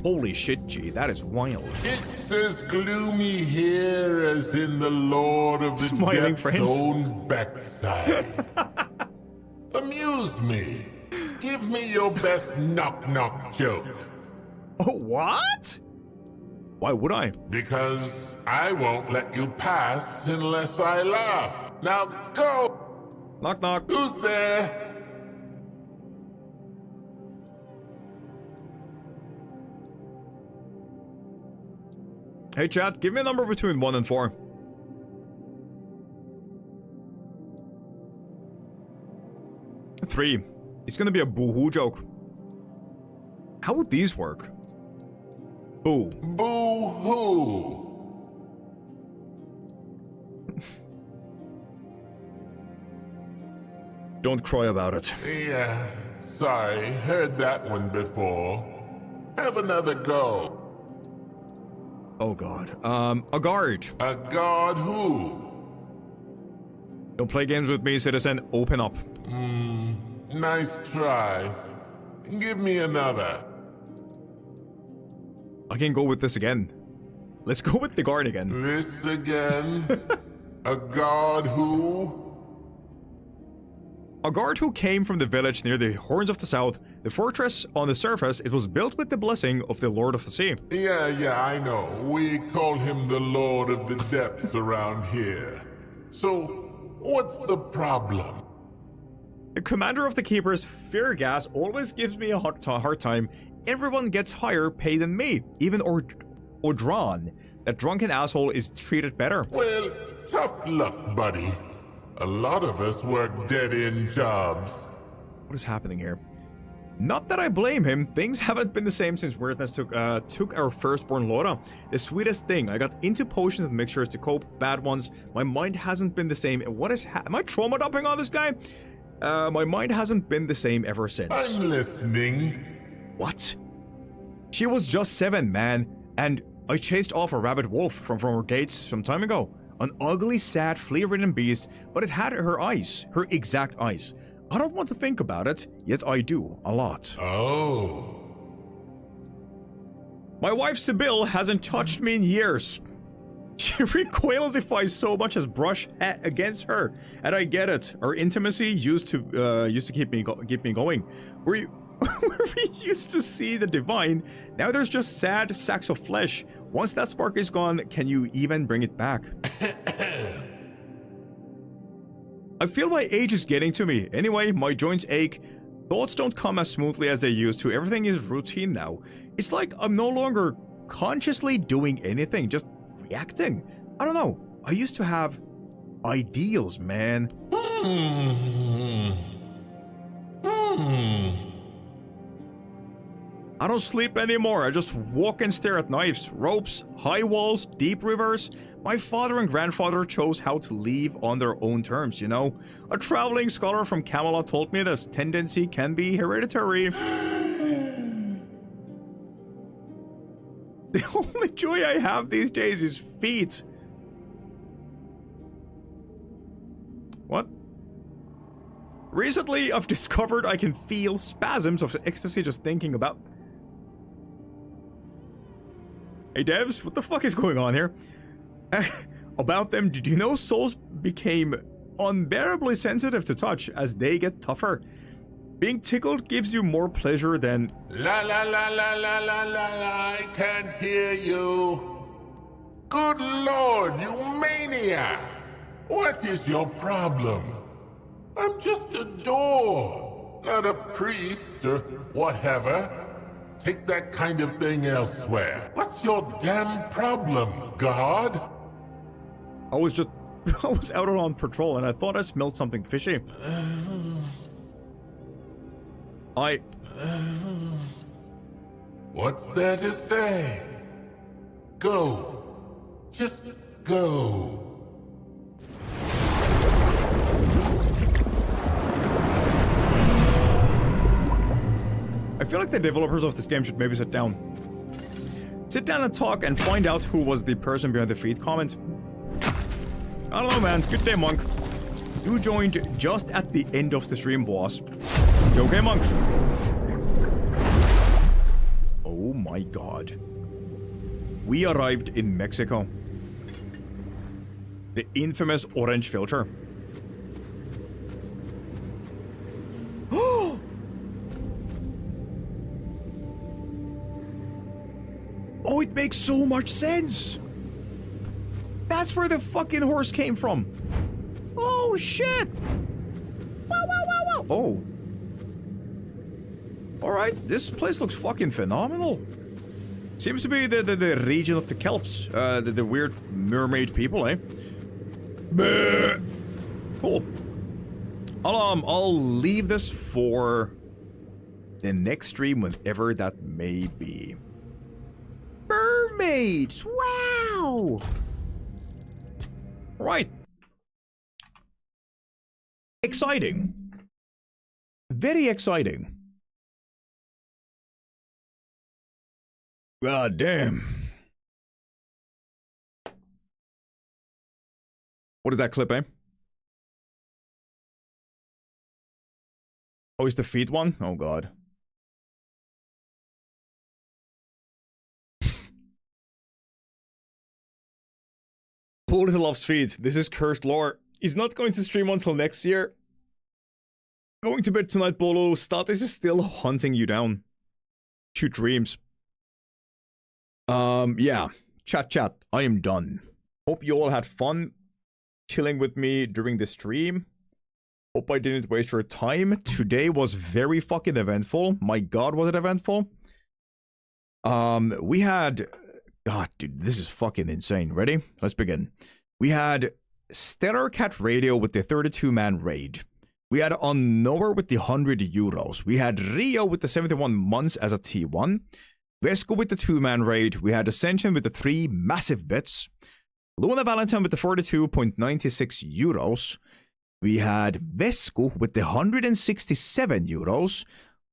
Holy shit, G, that is wild. It's as gloomy here as in the Lord of the Smiling Depth's friends. own backside. Amuse me. Give me your best knock-knock joke. Oh, what? Why would I? Because I won't let you pass unless I laugh. Now go! Knock knock. Who's there? Hey chat, give me a number between 1 and 4. 3. It's gonna be a boo-hoo joke. How would these work? Boo. Boo-hoo! Don't cry about it. Yeah, sorry, heard that one before. Have another go. Oh god. A guard. A guard who? Don't play games with me, citizen. Open up. Nice try. Give me another. I can go with this again. Let's go with the guard again. This again? A guard who? A guard who came from the village near the Horns of the South. The fortress on the surface, it was built with the blessing of the Lord of the Sea. Yeah, I know. We call him the Lord of the Depths around here. So, what's the problem? The commander of the Keepers, Fear Gas, always gives me a hard time. Everyone gets higher pay than me. Even Odran, that drunken asshole, is treated better. Well, tough luck, buddy. A lot of us work dead-end jobs. What is happening here? Not that I blame him. Things haven't been the same since Weirdness took our firstborn Laura. The sweetest thing. I got into potions and mixtures to cope. Bad ones. My mind hasn't been the same. What is am I trauma dumping on this guy? My mind hasn't been the same ever since. I'm listening. What? She was just 7, man. And I chased off a rabid wolf from her gates some time ago. An ugly, sad, flea-ridden beast, but it had her eyes. Her exact eyes. I don't want to think about it, yet I do, a lot. Oh. My wife Sibyl hasn't touched me in years. She recoils if I so much as brush against her, and I get it. Our intimacy used to keep me going. Where we used to see the divine, now there's just sad sacks of flesh. Once that spark is gone, can you even bring it back? I feel my age is getting to me. Anyway, my joints ache. Thoughts don't come as smoothly as they used to. Everything is routine now. It's like I'm no longer consciously doing anything, just reacting. I don't know. I used to have ideals, man. I don't sleep anymore. I just walk and stare at knives, ropes, high walls, deep rivers. My father and grandfather chose how to leave on their own terms, you know? A traveling scholar from Camelot told me this tendency can be hereditary. The only joy I have these days is feet. What? Recently, I've discovered I can feel spasms of ecstasy just thinking about... Hey devs, what the fuck is going on here? About them, did you know souls became unbearably sensitive to touch as they get tougher? Being tickled gives you more pleasure than... La la la la la la la la, I can't hear you. Good lord, you maniac! What is your problem? I'm just a door. not a priest or whatever. Take that kind of thing elsewhere. What's your damn problem, God? I was out on patrol and I thought I smelled something fishy. What's there to say? Go. Just go. I feel like the developers of this game should maybe sit down. Sit down and talk and find out who was the person behind the feed comment. I don't know, man. Good day, Monk. You joined just at the end of the stream, boss. You okay, Monk? Oh my god. We arrived in Mexico. The infamous orange filter. Oh, it makes so much sense! That's where the fucking horse came from! Oh, shit! Whoa, whoa, whoa, whoa! Oh. Alright, this place looks fucking phenomenal. Seems to be the region of the Kelps. The weird mermaid people, eh? Bleh. Cool. I'll leave this for the next stream, whenever that may be. Mermaids! Wow! Right. Exciting. Very exciting. God damn. What is that clip, eh? Oh, it's the feet one? Oh god. Bullet loves feet. This is cursed lore. He's not going to stream until next year. Going to bed tonight, Bolo. Status is still hunting you down. Cute dreams. Yeah. Chat. I am done. Hope you all had fun chilling with me during the stream. Hope I didn't waste your time. Today was very fucking eventful. My god, was it eventful? We had... God, dude, this is fucking insane. Ready? Let's begin. We had Stellar Cat Radio with the 32-man raid. We had Unknower with the 100 euros. We had Rio with the 71 months as a T1. Vesco with the 2-man raid. We had Ascension with the 3 massive bits. Luna Valentine with the 42.96 euros. We had Vesco with the 167 euros.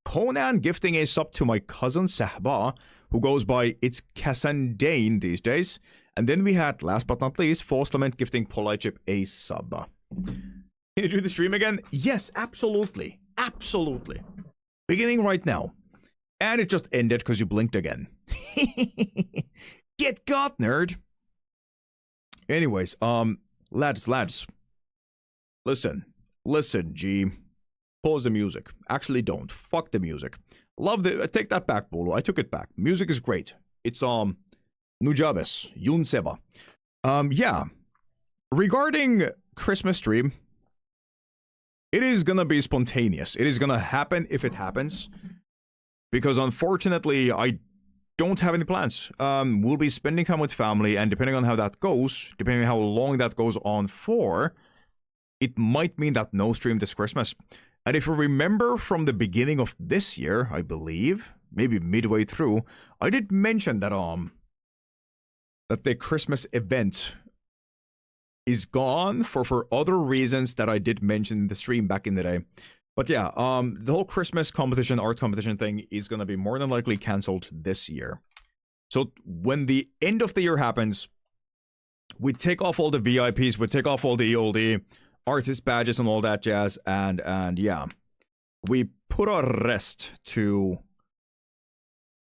Conan gifting a sub to my cousin Sahba, who goes by It's Cassandane these days. And then we had, last but not least, False Lament gifting Polite Chip a sub. Can you do the stream again? Yes, absolutely. Absolutely. Beginning right now. And it just ended because you blinked again. Get got, nerd. Anyways, lads. Listen, G. Pause the music. Actually, don't. Fuck the music. Love the... Take that back, Bolo. I took it back. Music is great. It's, Nujabes. Yun Seba. Yeah. Regarding Christmas stream, it is gonna be spontaneous. It is gonna happen if it happens. Because unfortunately, I don't have any plans. We'll be spending time with family, and depending on how that goes, depending on how long that goes on for, it might mean that no stream this Christmas. And if you remember from the beginning of this year, I believe, maybe midway through, I did mention that that the Christmas event is gone for other reasons that I did mention in the stream back in the day. But yeah, the whole Christmas competition, art competition thing is gonna be more than likely cancelled this year. So when the end of the year happens, we take off all the VIPs, we take off all the EOLD, artist badges and all that jazz, and yeah, we put a rest to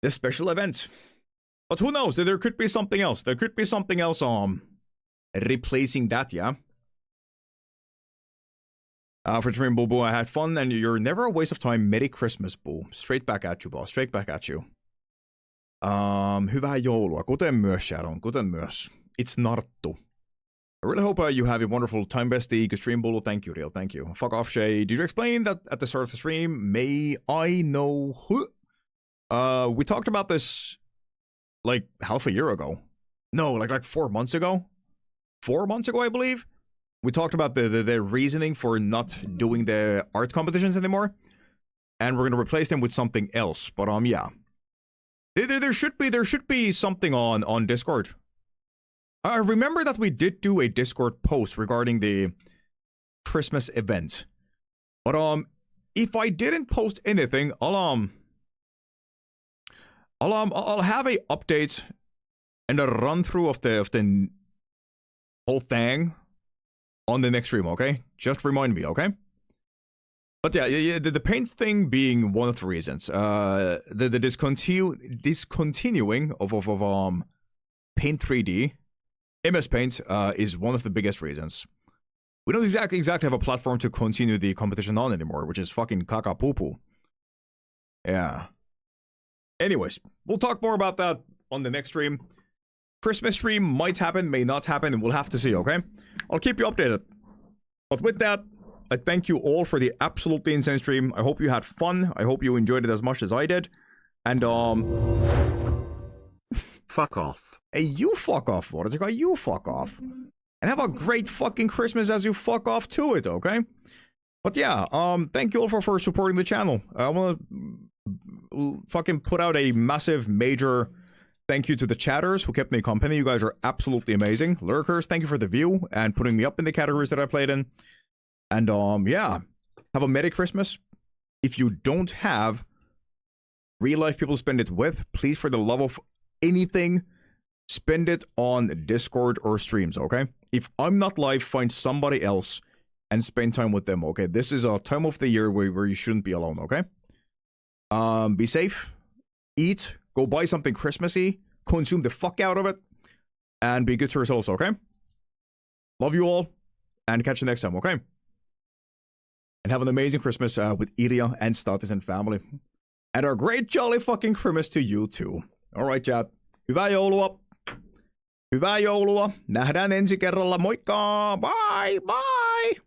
this special event. But who knows? There could be something else. There could be something else replacing that, yeah. For stream, Boo, I had fun, and you're never a waste of time. Merry Christmas, Boo. Straight back at you, boss. Straight back at you. Hyvää joulua. Kuten myös, Sharon. Kuten myös. It's Narttu. I really hope you have a wonderful time, bestie. Good stream, Bolo. Thank you, Real. Thank you. Fuck off, Shay. Did you explain that at the start of the stream? May I know who? We talked about this like half a year ago. No, like 4 months ago. 4 months ago, I believe. We talked about the reasoning for not doing the art competitions anymore, and we're gonna replace them with something else. But yeah, there should be something on Discord. I remember that we did do a Discord post regarding the Christmas event, but if I didn't post anything, I'll have a update and a run through of the whole thing on the next stream. Okay, just remind me. Okay, but yeah, the paint thing being one of the reasons. The discontinuing of Paint 3D. MS Paint is one of the biggest reasons. We don't exactly have a platform to continue the competition on anymore, which is fucking caca poo poo. Yeah. Anyways, we'll talk more about that on the next stream. Christmas stream might happen, may not happen, and we'll have to see, okay? I'll keep you updated. But with that, I thank you all for the absolutely insane stream. I hope you had fun. I hope you enjoyed it as much as I did. And, fuck off. Hey, you fuck off, Vortica. You fuck off. And have a great fucking Christmas as you fuck off to it, okay? But yeah, thank you all for supporting the channel. I want to fucking put out a massive, major thank you to the chatters who kept me company. You guys are absolutely amazing. Lurkers, thank you for the view and putting me up in the categories that I played in. And yeah, have a Merry Christmas. If you don't have real life people to spend it with, please, for the love of anything, spend it on Discord or streams, okay? If I'm not live, find somebody else and spend time with them, okay? This is a time of the year where you shouldn't be alone, okay? Be safe, eat, go buy something Christmassy, consume the fuck out of it, and be good to yourselves, okay? Love you all, and catch you next time, okay? And have an amazing Christmas with Iria and Status and family. And a great jolly fucking Christmas to you too. Alright, chat. Hyvää joulua. Hyvää joulua. Nähdään ensi kerralla. Moikka. Bye. Bye.